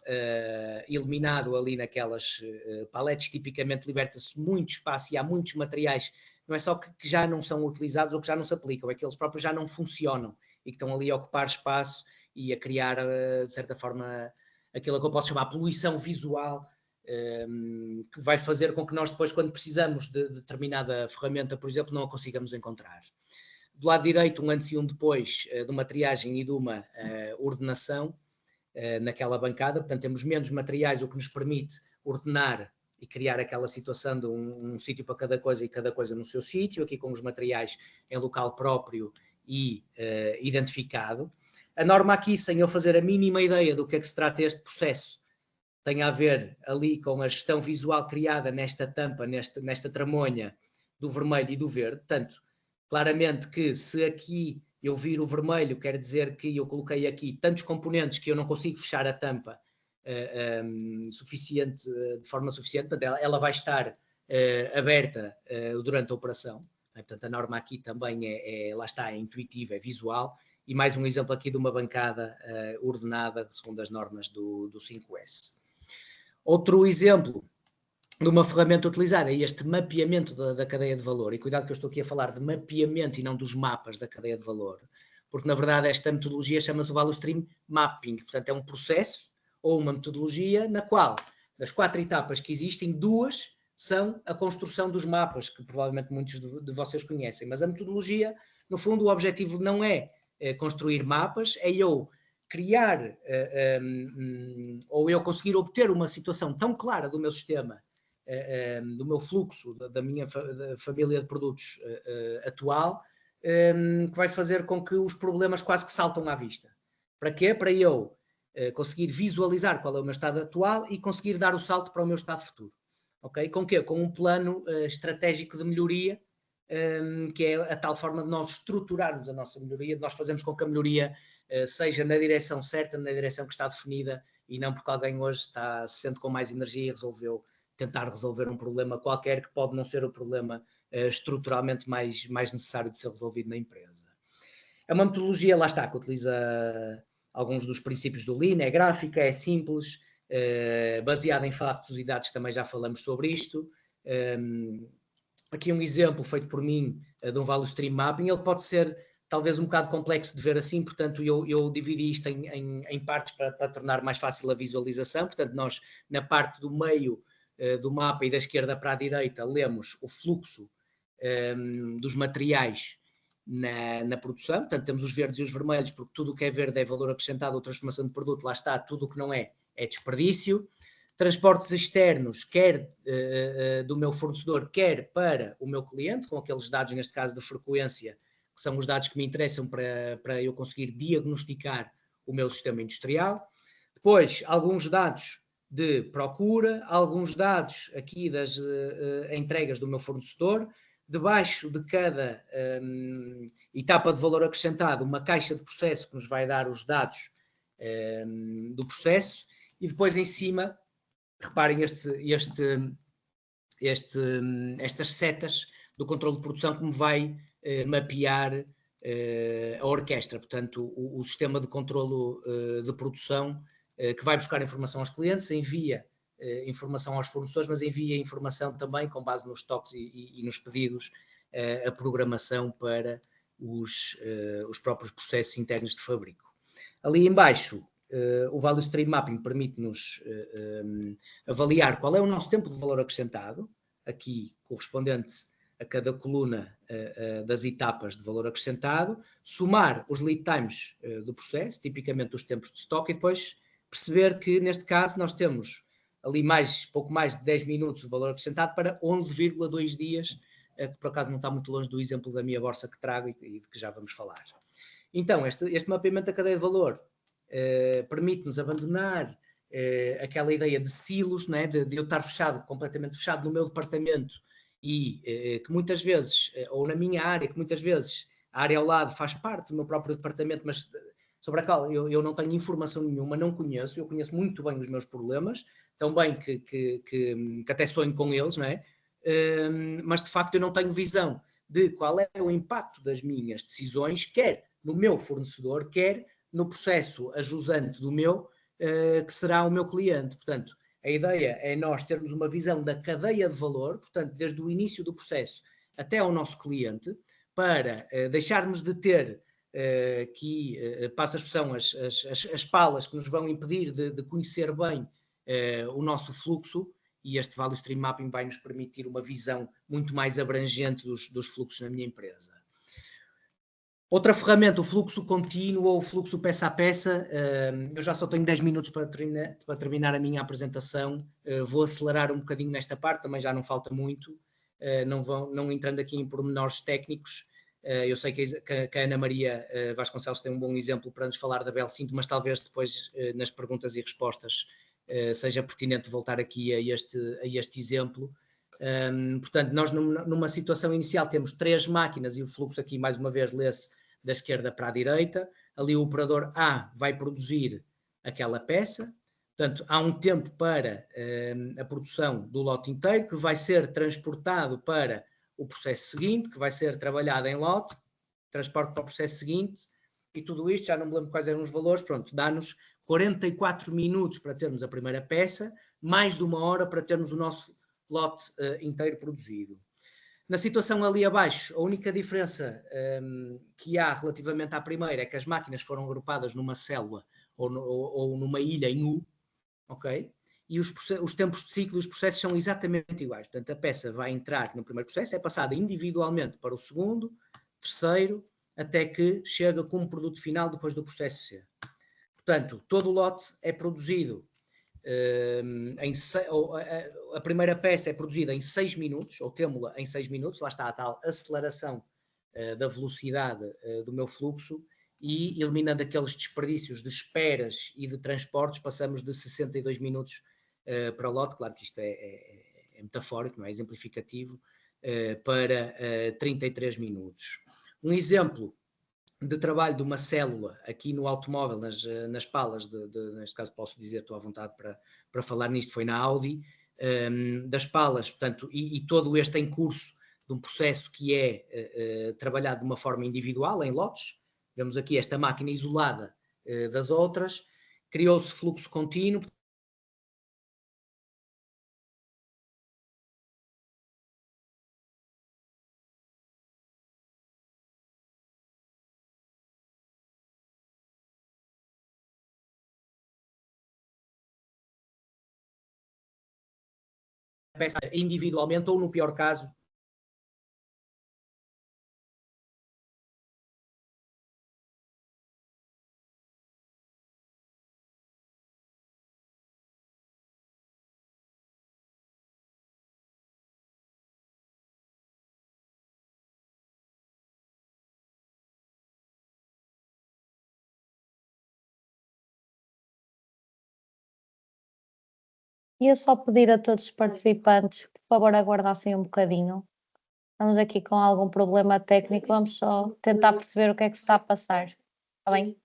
eliminado ali naquelas paletes, tipicamente liberta-se muito espaço e há muitos materiais, não é só que já não são utilizados ou que já não se aplicam, é que eles próprios já não funcionam e que estão ali a ocupar espaço e a criar, de certa forma, aquilo que eu posso chamar poluição visual, que vai fazer com que nós depois, quando precisamos de determinada ferramenta, por exemplo, não a consigamos encontrar. Do lado direito, um antes e um depois de uma triagem e de uma ordenação naquela bancada, portanto temos menos materiais, o que nos permite ordenar e criar aquela situação de um sítio para cada coisa e cada coisa no seu sítio, aqui com os materiais em local próprio e identificado. A norma aqui, sem eu fazer a mínima ideia do que é que se trata este processo, tem a ver ali com a gestão visual criada nesta tampa, nesta tramonha do vermelho e do verde. Portanto, claramente que se aqui eu vir o vermelho, quer dizer que eu coloquei aqui tantos componentes que eu não consigo fechar a tampa de forma suficiente, portanto, ela vai estar aberta durante a operação. Portanto, a norma aqui também lá está, é intuitiva, é visual. E mais um exemplo aqui de uma bancada ordenada segundo as normas do 5S. Outro exemplo de uma ferramenta utilizada é este mapeamento da cadeia de valor. E cuidado que eu estou aqui a falar de mapeamento e não dos mapas da cadeia de valor, porque na verdade esta metodologia chama-se o Value Stream Mapping. Portanto, é um processo ou uma metodologia na qual, das 4 etapas que existem, 2 são a construção dos mapas, que provavelmente muitos de vocês conhecem. Mas a metodologia, no fundo, o objetivo não é construir mapas, é eu criar ou eu conseguir obter uma situação tão clara do meu sistema, do meu fluxo, da minha família de produtos atual, que vai fazer com que os problemas quase que saltam à vista. Para quê? Para eu conseguir visualizar qual é o meu estado atual e conseguir dar o salto para o meu estado futuro. ok? Com quê? Com um plano estratégico de melhoria, que é a tal forma de nós estruturarmos a nossa melhoria, de nós fazermos com que a melhoria seja na direção certa, na direção que está definida, e não porque alguém hoje se sente com mais energia e resolveu tentar resolver um problema qualquer que pode não ser o problema estruturalmente mais necessário de ser resolvido na empresa. É uma metodologia, lá está, que utiliza alguns dos princípios do Lean, é gráfica, é simples, baseada em factos e dados, também já falamos sobre isto. Aqui um exemplo feito por mim de um Value Stream Mapping, ele pode ser talvez um bocado complexo de ver assim, portanto eu dividi isto em partes para tornar mais fácil a visualização. Portanto, nós na parte do meio do mapa e da esquerda para a direita lemos o fluxo dos materiais na produção, portanto temos os verdes e os vermelhos, porque tudo o que é verde é valor acrescentado ou transformação de produto, lá está, tudo o que não é desperdício. Transportes externos, quer do meu fornecedor, quer para o meu cliente, com aqueles dados, neste caso de frequência, que são os dados que me interessam para eu conseguir diagnosticar o meu sistema industrial. Depois, alguns dados de procura, alguns dados aqui das entregas do meu fornecedor. Debaixo de cada etapa de valor acrescentado, uma caixa de processo que nos vai dar os dados do processo, e depois em cima, reparem estas setas do controle de produção que me vai mapear a orquestra, portanto o sistema de controlo de produção que vai buscar informação aos clientes, envia informação aos fornecedores, mas envia informação também com base nos estoques e nos pedidos, a programação para os próprios processos internos de fabrico. Ali em baixo, o Value Stream Mapping permite-nos avaliar qual é o nosso tempo de valor acrescentado, aqui correspondente a cada coluna das etapas de valor acrescentado, somar os lead times do processo, tipicamente os tempos de estoque, e depois perceber que neste caso nós temos ali pouco mais de 10 minutos de valor acrescentado para 11,2 dias, que por acaso não está muito longe do exemplo da minha borsa que trago e de que já vamos falar. Então, este mapeamento da cadeia de valor permite-nos abandonar aquela ideia de silos, não é? de eu estar completamente fechado no meu departamento e que muitas vezes, ou na minha área, que muitas vezes a área ao lado faz parte do meu próprio departamento, mas sobre a qual eu não tenho informação nenhuma, não conheço, eu conheço muito bem os meus problemas, tão bem que até sonho com eles, não é? Mas de facto eu não tenho visão de qual é o impacto das minhas decisões, quer no meu fornecedor, quer no processo ajusante do meu, que será o meu cliente. Portanto, a ideia é nós termos uma visão da cadeia de valor, portanto, desde o início do processo até ao nosso cliente, para deixarmos de ter que, passa a expressão, as palas que nos vão impedir de conhecer bem o nosso fluxo, e este Value Stream Mapping vai nos permitir uma visão muito mais abrangente dos fluxos na minha empresa. Outra ferramenta, o fluxo contínuo ou o fluxo peça a peça. Eu já só tenho 10 minutos para terminar a minha apresentação. Vou acelerar um bocadinho nesta parte, também já não falta muito, não entrando aqui em pormenores técnicos. Eu sei que a Ana Maria Vasconcelos tem um bom exemplo para nos falar da Belsinto, mas talvez depois nas perguntas e respostas seja pertinente voltar aqui a este exemplo. Portanto, nós numa situação inicial temos 3 máquinas e o fluxo aqui mais uma vez lê-se da esquerda para a direita. Ali o operador A vai produzir aquela peça, portanto há um tempo para a produção do lote inteiro, que vai ser transportado para o processo seguinte, que vai ser trabalhado em lote, transporte para o processo seguinte, e tudo isto, já não me lembro quais eram os valores, pronto, dá-nos 44 minutos para termos a primeira peça, mais de 1 hora para termos o nosso lote inteiro produzido. Na situação ali abaixo, a única diferença que há relativamente à primeira é que as máquinas foram agrupadas numa célula ou numa ilha em U, ok? E os tempos de ciclo e os processos são exatamente iguais. Portanto, a peça vai entrar no primeiro processo, é passada individualmente para o segundo, terceiro, até que chega como produto final depois do processo C. Portanto, todo o lote é produzido a primeira peça é produzida em 6 minutos, ou temo-la em 6 minutos, lá está a tal aceleração da velocidade do meu fluxo, e eliminando aqueles desperdícios de esperas e de transportes, passamos de 62 minutos para o lote. Claro que isto é metafórico, não é? Exemplificativo, para 33 minutos. Um exemplo de trabalho de uma célula aqui no automóvel, nas palas, neste caso posso dizer, estou à vontade para falar nisto, foi na Audi, das palas, portanto, e todo este em curso de um processo que é trabalhado de uma forma individual, em lotes. Vemos aqui esta máquina isolada das outras, criou-se fluxo contínuo. Peça individualmente ou, no pior caso, Ia só pedir a todos os participantes que, por favor, aguardassem um bocadinho. Estamos aqui com algum problema técnico, vamos só tentar perceber o que é que se está a passar. Está bem?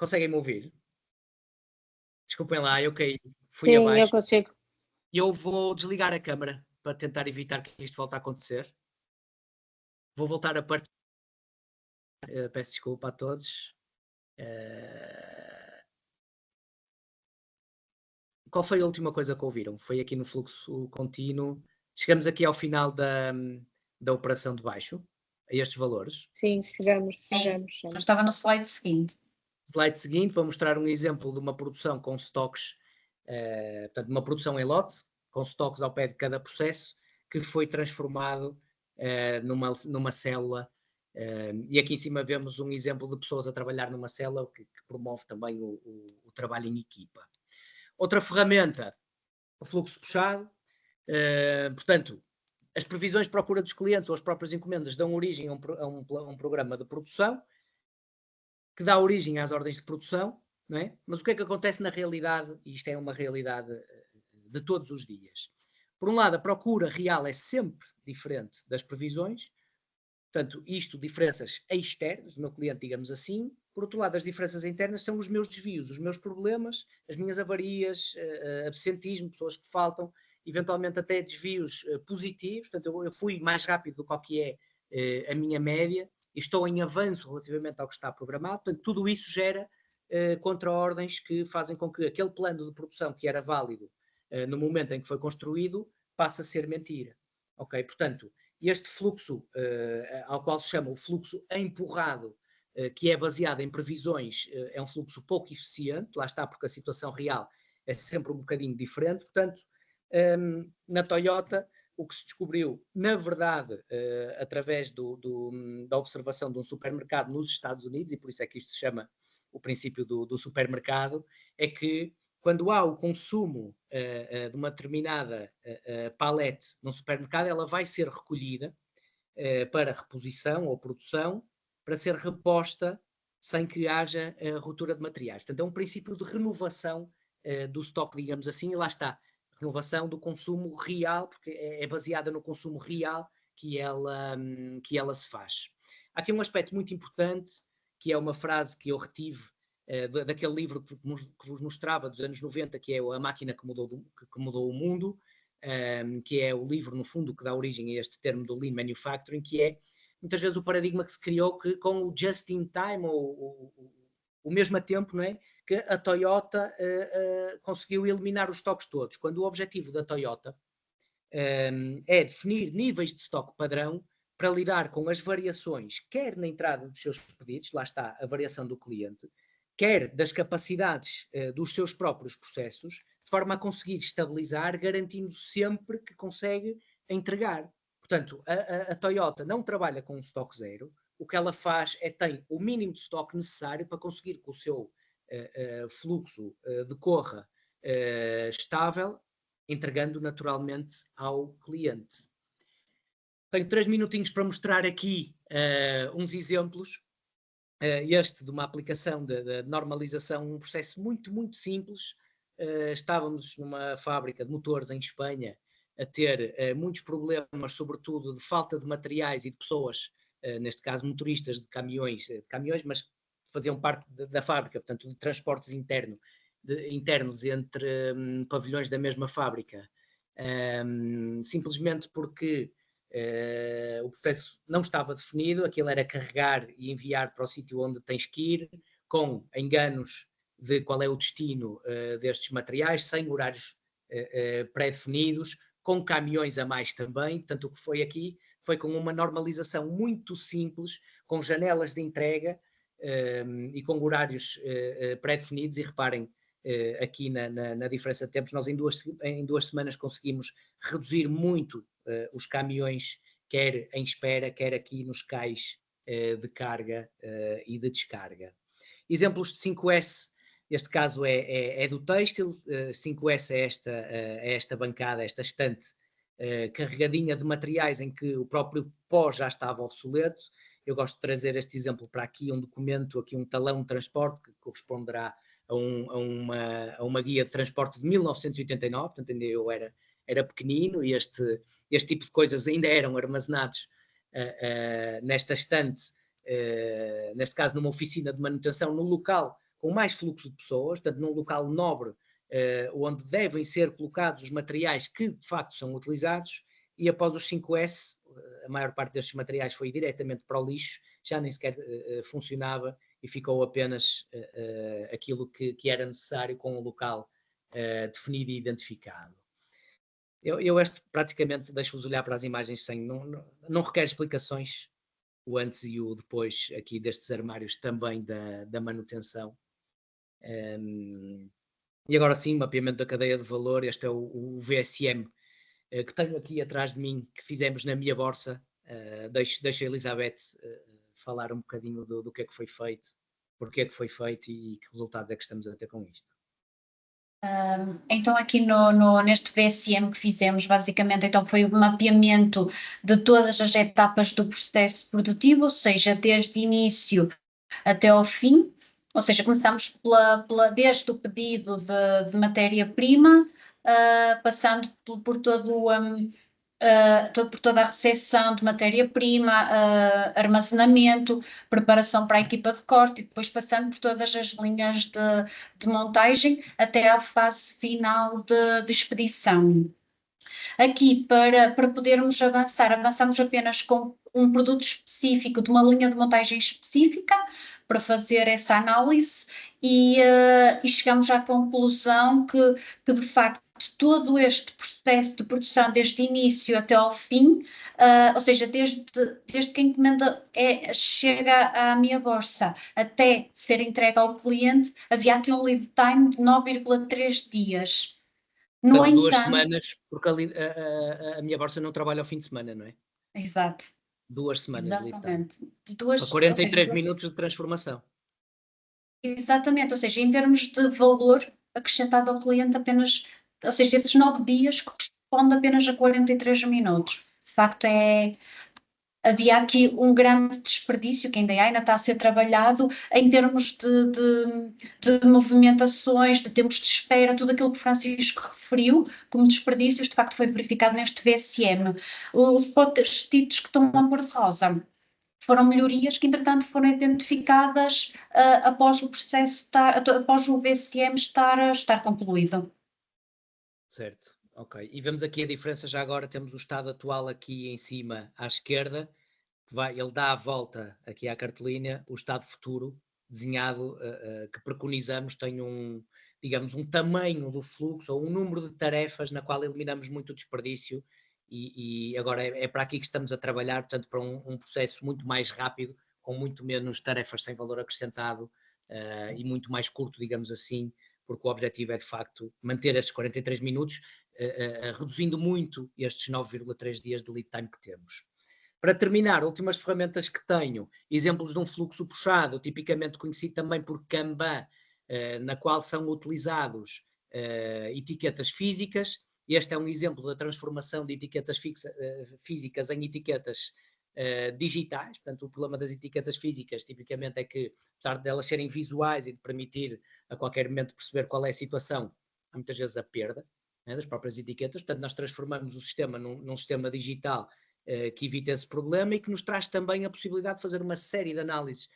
conseguem-me ouvir? Desculpem lá, eu caí, fui Sim, abaixo. eu consigo. Eu vou desligar a câmara para tentar evitar que isto volte a acontecer. Vou voltar a partir. Peço desculpa a todos. Qual foi a última coisa que ouviram? Foi aqui no fluxo contínuo. Chegamos aqui ao final da operação de baixo, a estes valores. Sim, chegamos. Eu estava no slide seguinte. Slide seguinte, para mostrar um exemplo de uma produção com estoques, portanto, uma produção em lote, com estoques ao pé de cada processo, que foi transformado numa célula. E aqui em cima vemos um exemplo de pessoas a trabalhar numa célula, que promove também o trabalho em equipa. Outra ferramenta, o fluxo puxado. Portanto, as previsões de procura dos clientes ou as próprias encomendas dão origem a um programa de produção que dá origem às ordens de produção, não é? Mas o que é que acontece na realidade? E isto é uma realidade de todos os dias. Por um lado, a procura real é sempre diferente das previsões. Portanto, isto, diferenças externas do meu cliente, digamos assim. Por outro lado, as diferenças internas são os meus desvios, os meus problemas, as minhas avarias, absentismo, pessoas que faltam, eventualmente até desvios positivos. Portanto, eu fui mais rápido do que é a minha média e estou em avanço relativamente ao que está programado. Portanto, tudo isso gera contra-ordens que fazem com que aquele plano de produção que era válido no momento em que foi construído passe a ser mentira. Ok? Portanto, este fluxo, ao qual se chama o fluxo empurrado, que é baseado em previsões, é um fluxo pouco eficiente, lá está, porque a situação real é sempre um bocadinho diferente. Portanto, na Toyota, o que se descobriu, na verdade, através da observação de um supermercado nos Estados Unidos, e por isso é que isto se chama o princípio do supermercado, é que quando há o consumo de uma determinada palete num supermercado, ela vai ser recolhida para reposição ou produção, para ser reposta sem que haja ruptura de materiais. Portanto, é um princípio de renovação do estoque, digamos assim, e lá está, renovação do consumo real, porque é baseada no consumo real que ela se faz. Há aqui um aspecto muito importante, que é uma frase que eu retive daquele livro que vos mostrava dos anos 90, que é A Máquina que Mudou o Mundo, que é o livro, no fundo, que dá origem a este termo do Lean Manufacturing, que é, muitas vezes, o paradigma que se criou que, com o just-in-time, ou o mesmo a tempo, não é? Que a Toyota conseguiu eliminar os estoques todos, quando o objetivo da Toyota é definir níveis de estoque padrão para lidar com as variações, quer na entrada dos seus pedidos, lá está a variação do cliente, quer das capacidades dos seus próprios processos, de forma a conseguir estabilizar, garantindo sempre que consegue entregar. Portanto, a Toyota não trabalha com um estoque zero. O que ela faz é tem o mínimo de estoque necessário para conseguir que o seu fluxo decorra estável, entregando naturalmente ao cliente. Tenho 3 minutinhos para mostrar aqui uns exemplos. Este de uma aplicação de normalização, um processo muito, muito simples. Estávamos numa fábrica de motores em Espanha a ter muitos problemas, sobretudo de falta de materiais e de pessoas, neste caso motoristas de caminhões, mas faziam parte da fábrica, portanto de transportes internos entre pavilhões da mesma fábrica, simplesmente porque o processo não estava definido, aquilo era carregar e enviar para o sítio onde tens que ir, com enganos de qual é o destino destes materiais, sem horários pré-definidos, com caminhões a mais também. Portanto, o que foi aqui foi com uma normalização muito simples, com janelas de entrega e com horários pré-definidos. E reparem aqui na diferença de tempos, nós em duas semanas conseguimos reduzir muito os caminhões, quer em espera, quer aqui nos cais de carga e de descarga. Exemplos de 5S, este caso é do têxtil. 5S é esta bancada, esta estante carregadinha de materiais em que o próprio pó já estava obsoleto. Eu gosto de trazer este exemplo para aqui, um documento, aqui um talão de transporte que corresponderá a uma guia de transporte de 1989, portanto ainda eu era pequenino e este tipo de coisas ainda eram armazenados nesta estante, neste caso numa oficina de manutenção, num local com mais fluxo de pessoas, portanto num local nobre, onde devem ser colocados os materiais que de facto são utilizados. E após os 5S, a maior parte destes materiais foi diretamente para o lixo, já nem sequer funcionava e ficou apenas aquilo que era necessário, com o local definido e identificado. Eu praticamente deixo-vos olhar para as imagens sem, não requer explicações, o antes e o depois aqui destes armários também da manutenção. E agora sim, mapeamento da cadeia de valor. Este é o VSM que tenho aqui atrás de mim, que fizemos na minha borsa. Deixo a Elizabeth falar um bocadinho do que é que foi feito, porque é que foi feito e que resultados é que estamos a ter com isto. Então aqui neste VSM que fizemos, basicamente, então foi o mapeamento de todas as etapas do processo produtivo, ou seja, desde o início até ao fim. Ou seja, começamos desde o pedido de matéria-prima, passando por toda a recepção de matéria-prima, armazenamento, preparação para a equipa de corte e depois passando por todas as linhas de montagem até à fase final de expedição. Aqui, para podermos avançamos apenas com um produto específico, de uma linha de montagem específica, para fazer essa análise e chegamos à conclusão que de facto todo este processo de produção, desde o início até ao fim, ou seja, desde que a encomenda chega à minha bolsa até ser entregue ao cliente, havia aqui um lead time de 9,3 dias. No entanto, 2 semanas, porque a minha bolsa não trabalha ao fim de semana, não é? Exato. 2 semanas. Exatamente. Para 43 minutos de transformação. Exatamente, ou seja, em termos de valor acrescentado ao cliente, apenas, ou seja, esses 9 dias corresponde apenas a 43 minutos. De facto, havia aqui um grande desperdício que ainda está a ser trabalhado em termos de movimentações, de tempos de espera, tudo aquilo que o Francisco referiu como desperdícios, de facto foi verificado neste VSM. Os post-its que estão a cor de rosa foram melhorias que, entretanto, foram identificadas após o processo após o VSM estar concluído. Certo. Ok, e vemos aqui a diferença. Já agora temos o estado atual aqui em cima à esquerda, ele dá a volta aqui à cartolina. O estado futuro desenhado que preconizamos tem digamos, um tamanho do fluxo ou um número de tarefas na qual eliminamos muito desperdício e agora é para aqui que estamos a trabalhar, portanto para um processo muito mais rápido, com muito menos tarefas sem valor acrescentado e muito mais curto, digamos assim, porque o objetivo é de facto manter estes 43 minutos reduzindo muito estes 9,3 dias de lead time que temos. Para terminar, últimas ferramentas que tenho, exemplos de um fluxo puxado, tipicamente conhecido também por Kanban, na qual são utilizados etiquetas físicas. Este é um exemplo da transformação de etiquetas físicas em etiquetas digitais. Portanto, o problema das etiquetas físicas tipicamente é que, apesar de elas serem visuais e de permitir a qualquer momento perceber qual é a situação, há muitas vezes a perda, né, das próprias etiquetas. Portanto, nós transformamos o sistema num sistema digital que evita esse problema e que nos traz também a possibilidade de fazer uma série de análises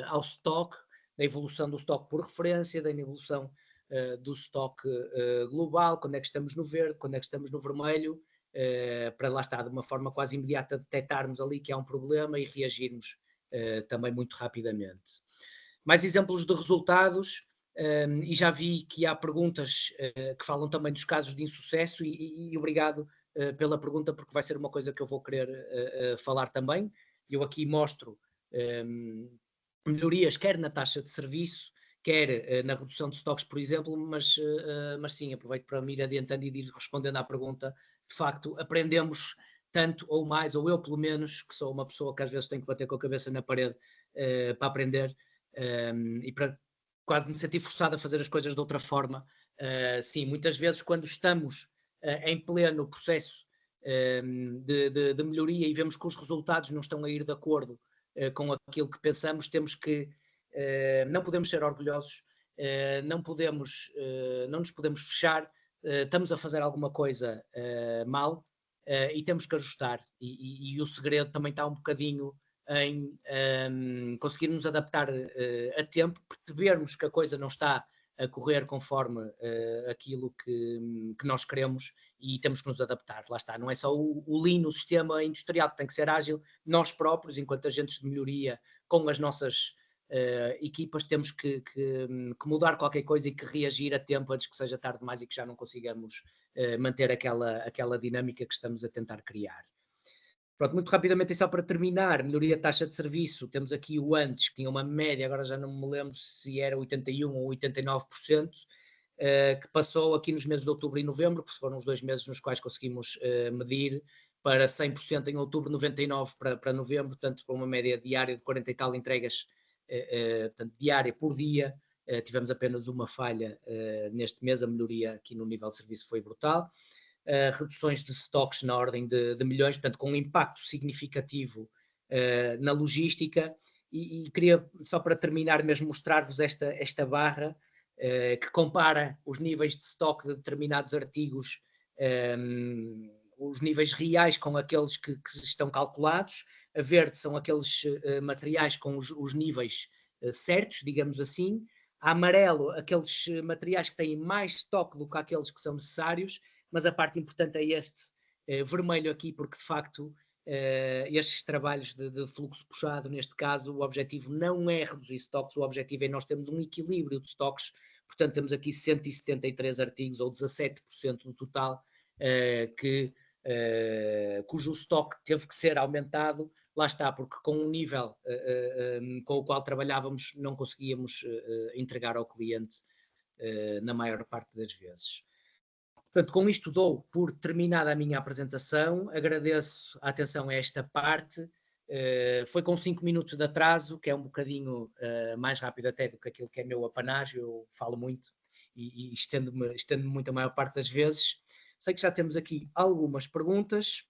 ao stock, da evolução do stock por referência, da evolução do stock global, quando é que estamos no verde, quando é que estamos no vermelho, para lá estar de uma forma quase imediata detectarmos ali que há um problema e reagirmos também muito rapidamente. Mais exemplos de resultados, e já vi que há perguntas que falam também dos casos de insucesso e obrigado pela pergunta, porque vai ser uma coisa que eu vou querer falar também. Eu aqui mostro melhorias quer na taxa de serviço, quer na redução de estoques, por exemplo, mas sim, aproveito para me ir adiantando e ir respondendo à pergunta. De facto, aprendemos tanto ou mais, ou eu pelo menos, que sou uma pessoa que às vezes tem que bater com a cabeça na parede para aprender e para quase me sentir forçado a fazer as coisas de outra forma. Sim, muitas vezes quando estamos em pleno processo de melhoria e vemos que os resultados não estão a ir de acordo com aquilo que pensamos, temos que, não podemos ser orgulhosos, não nos podemos fechar, estamos a fazer alguma coisa mal e temos que ajustar e o segredo também está um bocadinho em conseguirmos adaptar a tempo, percebermos que a coisa não está a correr conforme aquilo que nós queremos e temos que nos adaptar. Lá está, não é só o Lean, o sistema industrial que tem que ser ágil, nós próprios, enquanto agentes de melhoria, com as nossas equipas, temos que mudar qualquer coisa e que reagir a tempo antes que seja tarde demais e que já não consigamos manter aquela dinâmica que estamos a tentar criar. Pronto, muito rapidamente, e só para terminar, melhoria da taxa de serviço, temos aqui o antes, que tinha uma média, agora já não me lembro se era 81% ou 89%, que passou aqui nos meses de outubro e novembro, que foram os 2 meses nos quais conseguimos medir, para 100% em outubro, 99% para novembro, portanto, para uma média diária de 40 e tal entregas, portanto, diária por dia. Tivemos apenas uma falha neste mês, a melhoria aqui no nível de serviço foi brutal. Reduções de stocks na ordem de milhões, portanto, com um impacto significativo na logística, e queria, só para terminar mesmo, mostrar-vos esta barra que compara os níveis de stock de determinados artigos, os níveis reais com aqueles que estão calculados. A verde são aqueles materiais com os níveis certos, digamos assim. A amarelo, aqueles materiais que têm mais stock do que aqueles que são necessários, mas a parte importante é este vermelho aqui, porque de facto estes trabalhos de fluxo puxado, neste caso, o objetivo não é reduzir stocks, o objetivo é nós termos um equilíbrio de stocks, portanto temos aqui 173 artigos, ou 17% do total, cujo stock teve que ser aumentado, lá está, porque com o nível com o qual trabalhávamos não conseguíamos entregar ao cliente na maior parte das vezes. Portanto, com isto dou por terminada a minha apresentação, agradeço a atenção a esta parte, foi com 5 minutos de atraso, que é um bocadinho mais rápido até do que aquilo que é meu apanágio, eu falo muito e estendo-me muito a maior parte das vezes. Sei que já temos aqui algumas perguntas,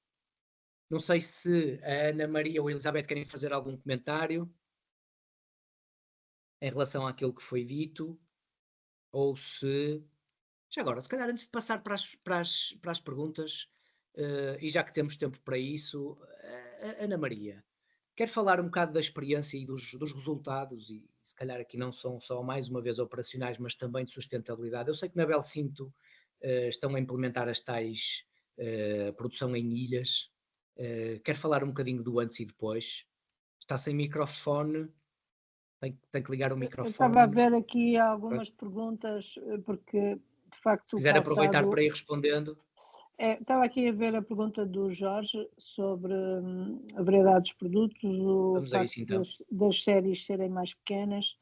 não sei se a Ana Maria ou a Elizabeth querem fazer algum comentário em relação àquilo que foi dito, ou se... Já agora, se calhar antes de passar para as perguntas, e já que temos tempo para isso, Ana Maria, quer falar um bocado da experiência e dos resultados, e se calhar aqui não são só mais uma vez operacionais, mas também de sustentabilidade. Eu sei que na Belsinto estão a implementar as tais produção em ilhas. Quer falar um bocadinho do antes e depois? Está sem microfone. Tem que ligar o microfone. Eu estava a ver aqui algumas perguntas, porque de facto... Se quiser aproveitar para ir respondendo. Estava aqui a ver a pergunta do Jorge sobre a variedade dos produtos, o facto então das séries serem mais pequenas.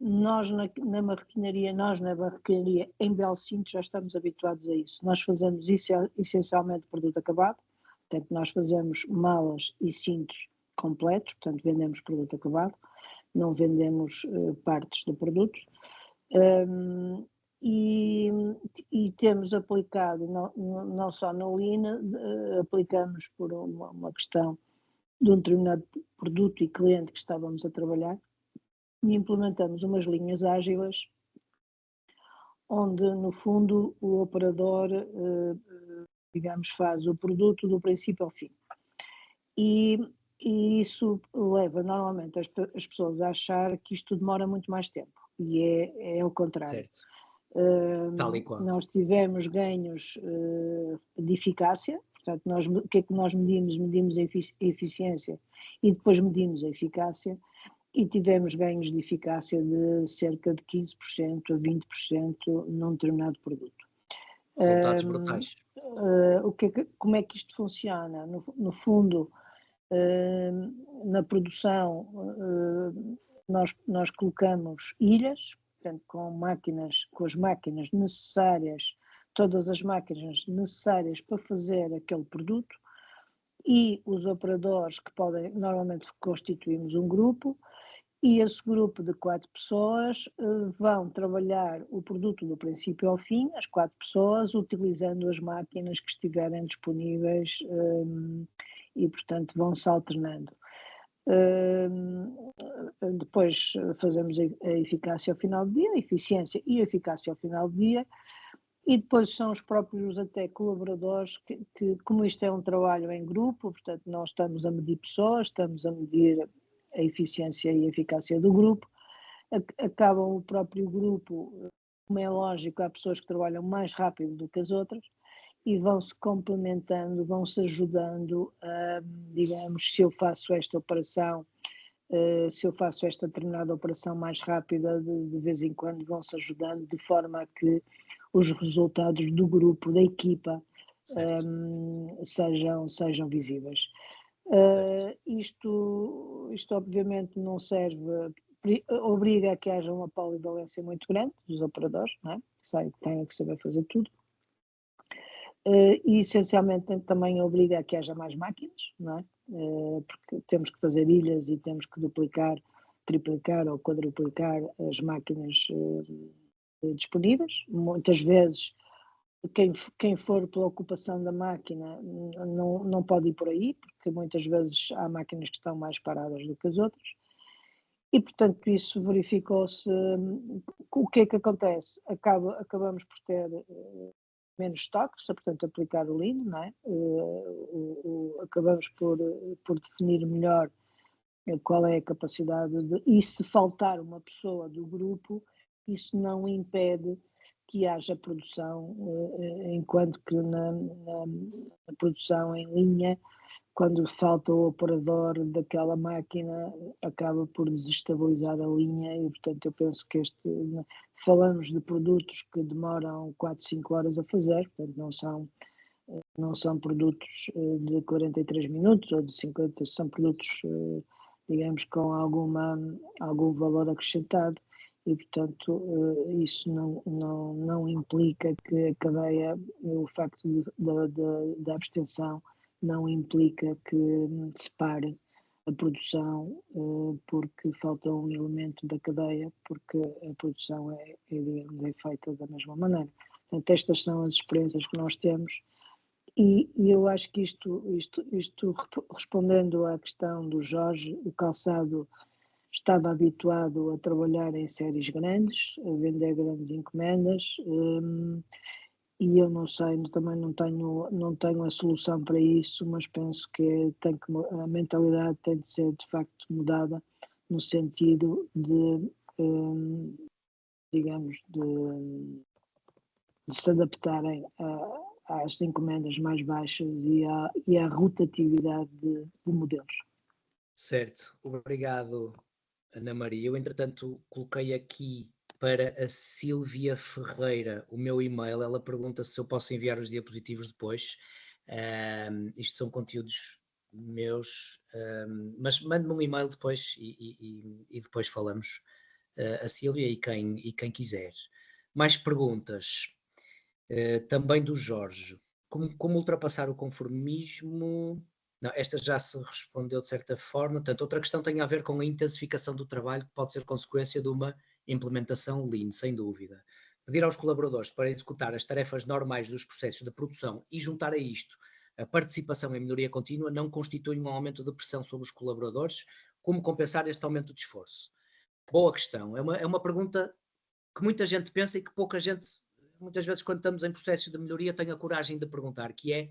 nós na marroquinaria em Belsinto já estamos habituados a isso. Nós fazemos essencialmente produto acabado, portanto nós fazemos malas e cintos completos, portanto vendemos produto acabado, não vendemos partes do produto. E temos aplicado, não só no Lean, aplicamos por uma questão de um determinado produto e cliente que estávamos a trabalhar, e implementamos umas linhas ágeis, onde no fundo o operador, digamos, faz o produto do princípio ao fim. E isso leva normalmente as pessoas a achar que isto demora muito mais tempo, e é o contrário. Certo. Tal e qual. Nós tivemos ganhos de eficácia, portanto, o que é que nós medimos? Medimos a eficiência e depois medimos a eficácia, e tivemos ganhos de eficácia de cerca de 15% a 20% num determinado produto. Resultados brutais. Como é que isto funciona? No fundo, na produção, nós colocamos ilhas, portanto, com as máquinas necessárias, todas as máquinas necessárias para fazer aquele produto, e os operadores que normalmente constituímos um grupo, e esse grupo de 4 pessoas vão trabalhar o produto do princípio ao fim, as 4 pessoas, utilizando as máquinas que estiverem disponíveis, e, portanto, vão-se alternando. Depois fazemos a eficácia ao final do dia, a eficiência e a eficácia ao final do dia, e depois são os próprios até colaboradores que como isto é um trabalho em grupo, portanto nós estamos a medir pessoas, estamos a medir a eficiência e a eficácia do grupo, acabam o próprio grupo, como é lógico, há pessoas que trabalham mais rápido do que as outras, e vão-se complementando, vão-se ajudando, digamos, se eu faço esta operação, se eu faço esta determinada operação mais rápida, de vez em quando vão-se ajudando, de forma a que os resultados do grupo, da equipa, sejam visíveis. Isto obviamente não serve, obriga a que haja uma polivalência muito grande dos operadores, não é? Que têm que saber fazer tudo. E essencialmente também obriga a que haja mais máquinas, não é? Porque temos que fazer ilhas e temos que duplicar, triplicar ou quadruplicar as máquinas disponíveis. Muitas vezes quem for pela ocupação da máquina não pode ir por aí, porque muitas vezes há máquinas que estão mais paradas do que as outras, e portanto isso verificou-se. O que é que acontece? Acabamos por ter menos estoques, portanto aplicar o Lean, não é? Acabamos por definir melhor qual é a capacidade e se faltar uma pessoa do grupo, isso não impede que haja produção, enquanto que na produção em linha, quando falta o operador daquela máquina, acaba por desestabilizar a linha, e portanto eu penso que falamos de produtos que demoram 4, 5 horas a fazer, portanto não são produtos de 43 minutos ou de 50, são produtos, digamos, com algum valor acrescentado, e portanto isso não implica que a cadeia, o facto da abstenção não implica que se pare a produção porque falta um elemento da cadeia, porque a produção é feita da mesma maneira. Portanto, estas são as experiências que nós temos, e eu acho que isto respondendo à questão do Jorge, o calçado estava habituado a trabalhar em séries grandes, a vender grandes encomendas, e eu não sei, também não tenho a solução para isso, mas penso que a mentalidade tem de ser de facto mudada no sentido de, digamos, de se adaptarem às encomendas mais baixas e à rotatividade de modelos. Certo, obrigado, Ana Maria. Eu, entretanto, coloquei aqui para a Sílvia Ferreira o meu e-mail. Ela pergunta se eu posso enviar os diapositivos depois. Isto são conteúdos meus, mas mande-me um e-mail depois e depois falamos a Sílvia e quem quiser. Mais perguntas, também do Jorge. Como ultrapassar o conformismo? Não, esta já se respondeu de certa forma. Portanto, outra questão tem a ver com a intensificação do trabalho, que pode ser consequência de uma implementação Lean, sem dúvida. Pedir aos colaboradores para executar as tarefas normais dos processos de produção e juntar a isto a participação em melhoria contínua não constitui um aumento de pressão sobre os colaboradores. Como compensar este aumento de esforço? Boa questão. É uma pergunta que muita gente pensa e que pouca gente, muitas vezes quando estamos em processos de melhoria, tem a coragem de perguntar, que é: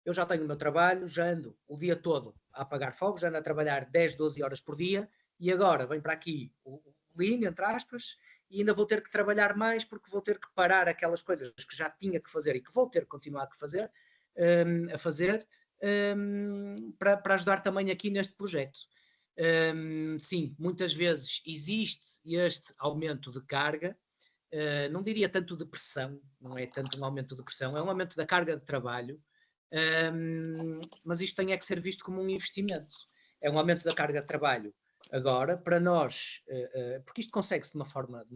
eu já tenho o meu trabalho, já ando o dia todo a apagar fogos, já ando a trabalhar 10, 12 horas por dia e agora vem para aqui o Lean, entre aspas, e ainda vou ter que trabalhar mais porque vou ter que parar aquelas coisas que já tinha que fazer e que vou ter que continuar a fazer para ajudar também aqui neste projeto. Sim, muitas vezes existe este aumento de carga, não diria tanto de pressão, não é tanto um aumento de pressão, é um aumento da carga de trabalho, mas isto tem que ser visto como um investimento. É um aumento da carga de trabalho agora, para nós, porque isto consegue-se de uma forma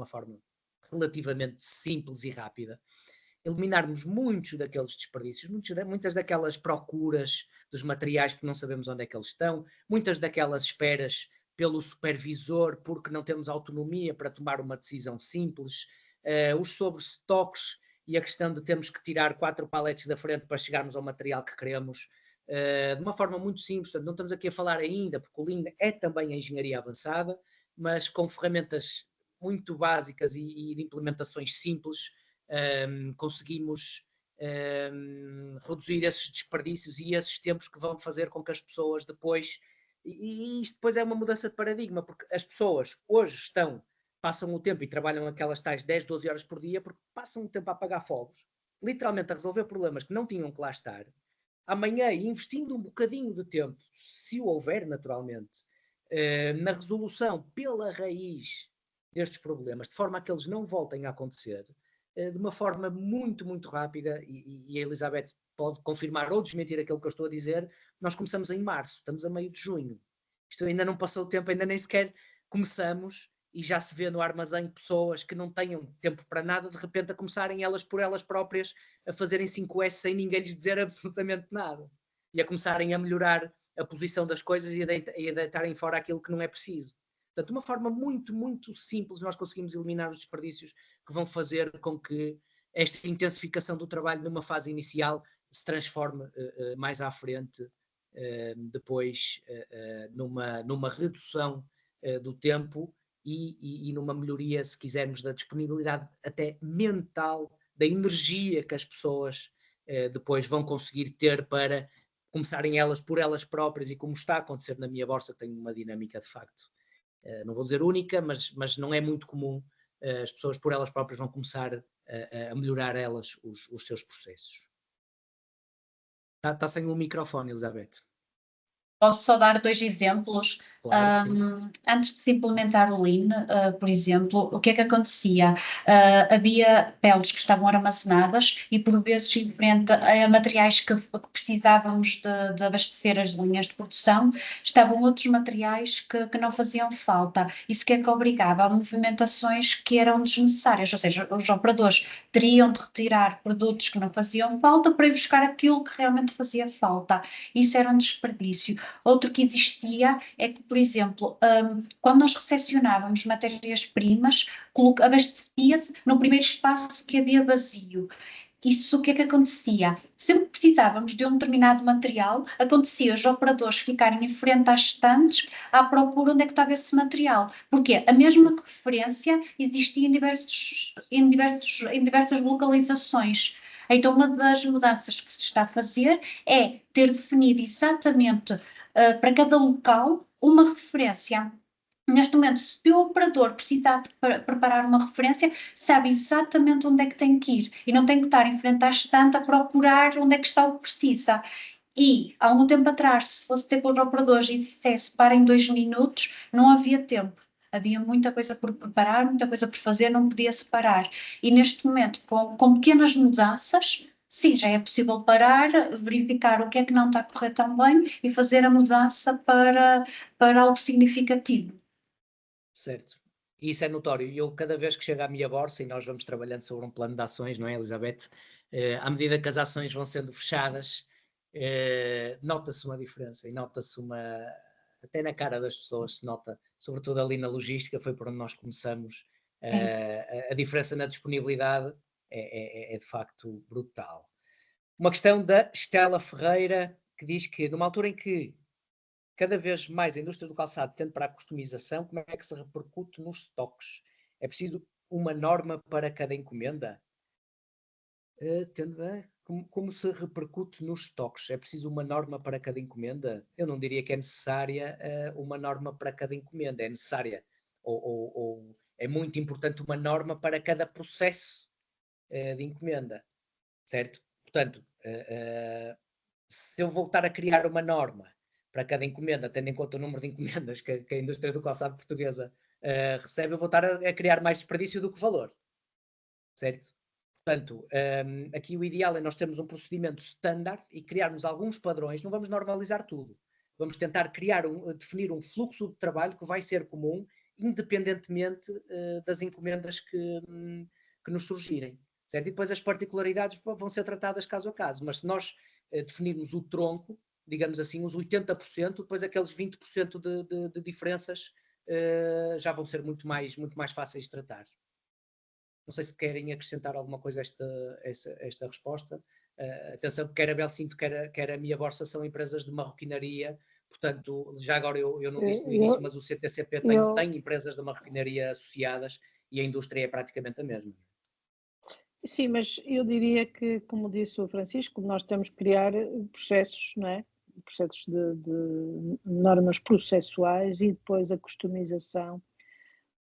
relativamente simples e rápida, eliminarmos muitos daqueles desperdícios, muitas daquelas procuras dos materiais porque não sabemos onde é que eles estão, muitas daquelas esperas pelo supervisor porque não temos autonomia para tomar uma decisão simples, os sobre-stocks e a questão de termos que tirar 4 paletes da frente para chegarmos ao material que queremos, de uma forma muito simples. Portanto, não estamos aqui a falar ainda, porque o Lean é também a engenharia avançada, mas com ferramentas muito básicas e de implementações simples, conseguimos reduzir esses desperdícios e esses tempos que vão fazer com que as pessoas depois, e isto depois é uma mudança de paradigma, porque as pessoas hoje passam o tempo e trabalham aquelas tais 10, 12 horas por dia, porque passam o tempo a apagar fogos, literalmente a resolver problemas que não tinham que lá estar. Amanhã, investindo um bocadinho de tempo, se o houver naturalmente, na resolução pela raiz destes problemas, de forma a que eles não voltem a acontecer, de uma forma muito, muito rápida, e a Elizabeth pode confirmar ou desmentir aquilo que eu estou a dizer, nós começamos em março, estamos a meio de junho. Isto ainda não passou o tempo, ainda nem sequer começamos, e já se vê no armazém pessoas que não tenham tempo para nada, de repente a começarem elas por elas próprias a fazerem 5S sem ninguém lhes dizer absolutamente nada. E a começarem a melhorar a posição das coisas e a deitarem fora aquilo que não é preciso. Portanto, de uma forma muito, muito simples, nós conseguimos eliminar os desperdícios que vão fazer com que esta intensificação do trabalho numa fase inicial se transforme mais à frente, depois numa redução do tempo e numa melhoria, se quisermos, da disponibilidade até mental, da energia que as pessoas depois vão conseguir ter para começarem elas por elas próprias, e como está a acontecer na minha Borsa, que tem uma dinâmica de facto, não vou dizer única, mas não é muito comum, as pessoas por elas próprias vão começar a melhorar elas os seus processos. Está sem o microfone, Elizabeth. Posso só dar 2 exemplos? Claro, antes de se implementar o Lean, por exemplo, o que é que acontecia? Havia peles que estavam armazenadas e, por vezes, em frente a materiais que precisávamos de abastecer as linhas de produção, estavam outros materiais que não faziam falta. Isso que é que obrigava a movimentações que eram desnecessárias, ou seja, os operadores teriam de retirar produtos que não faziam falta para ir buscar aquilo que realmente fazia falta. Isso era um desperdício. Outro que existia é que, por exemplo, quando nós recepcionávamos matérias-primas, abastecia-se no primeiro espaço que havia vazio. Isso o que é que acontecia? Sempre que precisávamos de um determinado material, acontecia os operadores ficarem em frente às estantes à procura onde é que estava esse material. Porque a mesma referência existia em diversas localizações. Então, uma das mudanças que se está a fazer é ter definido exatamente para cada local uma referência. Neste momento, se o operador precisar de preparar uma referência, sabe exatamente onde é que tem que ir e não tem que estar em frente à estante a procurar onde é que está o que precisa. E, há algum tempo atrás, se fosse ter com os operadores e dissesse para em 2 minutos, não havia tempo. Havia muita coisa por preparar, muita coisa por fazer, não podia-se parar. E neste momento, com pequenas mudanças, sim, já é possível parar, verificar o que é que não está a correr tão bem e fazer a mudança para algo significativo. certo. E isso é notório. E eu, cada vez que chego à minha borsa, e nós vamos trabalhando sobre um plano de ações, não é, Elizabeth? À medida que as ações vão sendo fechadas, nota-se uma diferença e nota-se até na cara das pessoas se nota, sobretudo ali na logística, foi por onde nós começamos, a diferença na disponibilidade é de facto brutal. Uma questão da Estela Ferreira, que diz que numa altura em que cada vez mais a indústria do calçado tende para a customização, como é que se repercute nos estoques? É preciso uma norma para cada encomenda? Como se repercute nos estoques? É preciso uma norma para cada encomenda? Eu não diria que é necessária uma norma para cada encomenda, é necessária, ou é muito importante uma norma para cada processo de encomenda, certo? Portanto, se eu voltar a criar uma norma para cada encomenda, tendo em conta o número de encomendas que a indústria do calçado portuguesa recebe, eu vou estar a criar mais desperdício do que valor, certo? Portanto, aqui o ideal é nós termos um procedimento standard e criarmos alguns padrões, não vamos normalizar tudo. Vamos tentar definir um fluxo de trabalho que vai ser comum, independentemente das encomendas que nos surgirem, certo? E depois as particularidades vão ser tratadas caso a caso, mas se nós definirmos o tronco, digamos assim, os 80%, depois aqueles 20% de diferenças já vão ser muito mais fáceis de tratar. Não sei se querem acrescentar alguma coisa a esta resposta. Atenção, quer a Belcinto, quer a Minha Borsa são empresas de marroquinaria, portanto, já agora eu não disse no início, mas o CTCP tem empresas de marroquinaria associadas e a indústria é praticamente a mesma. Sim, mas eu diria que, como disse o Francisco, nós temos que criar processos, não é? Processos de normas processuais e depois a customização.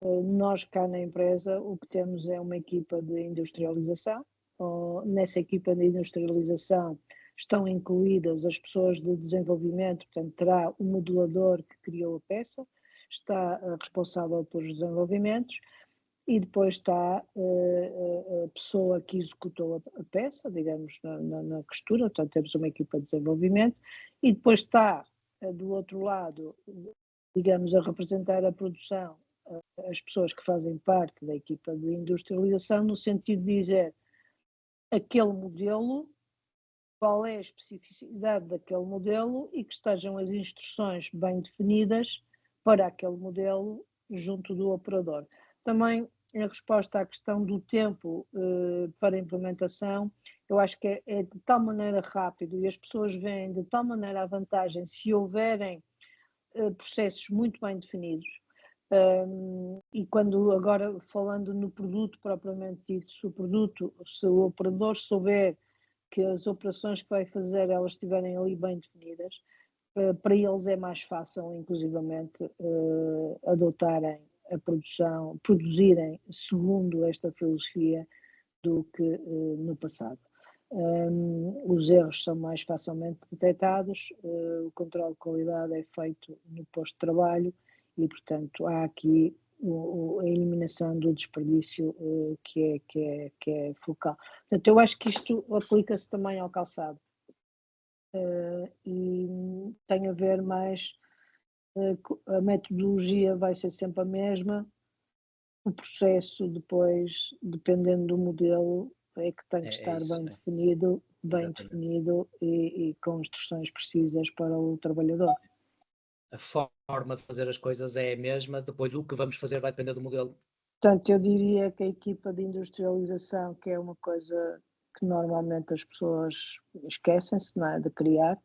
Nós cá na empresa o que temos é uma equipa de industrialização. Nessa equipa de industrialização estão incluídas as pessoas de desenvolvimento, portanto terá o modelador que criou a peça, está responsável pelos desenvolvimentos, e depois está a pessoa que executou a peça, digamos, na costura, portanto temos uma equipa de desenvolvimento, e depois está do outro lado, digamos, a representar a produção, as pessoas que fazem parte da equipa de industrialização, no sentido de dizer aquele modelo, qual é a especificidade daquele modelo e que estejam as instruções bem definidas para aquele modelo junto do operador. Também, em resposta à questão do tempo para implementação, eu acho que é de tal maneira rápido e as pessoas veem de tal maneira a vantagem se houverem processos muito bem definidos. E quando agora falando no produto propriamente dito, se o operador souber que as operações que vai fazer elas estiverem ali bem definidas, para eles é mais fácil inclusivamente adotarem a produção, produzirem segundo esta filosofia do que no passado. Os erros são mais facilmente detectados, o controle de qualidade é feito no posto de trabalho e, portanto, há aqui a eliminação do desperdício que é focal. Portanto, eu acho que isto aplica-se também ao calçado e tem a ver mais, a metodologia vai ser sempre a mesma, o processo depois, dependendo do modelo, é que tem que estar bem definido e com instruções precisas para o trabalhador. A forma de fazer as coisas é a mesma, depois o que vamos fazer vai depender do modelo. Portanto, eu diria que a equipa de industrialização, que é uma coisa que normalmente as pessoas esquecem-se, não é, de criar,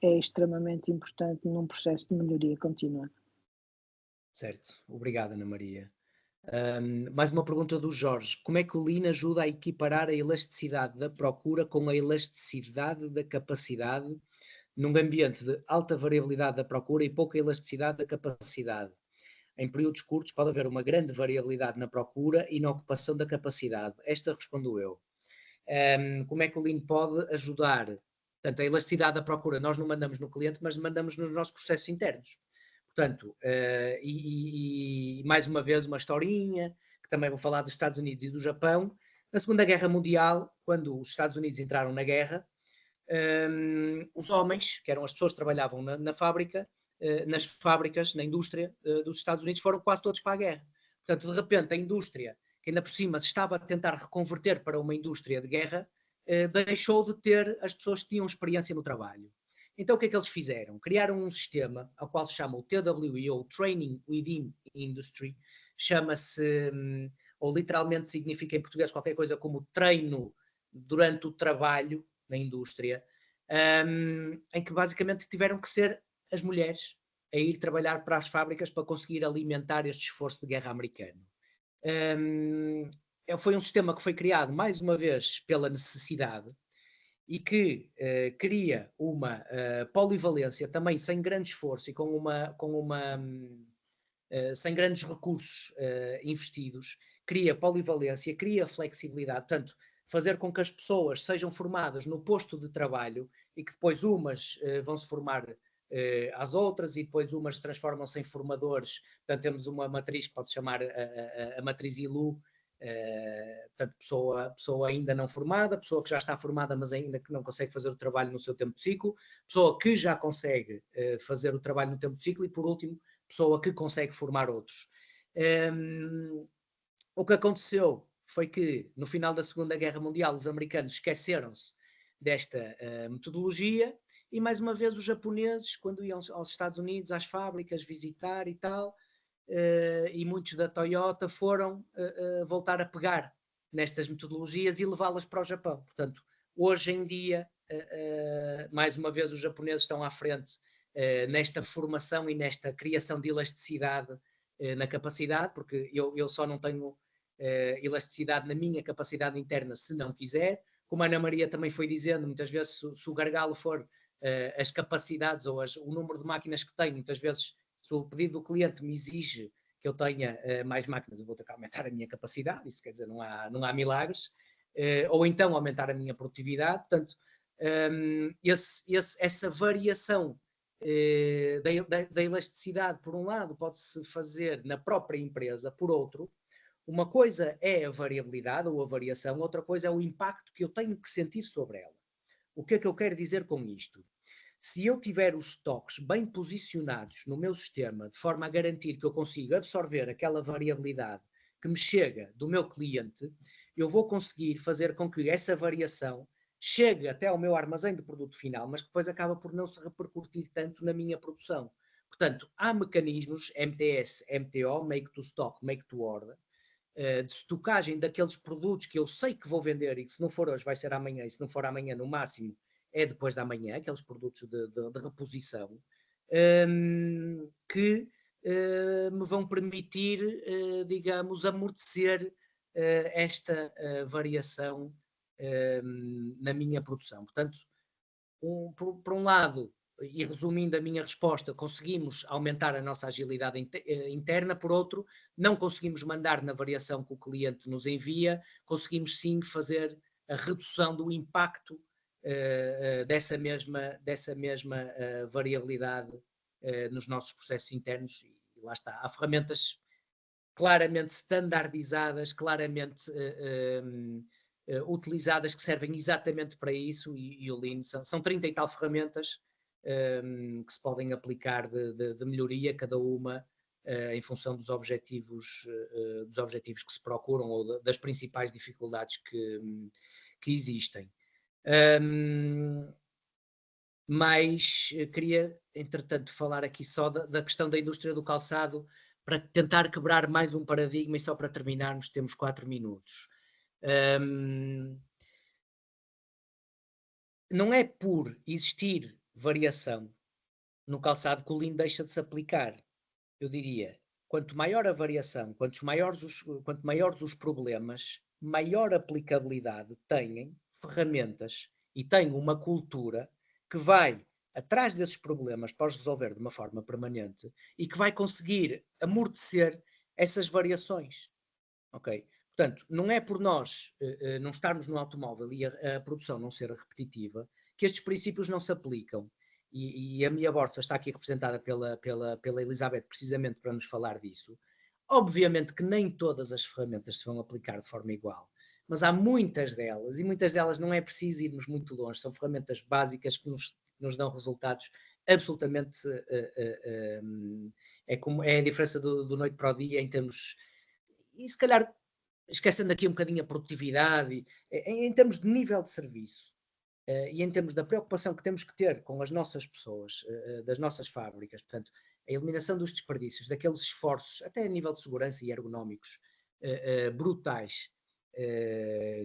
é extremamente importante num processo de melhoria contínua. Certo, obrigado Ana Maria. Mais uma pergunta do Jorge. Como é que o Lean ajuda a equiparar a elasticidade da procura com a elasticidade da capacidade num ambiente de alta variabilidade da procura e pouca elasticidade da capacidade? Em períodos curtos pode haver uma grande variabilidade na procura e na ocupação da capacidade. Esta respondo eu. Como é que o Lean pode ajudar? Portanto, a elasticidade da procura nós não mandamos no cliente, mas mandamos nos nossos processos internos. Portanto, e mais uma vez uma historinha, que também vou falar dos Estados Unidos e do Japão. Na Segunda Guerra Mundial, quando os Estados Unidos entraram na guerra, os homens, que eram as pessoas que trabalhavam na fábrica, nas fábricas, na indústria dos Estados Unidos, foram quase todos para a guerra. Portanto, de repente, a indústria, que ainda por cima estava a tentar reconverter para uma indústria de guerra, deixou de ter as pessoas que tinham experiência no trabalho. Então, o que é que eles fizeram? Criaram um sistema, ao qual se chama o TWE, ou Training Within Industry, chama-se, ou literalmente significa em português qualquer coisa como treino durante o trabalho na indústria, em que basicamente tiveram que ser as mulheres a ir trabalhar para as fábricas para conseguir alimentar este esforço de guerra americano. Foi um sistema que foi criado, mais uma vez, pela necessidade e que cria uma polivalência também sem grande esforço e sem grandes recursos investidos, cria polivalência, cria flexibilidade, portanto, fazer com que as pessoas sejam formadas no posto de trabalho e que depois umas vão se formar às outras e depois umas transformam-se em formadores. Portanto, temos uma matriz que pode chamar a matriz ILU, portanto, pessoa ainda não formada, pessoa que já está formada mas ainda que não consegue fazer o trabalho no seu tempo de ciclo, pessoa que já consegue fazer o trabalho no tempo de ciclo e, por último, pessoa que consegue formar outros. O que aconteceu foi que, no final da Segunda Guerra Mundial, os americanos esqueceram-se desta metodologia e, mais uma vez, os japoneses, quando iam aos Estados Unidos, às fábricas, visitar e tal, e muitos da Toyota foram voltar a pegar nestas metodologias e levá-las para o Japão. Portanto, hoje em dia, mais uma vez, os japoneses estão à frente nesta formação e nesta criação de elasticidade na capacidade, porque eu só não tenho elasticidade na minha capacidade interna se não quiser. Como a Ana Maria também foi dizendo, muitas vezes se o gargalo for as capacidades ou o número de máquinas que tenho, muitas vezes se o pedido do cliente me exige que eu tenha mais máquinas, eu vou ter que aumentar a minha capacidade, isso quer dizer, não há milagres, ou então aumentar a minha produtividade. Portanto, essa variação da elasticidade, por um lado, pode-se fazer na própria empresa, por outro, uma coisa é a variabilidade ou a variação, outra coisa é o impacto que eu tenho que sentir sobre ela. O que é que eu quero dizer com isto? Se eu tiver os estoques bem posicionados no meu sistema, de forma a garantir que eu consigo absorver aquela variabilidade que me chega do meu cliente, eu vou conseguir fazer com que essa variação chegue até ao meu armazém de produto final, mas que depois acaba por não se repercutir tanto na minha produção. Portanto, há mecanismos, MTS, MTO, Make to Stock, Make to Order, de estocagem daqueles produtos que eu sei que vou vender e que se não for hoje vai ser amanhã, e se não for amanhã no máximo é depois da manhã, aqueles produtos de reposição, que me vão permitir, digamos, amortecer esta variação na minha produção. Portanto, por um lado, e resumindo a minha resposta, conseguimos aumentar a nossa agilidade interna, por outro, não conseguimos mandar na variação que o cliente nos envia, conseguimos sim fazer a redução do impacto dessa mesma variabilidade nos nossos processos internos, e lá está. Há ferramentas claramente standardizadas, claramente utilizadas, que servem exatamente para isso, e o Lean são 30 e tal ferramentas que se podem aplicar de melhoria, cada uma em função dos objetivos que se procuram ou das principais dificuldades que existem. Mas queria, entretanto, falar aqui só da questão da indústria do calçado, para tentar quebrar mais um paradigma, e só para terminarmos, temos 4 minutos. Não é por existir variação no calçado que o Lean deixa de se aplicar. Eu diria, quanto maior a variação, quanto maiores os problemas, maior aplicabilidade têm ferramentas e têm uma cultura que vai atrás desses problemas para os resolver de uma forma permanente e que vai conseguir amortecer essas variações. Ok? Portanto, não é por nós não estarmos no automóvel e a produção não ser repetitiva que estes princípios não se aplicam. E a minha Borsa está aqui representada pela Elizabeth precisamente para nos falar disso. Obviamente que nem todas as ferramentas se vão aplicar de forma igual, mas há muitas delas, e muitas delas não é preciso irmos muito longe, são ferramentas básicas que nos dão resultados absolutamente, é a diferença do noite para o dia em termos, e se calhar esquecendo aqui um bocadinho a produtividade, em termos de nível de serviço, e em termos da preocupação que temos que ter com as nossas pessoas, das nossas fábricas, portanto, a eliminação dos desperdícios, daqueles esforços, até a nível de segurança e ergonómicos, brutais,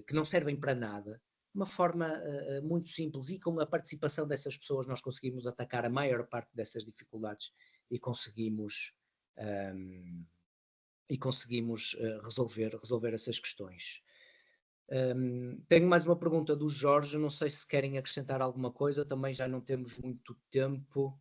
que não servem para nada, uma forma muito simples, e com a participação dessas pessoas nós conseguimos atacar a maior parte dessas dificuldades e conseguimos resolver essas questões. Tenho mais uma pergunta do Jorge, não sei se querem acrescentar alguma coisa, também já não temos muito tempo.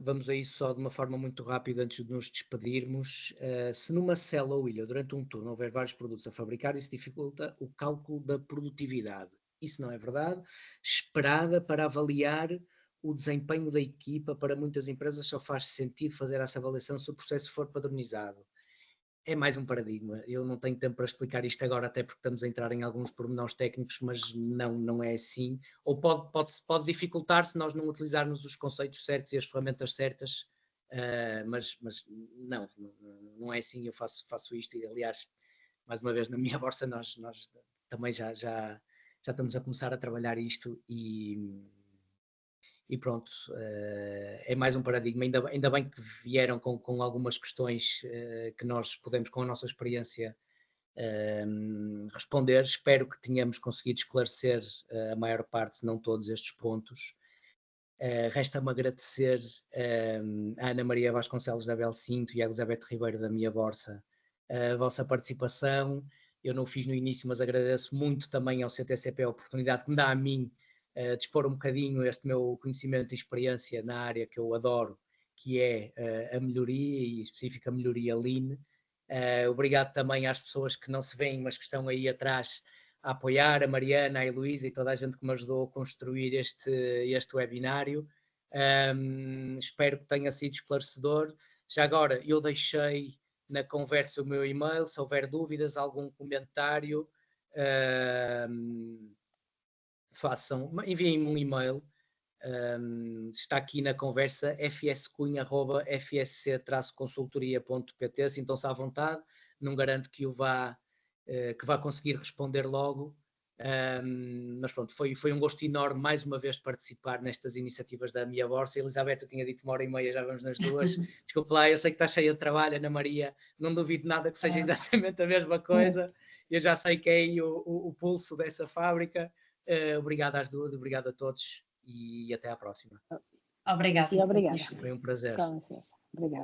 Vamos a isso só de uma forma muito rápida antes de nos despedirmos. Se numa célula ou ilha durante um turno houver vários produtos a fabricar, isso dificulta o cálculo da produtividade. Isso não é verdade. Esperada para avaliar o desempenho da equipa, para muitas empresas só faz sentido fazer essa avaliação se o processo for padronizado. É mais um paradigma. Eu não tenho tempo para explicar isto agora, até porque estamos a entrar em alguns pormenores técnicos, mas não é assim. Ou pode dificultar se nós não utilizarmos os conceitos certos e as ferramentas certas, mas não é assim. Eu faço isto e, aliás, mais uma vez, na minha Borsa nós também já estamos a começar a trabalhar isto e pronto, é mais um paradigma. Ainda bem que vieram com algumas questões que nós podemos, com a nossa experiência, responder. Espero que tenhamos conseguido esclarecer a maior parte, se não todos, estes pontos. Resta-me agradecer a Ana Maria Vasconcelos da Belcinto e a Elizabeth Ribeiro da Minha Borsa a vossa participação. Eu não o fiz no início, mas agradeço muito também ao CTCP a oportunidade que me dá a mim de expor um bocadinho este meu conhecimento e experiência na área que eu adoro, que é a melhoria, e específica melhoria Lean. Obrigado também às pessoas que não se veem, mas que estão aí atrás a apoiar, a Mariana, a Heloísa e toda a gente que me ajudou a construir este webinário. Espero que tenha sido esclarecedor. Já agora, eu deixei na conversa o meu e-mail, se houver dúvidas, algum comentário, enviem-me um e-mail, está aqui na conversa, fscunha@fsc-consultoria.pt, sintam-se à vontade, não garanto que vá conseguir responder logo, mas pronto, foi um gosto enorme mais uma vez participar nestas iniciativas da Minha Borsa. Elizabeth, eu tinha dito 1h30, já vamos nas 2. Desculpe lá, eu sei que está cheia de trabalho, Ana Maria, não duvido nada que seja exatamente a mesma coisa, eu já sei que é aí o pulso dessa fábrica. Obrigado às duas, obrigado a todos e até à próxima. Obrigada. E obrigada. Foi um prazer. Com licença. Obrigada.